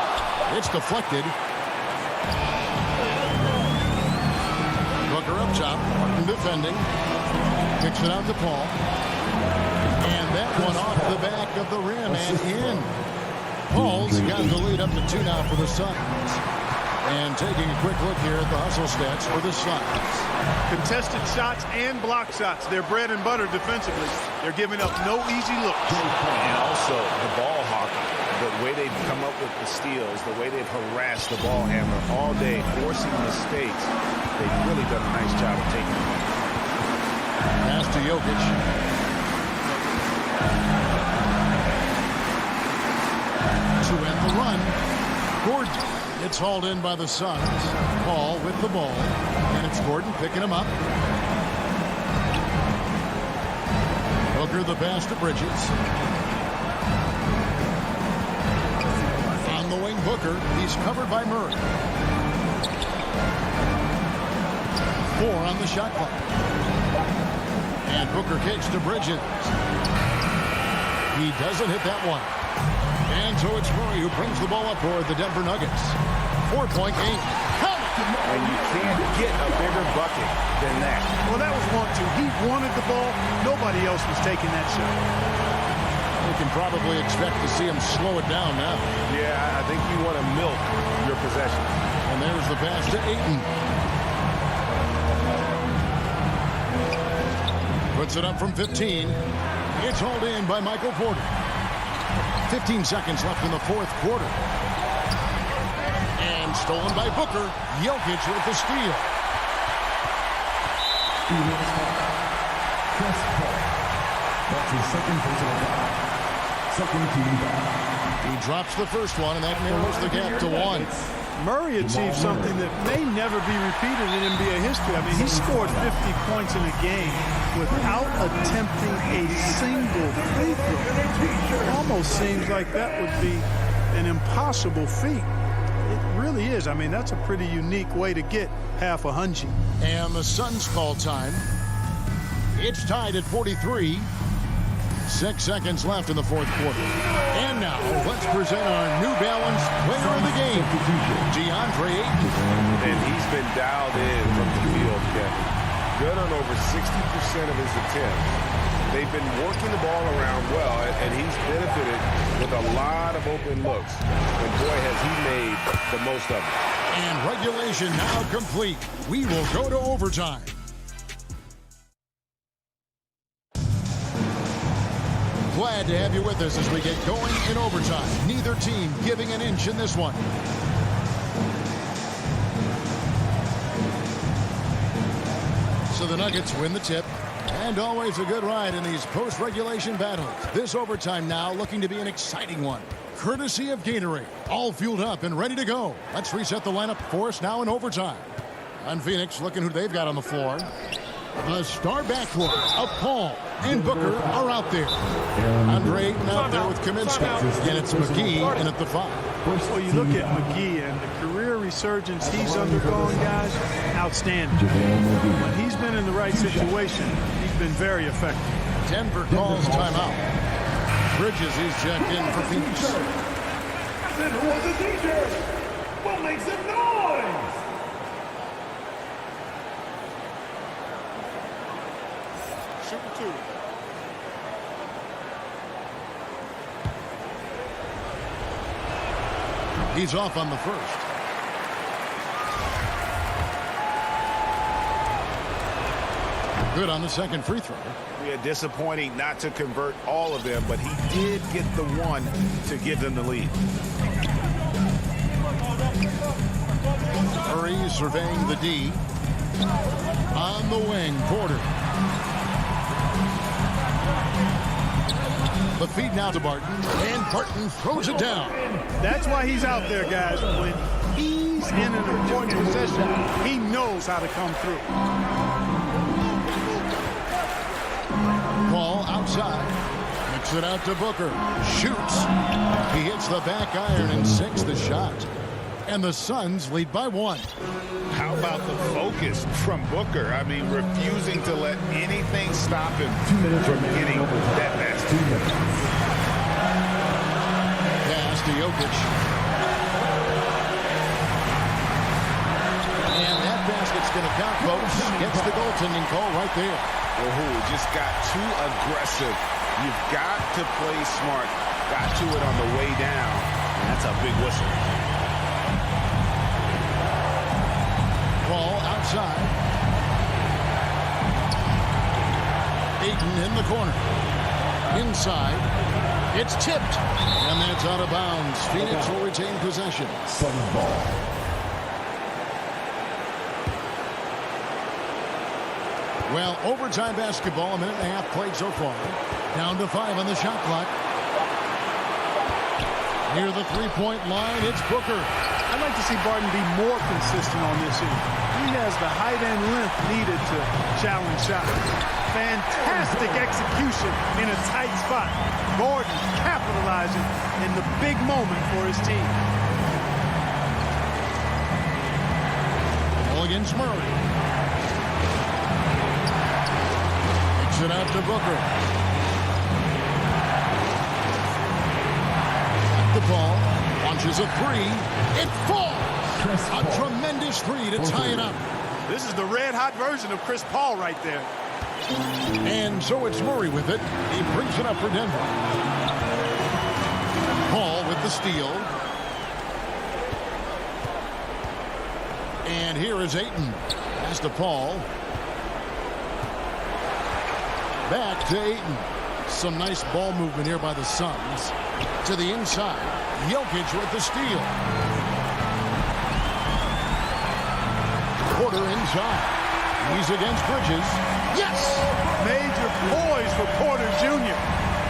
It's deflected. Booker up top. Martin defending. Kicks it out to Paul. And that one off the back of the rim and in. Paul's got the lead up to 2 now for the Suns. And taking a quick look here at the hustle stats for the Suns. Contested shots and block shots. They're bread and butter defensively. They're giving up no easy looks. And also the ball hawking. The way they've come up with the steals, the way they've harassed the ball handler all day, forcing mistakes. They've really done a nice job of taking them. Pass to Jokic. To end the run. Gordon. It's hauled in by the Suns. Paul with the ball. And it's Gordon picking him up. Booker the pass to Bridges. On the wing, Booker. He's covered by Murray. 4 on the shot clock. And Booker kicks to Bridges. He doesn't hit that one. And so it's Murray who brings the ball up for the Denver Nuggets. 4-point game. And you can't get a bigger bucket than that. Well, that was 1-2. He wanted the ball. Nobody else was taking that shot. We can probably expect to see him slow it down now. Yeah, I think you want to milk your possession. And there's the pass to Ayton. Puts it up from 15. It's hauled in by Michael Porter. 15 seconds left in the 4th quarter. And stolen by Booker. Jokic with the steal. Chris Paul. That's his second personal foul. Second team foul. He drops the first one, and that narrows the gap to 1. Murray achieved something that may never be repeated in NBA history. I mean, he scored 50 points in a game without attempting a single free throw. It almost seems like that would be an impossible feat. It really is. I mean, that's a pretty unique way to get half a hunchie. And the Suns call time. It's tied at 43. 6 seconds left in the fourth quarter. And now, let's present our New Balance player of the game, DeAndre Ayton. And he's been dialed in from the field, Kevin. Good on over 60% of his attempts. They've been working the ball around well, and he's benefited with a lot of open looks. And boy, has he made the most of it. And regulation now complete. We will go to overtime. Glad to have you with us as we get going in overtime. Neither team giving an inch in this one. So the Nuggets win the tip. And always a good ride in these post-regulation battles. This overtime now looking to be an exciting one. Courtesy of Gatorade. All fueled up and ready to go. Let's reset the lineup for us now in overtime. On Phoenix, looking who they've got on the floor. The star backcourt of Paul and Booker are out there. Andre Ayton out there with Kaminsky. And it's McGee in at the 5. Well, you look at McGee and the career resurgence he's undergone, guys, outstanding. When he's been in the right situation, he's been very effective. Denver calls timeout. Bridges is checked in for Phoenix. Who was the DJ? What makes some noise? Super 2. He's off on the first. Good on the second free throw. Yeah, disappointing not to convert all of them, but he did get the one to give them the lead. Murray surveying the D. On the wing, Porter. The feed now to Barton, and Barton throws it down. That's why he's out there, guys. When he's in an important possession, he knows how to come through. Ball outside. Mix it out to Booker. Shoots. He hits the back iron and sinks the shot. And the Suns lead by 1. How about the focus from Booker? I mean, refusing to let anything stop him from getting that basket. Pass to Jokic. And that basket's going to count, folks. Gets the goaltending call right there. Oh, just got too aggressive. You've got to play smart. Got to it on the way down. And that's a big whistle. Ball outside. Ayton in the corner. Inside. It's tipped. And that's out of bounds. Phoenix will retain possession. Suns ball. Well, overtime basketball, a minute and a half played so far. Down to 5 on the shot clock. Near the three-point line, it's Booker. I'd like to see Barton be more consistent on this end. He has the height and length needed to challenge shots. Fantastic execution in a tight spot. Gordon capitalizing in the big moment for his team. Ball against Murray. Kicks it out to Booker. The ball launches a 3. It falls. A tremendous 3 to tie it up. This is the red-hot version of Chris Paul right there. And so it's Murray with it. He brings it up for Denver. Paul with the steal. And here is Ayton. Pass to Paul. Back to Ayton. Some nice ball movement here by the Suns. To the inside. Jokic with the steal. Porter inside. He's against Bridges. Yes! Major poise for Porter Jr.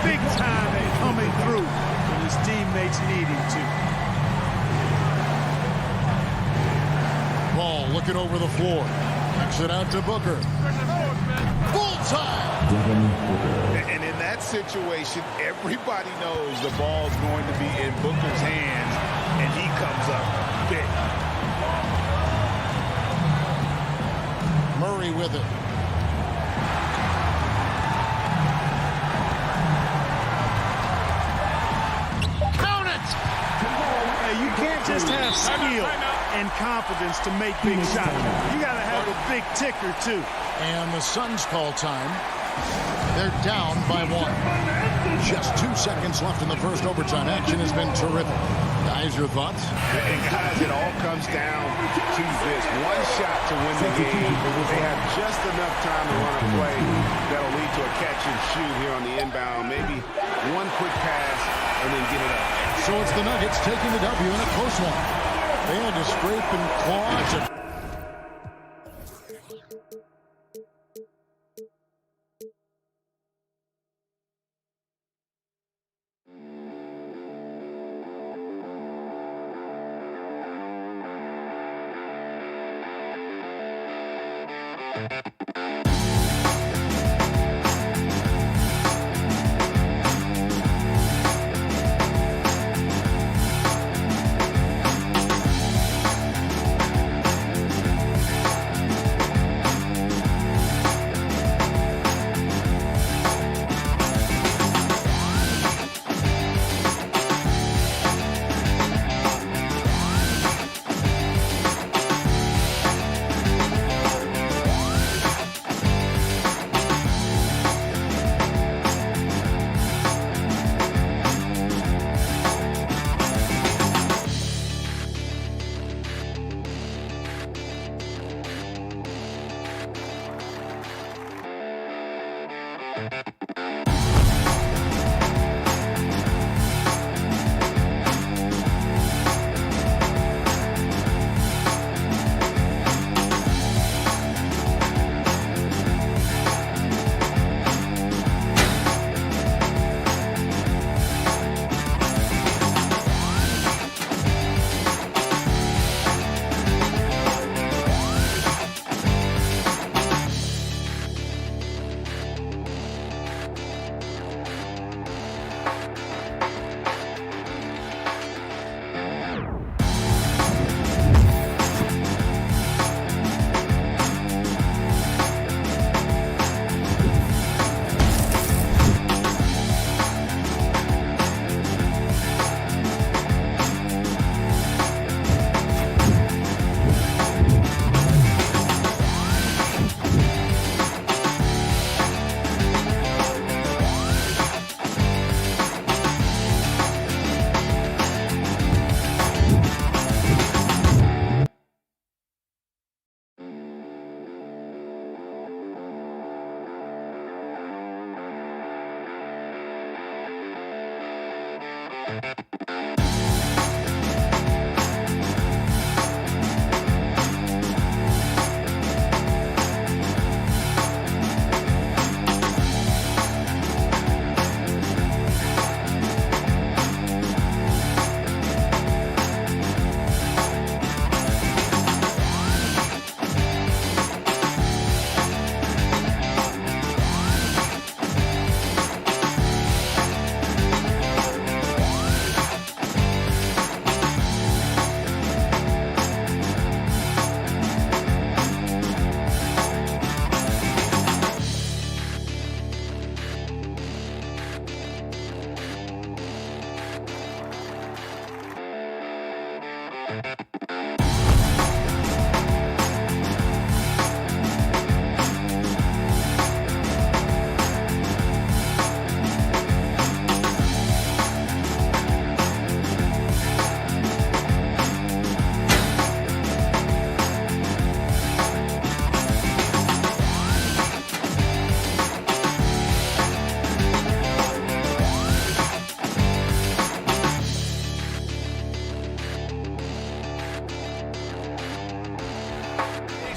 Big time and coming through when his teammates need him to. Ball looking over the floor. Kicks it out to Booker. Bullseye! And in that situation, everybody knows the ball's going to be in Booker's hands, and he comes up big. Murray with it. Count it! Hey, you can't just have skill and confidence to make big shots. You got to have a big ticker, too. And the Suns call time. They're down by 1. Just 2 seconds left in the first overtime. Action has been terrific. Guys, your thoughts? And guys, it all comes down to this. One shot to win the game. They have just enough time to run a play that'll lead to a catch and shoot here on the inbound. Maybe one quick pass and then get it up. So it's the Nuggets taking the W in a close one. They had to scrape and claw.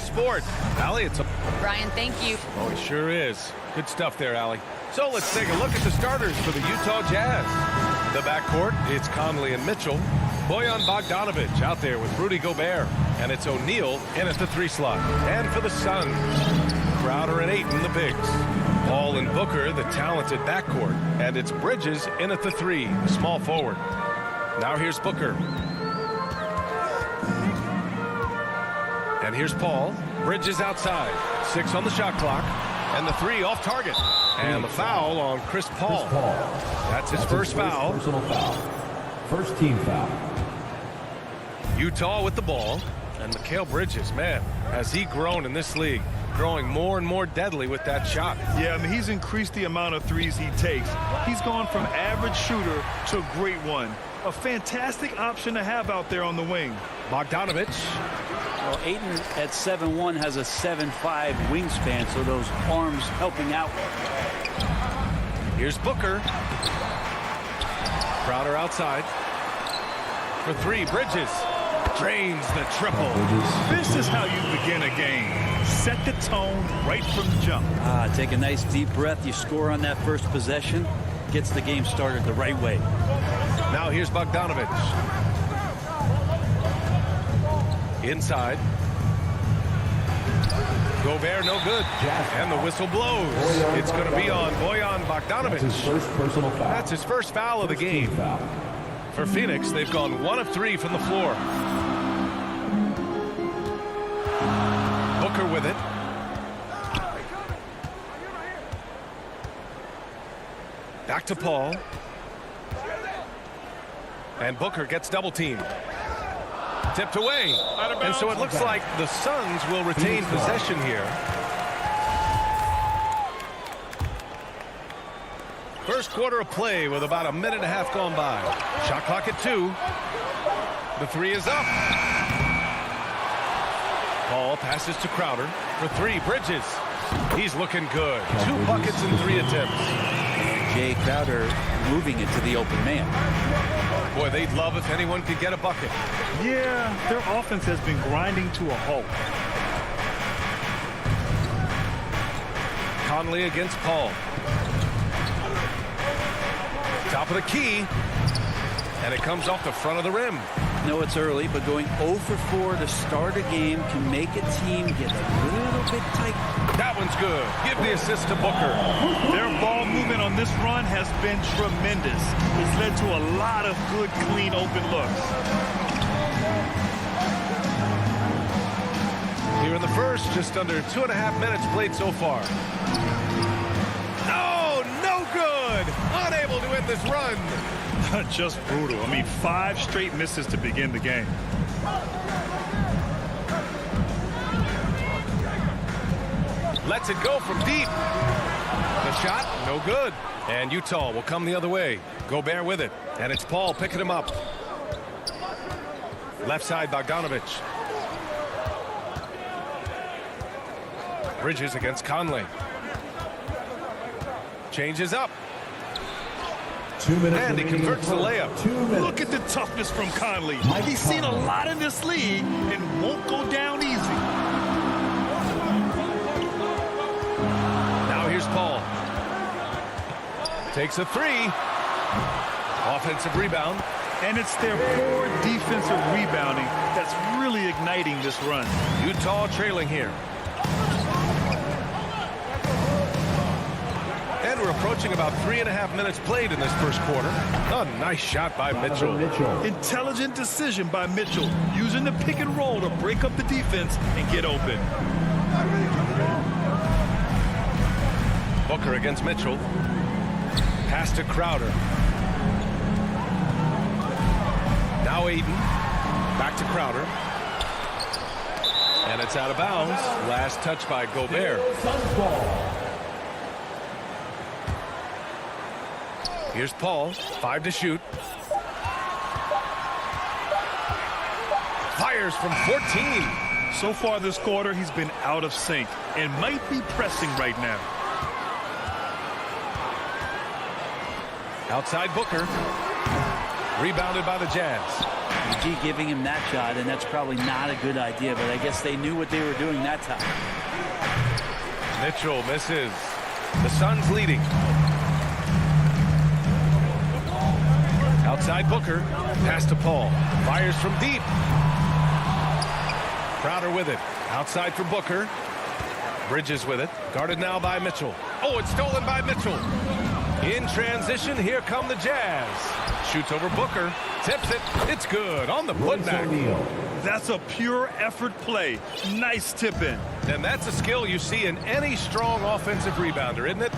Sports. Allie, it's a Brian, thank you. Oh, he sure is. Good stuff there, Allie. So let's take a look at the starters for the Utah Jazz. The backcourt, it's Conley and Mitchell. Bojan Bogdanovic out there with Rudy Gobert. And it's O'Neal in at the 3 slot. And for the Suns, Crowder and Ayton, the bigs. Paul and Booker, the talented backcourt. And it's Bridges in at the 3, the small forward. Now here's Booker. And here's Paul. Bridges outside. 6 on the shot clock. And the 3 off target. And the foul on Chris Paul. That's his first foul. Personal foul. First team foul. Utah with the ball. And Mikal Bridges, man, has he grown in this league. Growing more and more deadly with that shot. Yeah, I mean, he's increased the amount of threes he takes. He's gone from average shooter to a great one. A fantastic option to have out there on the wing. Bogdanovic. Well, Ayton at 7'1" has a 7'5" wingspan, so those arms helping out. Here's Booker. Crowder outside. For 3, Bridges. Drains the triple. This is how you begin a game. Set the tone right from the jump. Take a nice deep breath. You score on that first possession. Gets the game started the right way. Now here's Bogdanovic. Inside. Gobert no good. And the whistle blows. It's going to be on Bojan Bogdanovic. That's his first personal foul. That's his first foul of the game. For Phoenix, they've gone 1 of 3 from the floor. Booker with it. Back to Paul. And Booker gets double teamed. Tipped away. And so it looks like the Suns will retain possession here. First quarter of play with about a minute and a half gone by. Shot clock at 2. The 3 is up. Paul passes to Crowder for 3. Bridges. He's looking good. 2 buckets in 3 attempts. Jay Crowder moving it to the open man. Boy, they'd love if anyone could get a bucket. Yeah, their offense has been grinding to a halt. Conley against Paul. Top of the key. And it comes off the front of the rim. No, it's early, but going 0 for 4 to start a game can make a team get a little bit tight. That one's good. Give the assist to Booker. Their ball movement on this run has been tremendous. It's led to a lot of good, clean, open looks. Here in the first, just under 2.5 minutes played so far. No good. Unable to end this run. Just brutal. I mean, 5 straight misses to begin the game. Lets it go from deep. The shot, no good. And Utah will come the other way. Gobert with it. And it's Paul picking him up. Left side, Bogdanovic. Bridges against Conley. Changes up. 2 minutes. And he converts the layup. 2 minutes. Look at the toughness from Conley. He's seen a lot in this league and won't go down easy. Now here's Paul. Takes a 3. Offensive rebound. And it's their poor defensive rebounding that's really igniting this run. Utah trailing here. And we're approaching about 3.5 minutes played in this first quarter. A nice shot by Mitchell. Intelligent decision by Mitchell, using the pick and roll to break up the defense and get open. Booker against Mitchell. Pass to Crowder. Now Ayton. Back to Crowder. And it's out of bounds. Last touch by Gobert. Here's Paul. 5 to shoot. Fires from 14. So far this quarter, he's been out of sync and might be pressing right now. Outside Booker. Rebounded by the Jazz. G giving him that shot, and that's probably not a good idea, but I guess they knew what they were doing that time. Mitchell misses. The Suns leading. Outside Booker. Pass to Paul. Fires from deep. Crowder with it. Outside for Booker. Bridges with it. Guarded now by Mitchell. Oh, it's stolen by Mitchell. In transition, here come the Jazz. Shoots over Booker. Tips it. It's good on the putback. That's a pure effort play. Nice tip in. And that's a skill you see in any strong offensive rebounder, isn't it?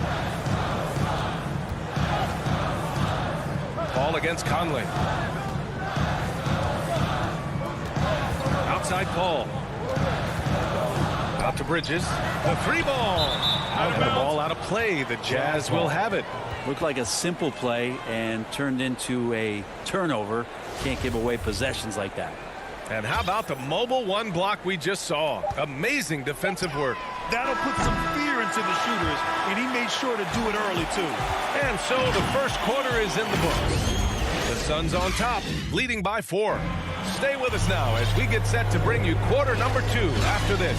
Ball against Conley. Outside Paul. Out to Bridges. The three ball. The ball out of play. The Jazz will have it. Looked like a simple play and turned into a turnover. Can't give away possessions like that. And how about the mobile one block we just saw? Amazing defensive work. That'll put some fear into the shooters, and he made sure to do it early, too. And so the first quarter is in the books. The Suns on top, leading by 4. Stay with us now as we get set to bring you quarter number 2 after this.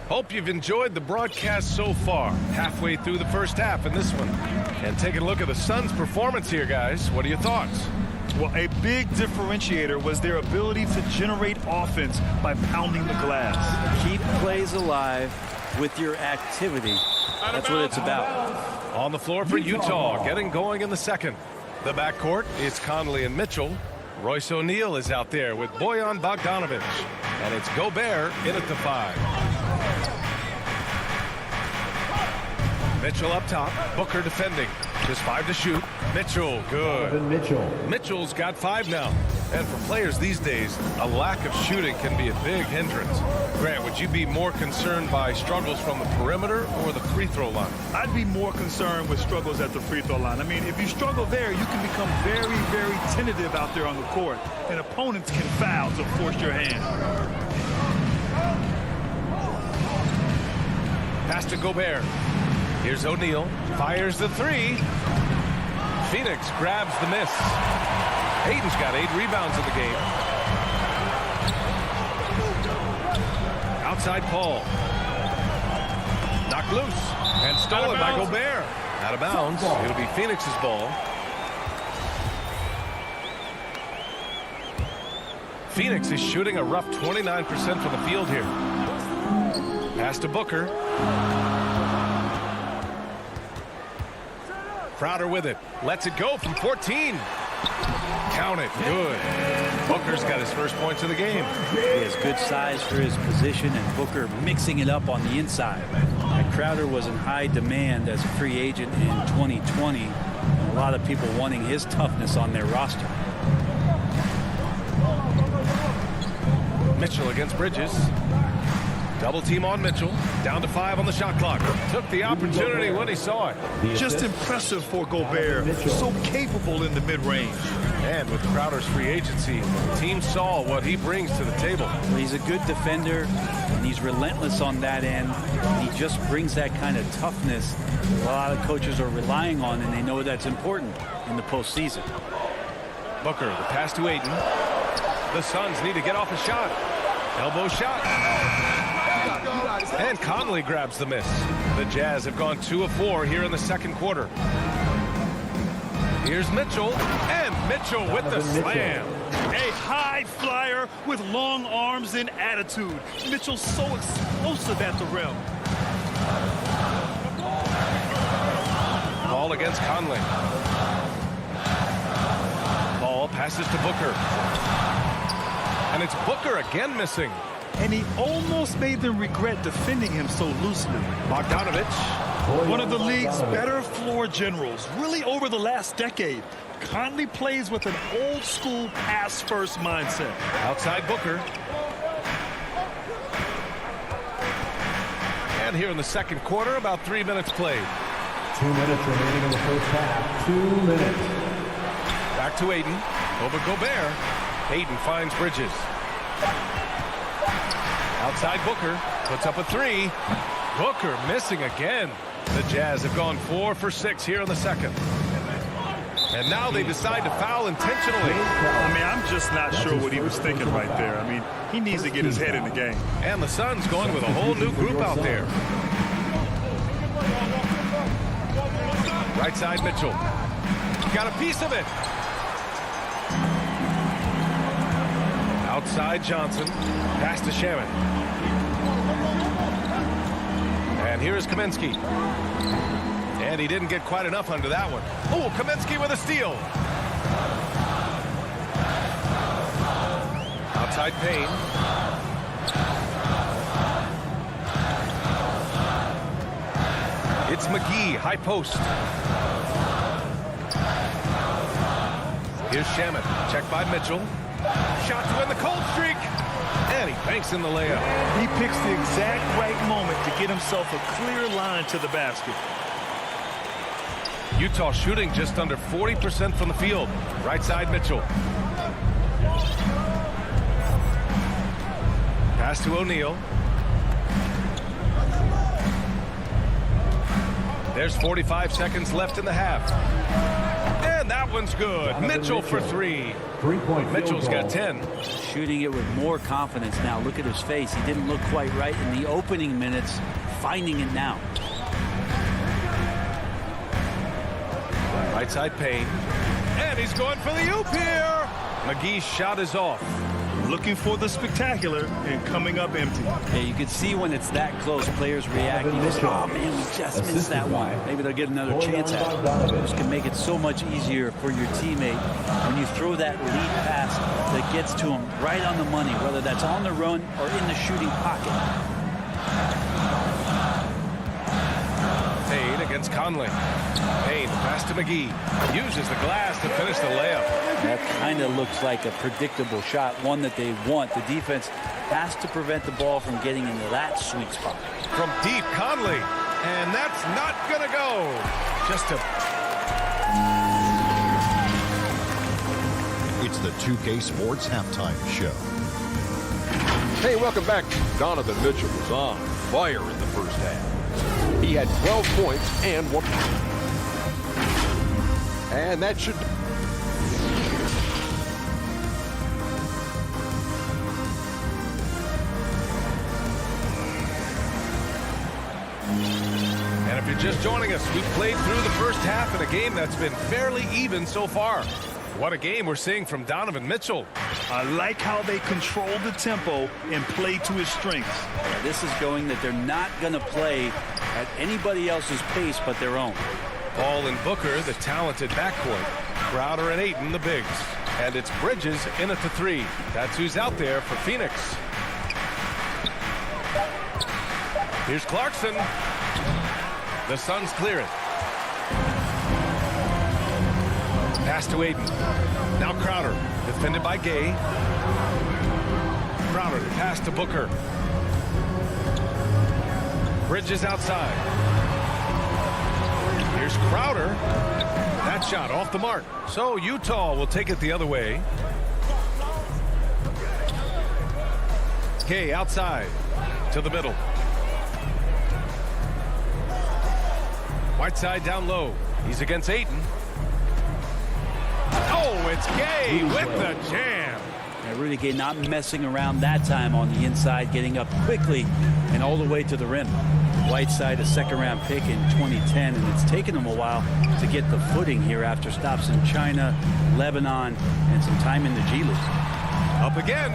Hope you've enjoyed the broadcast so far. Halfway through the first half in this one. And taking a look at the Suns' performance here, guys. What are your thoughts? Well, a big differentiator was their ability to generate offense by pounding the glass. Keep plays alive with your activity. That's what it's about. On the floor for Utah, getting going in the second. The backcourt is Conley and Mitchell. Royce O'Neal is out there with Bojan Bogdanovic. And it's Gobert in at the 5. Mitchell up top. Booker defending. Just 5 to shoot. Mitchell, good. Mitchell's got 5 now. And for players these days, a lack of shooting can be a big hindrance. Grant, would you be more concerned by struggles from the perimeter or the free throw line? I'd be more concerned with struggles at the free throw line. I mean, if you struggle there, you can become very, very tentative out there on the court. And opponents can foul to force your hand. Pass to Gobert. Here's O'Neal. Fires the 3. Phoenix grabs the miss. Hayden's got 8 rebounds in the game. Outside Paul. Knocked loose. And stolen by Gobert. Out of bounds. It'll be Phoenix's ball. Phoenix is shooting a rough 29% from the field here. Pass to Booker. Crowder with it. Lets it go from 14. Count it. Good. Booker's got his first points of the game. He has good size for his position, and Booker mixing it up on the inside. And Crowder was in high demand as a free agent in 2020. And a lot of people wanting his toughness on their roster. Mitchell against Bridges. Double team on Mitchell. Down to 5 on the shot clock. Took the opportunity when he saw it. Just impressive for Gobert. So capable in the mid-range. And with Crowder's free agency, the team saw what he brings to the table. Well, he's a good defender, and he's relentless on that end. He just brings that kind of toughness a lot of coaches are relying on, and they know that's important in the postseason. Booker, the pass to Ayton. The Suns need to get off a shot. Elbow shot. And Conley grabs the miss. The Jazz have gone 2 of 4 here in the second quarter. Here's Mitchell, and Mitchell with the slam. A high flyer with long arms and attitude. Mitchell's so explosive at the rim. Ball against Conley. Ball passes to Booker. And it's Booker again missing. And he almost made them regret defending him so loosely. Bogdanovic. One of the league's better floor generals, really over the last decade. Conley plays with an old-school pass-first mindset. Outside Booker. And here in the second quarter, about 3 minutes played. 2 minutes remaining in the first half. 2 minutes. Back to Ayton. Over Gobert. Ayton finds Bridges. Outside Booker. Puts up a 3. Booker missing again. The Jazz have gone 4 for 6 here in the second. And now they decide to foul intentionally. I mean, I'm just not sure what he was thinking right there. I mean, he needs to get his head in the game. And the Suns going with a whole new group out there. Right side, Mitchell. Got a piece of it. Outside, Johnson. Pass to Shaman. And here's Kaminsky. And he didn't get quite enough under that one. Oh, Kaminsky with a steal. Outside Payne. It's McGee, high post. Here's Shaman. Checked by Mitchell. Shot to win the cold streak. And he banks in the layup. He picks the exact right moment to get himself a clear line to the basket. Utah shooting just under 40% from the field. Right side, Mitchell. Pass to O'Neal. There's 45 seconds left in the half. And that one's good. Mitchell for three. Mitchell's got 10. Shooting it with more confidence now. Look at his face. He didn't look quite right in the opening minutes. Finding it now. Right side Payne. And he's going for the oop here. McGee's shot is off. Looking for the spectacular and coming up empty. Yeah, you can see when it's that close, players reacting. Oh, man, we just missed that one. Maybe they'll get another chance at it. This can make it so much easier for your teammate when you throw that lead pass that gets to him right on the money, whether that's on the run or in the shooting pocket. Payne against Conley. Payne, pass to McGee. Uses the glass to finish the layup. That kind of looks like a predictable shot, one that they want. The defense has to prevent the ball from getting into that sweet spot. From deep, Conley. And that's not going to go. Just a... It's the 2K Sports Halftime Show. Hey, welcome back. Donovan Mitchell was on fire in the first half. He had 12 points and 1. And that should... And if you're just joining us, we've played through the first half in a game that's been fairly even so far. What a game we're seeing from Donovan Mitchell. I like how they control the tempo and play to his strengths. This is going that they're not going to play at anybody else's pace but their own. Ball and Booker, the talented backcourt. Crowder and Ayton, the bigs. And it's Bridges in at the 3. That's who's out there for Phoenix. Here's Clarkson. The Suns clear it. Pass to Ayton. Now Crowder, defended by Gay. Crowder, pass to Booker. Bridges outside. Here's Crowder. That shot off the mark. So Utah will take it the other way. Gay outside to the middle. Whiteside down low. He's against Ayton. Oh, it's Gay with the jam. Yeah, Rudy Gay not messing around that time on the inside, getting up quickly and all the way to the rim. Whiteside, a second-round pick in 2010, and it's taken him a while to get the footing here after stops in China, Lebanon, and some time in the G League. Up again.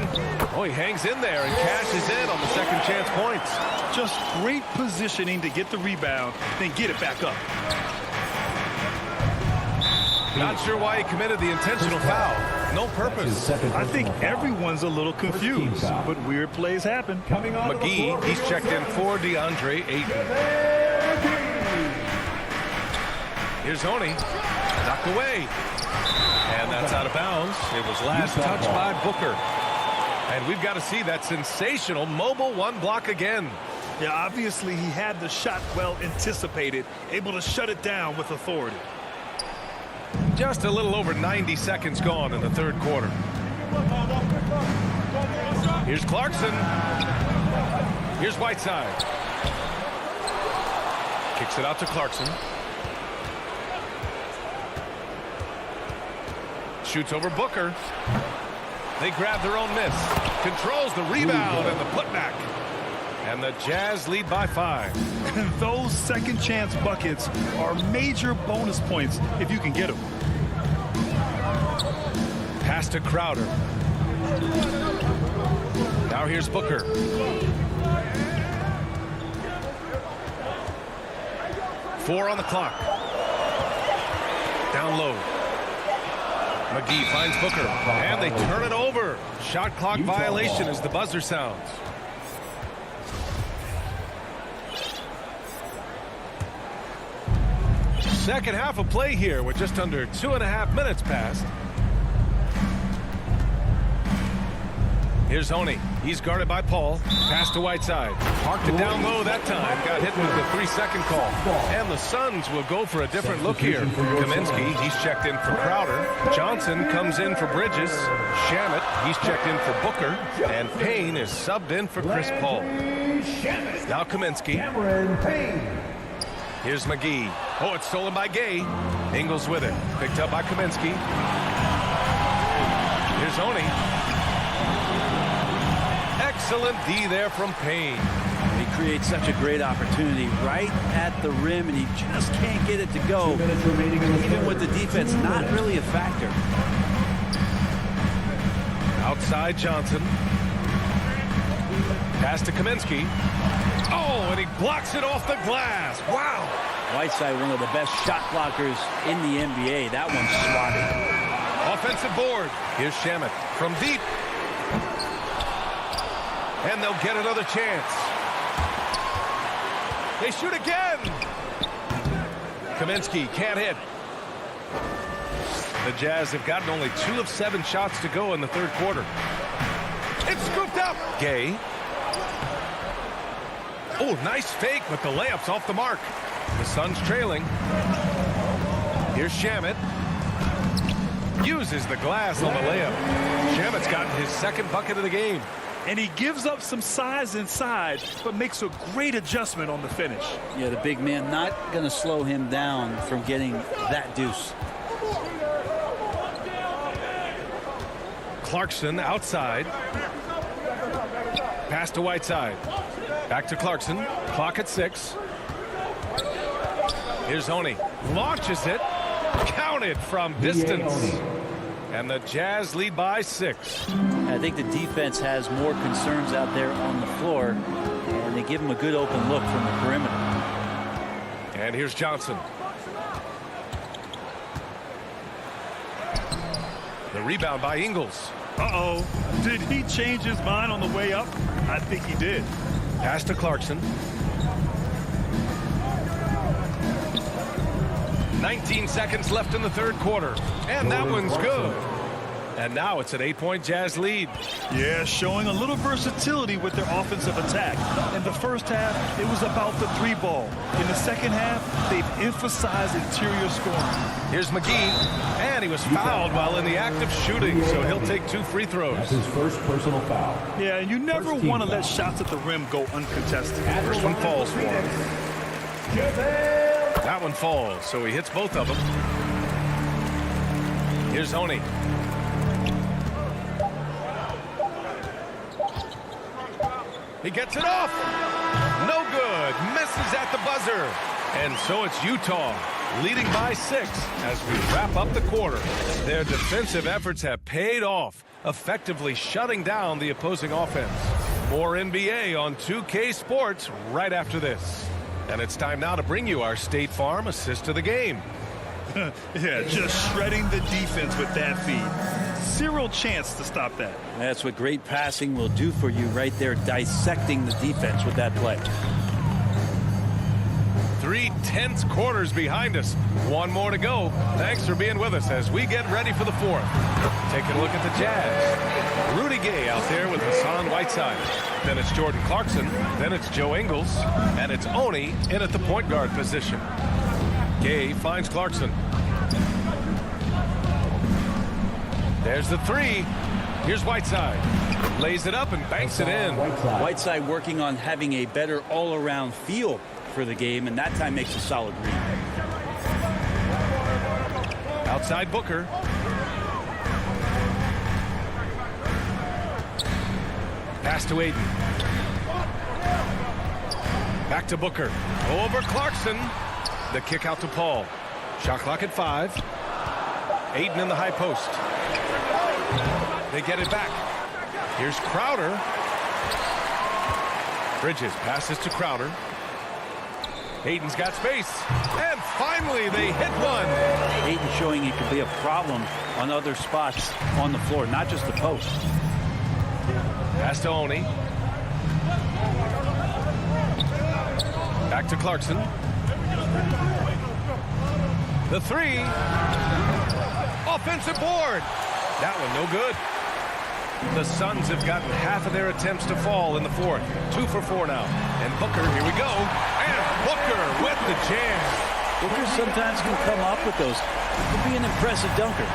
Oh, he hangs in there and cashes in on the second chance points. Just great positioning to get the rebound, then get it back up. Not sure why he committed the intentional foul. No purpose. I think everyone's a little confused, but weird plays happen. McGee, he's checked in for DeAndre Ayton. Here's Oni. Knocked away. And that's out of bounds. It was last touched by Booker. And we've got to see that sensational mobile one block again. Yeah, obviously he had the shot well anticipated, able to shut it down with authority. Just a little over 90 seconds gone in the third quarter. Here's Clarkson. Here's Whiteside. Kicks it out to Clarkson. Shoots over Booker. They grab their own miss. Controls the rebound and the putback. And the Jazz lead by 5. Those second chance buckets are major bonus points if you can get them. Pass to Crowder. Now here's Booker. Four on the clock. Down low. McGee finds Booker, and they turn it over. Shot clock violation as the buzzer sounds. Second half of play here with just under 2.5 minutes passed. Here's Honey. He's guarded by Paul. Pass to Whiteside. Parked it down low that time. Got hit with the 3-second call. And the Suns will go for a different look here. Kaminsky, he's checked in for Crowder. Johnson comes in for Bridges. Shamet, he's checked in for Booker. And Payne is subbed in for Chris Paul. Now Kaminsky. Here's McGee. Oh, it's stolen by Gay. Ingles with it. Picked up by Kaminsky. Here's Honey. Excellent D there from Payne. He creates such a great opportunity right at the rim, and he just can't get it to go. Even with the defense not really a factor. Outside Johnson. Pass to Kaminsky. Oh, and he blocks it off the glass. Wow. Whiteside, one of the best shot blockers in the NBA. That one's swatted. Offensive board. Here's Shamet from deep. And they'll get another chance. They shoot again. Kaminsky can't hit. The Jazz have gotten only 2 of 7 shots to go in the third quarter. It's scooped up. Gay. Oh, nice fake, but the layup's off the mark. The Suns trailing. Here's Shamet. Uses the glass on the layup. Shamet's gotten his second bucket of the game. And he gives up some size inside, but makes a great adjustment on the finish. Yeah, the big man not going to slow him down from getting that deuce. Clarkson outside. Pass to Whiteside. Back to Clarkson. Clock at 6. Here's Honey. Launches it. Counted from distance. And the Jazz lead by 6. I think the defense has more concerns out there on the floor, and they give him a good open look from the perimeter. And here's Johnson. The rebound by Ingles. Uh-oh. Did he change his mind on the way up? I think he did. Pass to Clarkson. 19 seconds left in the third quarter. And that one's good. And now it's an 8-point Jazz lead. Yeah, showing a little versatility with their offensive attack. In the first half, it was about the 3-ball. In the second half, they've emphasized interior scoring. Here's McGee. And he was fouled while in the act of shooting, so he'll take 2 free throws. That's his first personal foul. Yeah, and you never want to let shots at the rim go uncontested. First one falls for him. That one falls, so he hits both of them. Here's Honey. He gets it off. No good. Misses at the buzzer. And so it's Utah leading by 6 as we wrap up the quarter. Their defensive efforts have paid off, effectively shutting down the opposing offense. More NBA on 2K Sports right after this. And it's time now to bring you our State Farm assist of the game. Yeah, just shredding the defense with that feed. Zero chance to stop that. That's what great passing will do for you right there, dissecting the defense with that play. 3 tense quarters behind us. One more to go. Thanks for being with us as we get ready for the fourth. Taking a look at the Jazz. Rudy Gay out there with Hassan Whiteside. Then it's Jordan Clarkson. Then it's Joe Ingles. And it's Oni in at the point guard position. Gay finds Clarkson. There's the 3. Here's Whiteside. Lays it up and banks it in. Whiteside working on having a better all-around feel for the game, and that time makes a solid read. Outside Booker. Pass to Aiden. Back to Booker. Over Clarkson. The kick out to Paul. Shot clock at 5. Aiden in the high post. They get it back. Here's Crowder. Bridges passes to Crowder. Aiden's got space. And finally they hit one. Aiden showing he can be a problem on other spots on the floor, not just the post. Pass to Oni. Back to Clarkson. The 3. Offensive board. That one no good. The Suns have gotten half of their attempts to fall in the 4th. 2 for 4 now. And Booker, here we go. And Booker with the jam. Booker sometimes can come up with those. He could be an impressive dunker.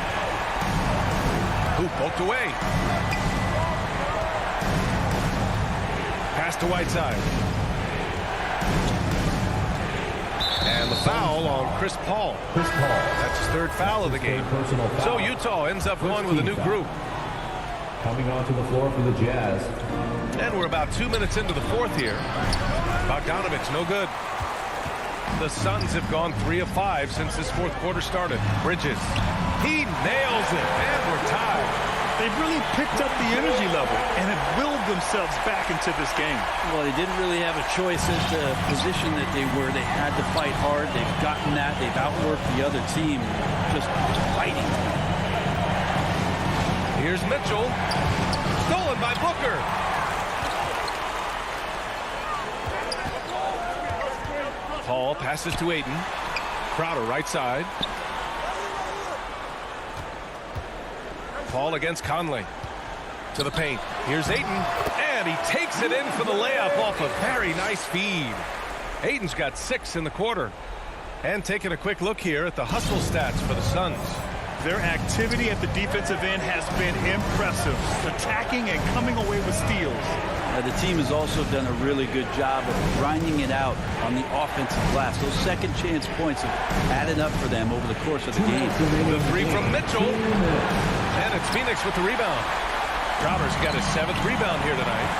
Who poked away. Pass to Whiteside. And the foul on Chris Paul. That's his 3rd foul of the game. So Utah ends up going with a new group. Coming onto the floor for the Jazz. And we're about 2 minutes into the 4th here. Bogdanovich, no good. The Suns have gone 3 of 5 since this 4th quarter started. Bridges. He nails it. And we're tied. They've really picked up the energy level and have willed themselves back into this game. Well, they didn't really have a choice as the position that they were. They had to fight hard. They've gotten that. They've outworked the other team. Just fighting. Here's Mitchell. Stolen by Booker. Paul passes to Aiden. Crowder right side. Paul against Conley. To the paint. Here's Aiden. And he takes it in for the layup off a very nice feed. Aiden's got 6 in the quarter. And taking a quick look here at the hustle stats for the Suns. Their activity at the defensive end has been impressive. Attacking and coming away with steals. The team has also done a really good job of grinding it out on the offensive glass. Those second chance points have added up for them over the course of the game. The 3 from Mitchell. And it's Phoenix with the rebound. Crowder's got his 7th rebound here tonight.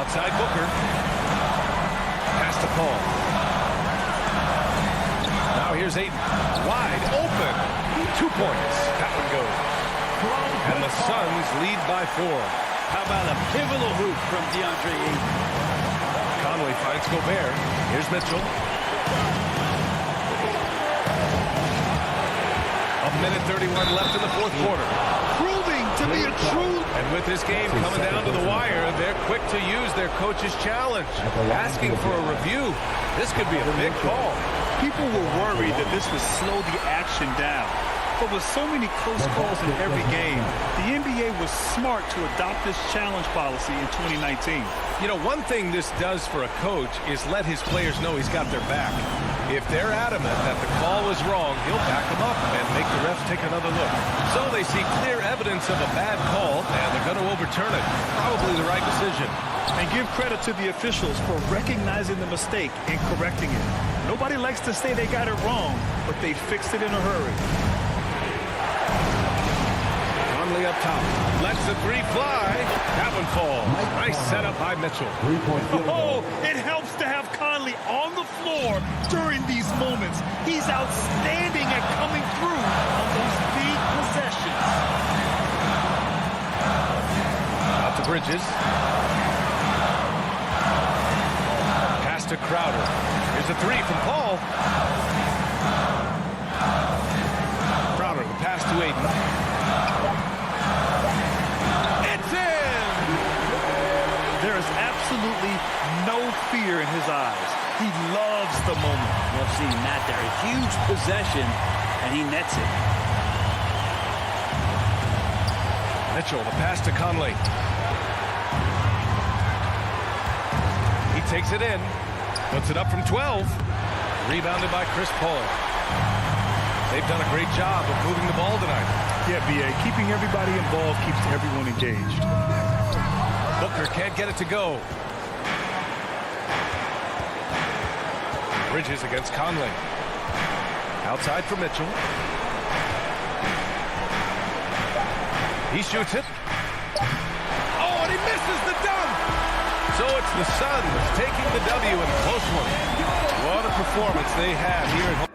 Outside Booker. Pass to Paul. Now here's Aiden. Wide open. 2 points. That one goes. And the Suns lead by 4. How about a pivotal hoop from DeAndre Ayton? Conley finds Gobert. Here's Mitchell. A minute 31 left in the 4th quarter. Proving to be a true... And with this game coming down to the wire, they're quick to use their coach's challenge. Asking for a review. This could be a big call. People were worried that this would slow the action down. But with so many close calls in every game, the NBA was smart to adopt this challenge policy in 2019. You know, one thing this does for a coach is let his players know he's got their back. If they're adamant that the call was wrong, he'll back them up and make the refs take another look. So they see clear evidence of a bad call, and they're going to overturn it. Probably the right decision. And give credit to the officials for recognizing the mistake and correcting it. Nobody likes to say they got it wrong, but they fixed it in a hurry. Conley up top. Lets the 3 fly. That one falls. Nice setup by Mitchell. Oh, it helps to have Conley on the floor during these moments. He's outstanding at coming through on those big possessions. Out to Bridges. Pass to Crowder. Here's a 3 from Paul. Crowder, the pass to Aiden. There is absolutely no fear in his eyes. He loves the moment. Love seeing that there. A huge possession, and he nets it. Mitchell, the pass to Conley. He takes it in. Puts it up from 12. Rebounded by Chris Paul. They've done a great job of moving the ball tonight. Yeah, B.A. Keeping everybody involved keeps everyone engaged. Booker can't get it to go. Bridges against Conley. Outside for Mitchell. He shoots it. Oh, and he misses the dunk. So it's the Suns taking the W in a close one. What a performance they have here at home.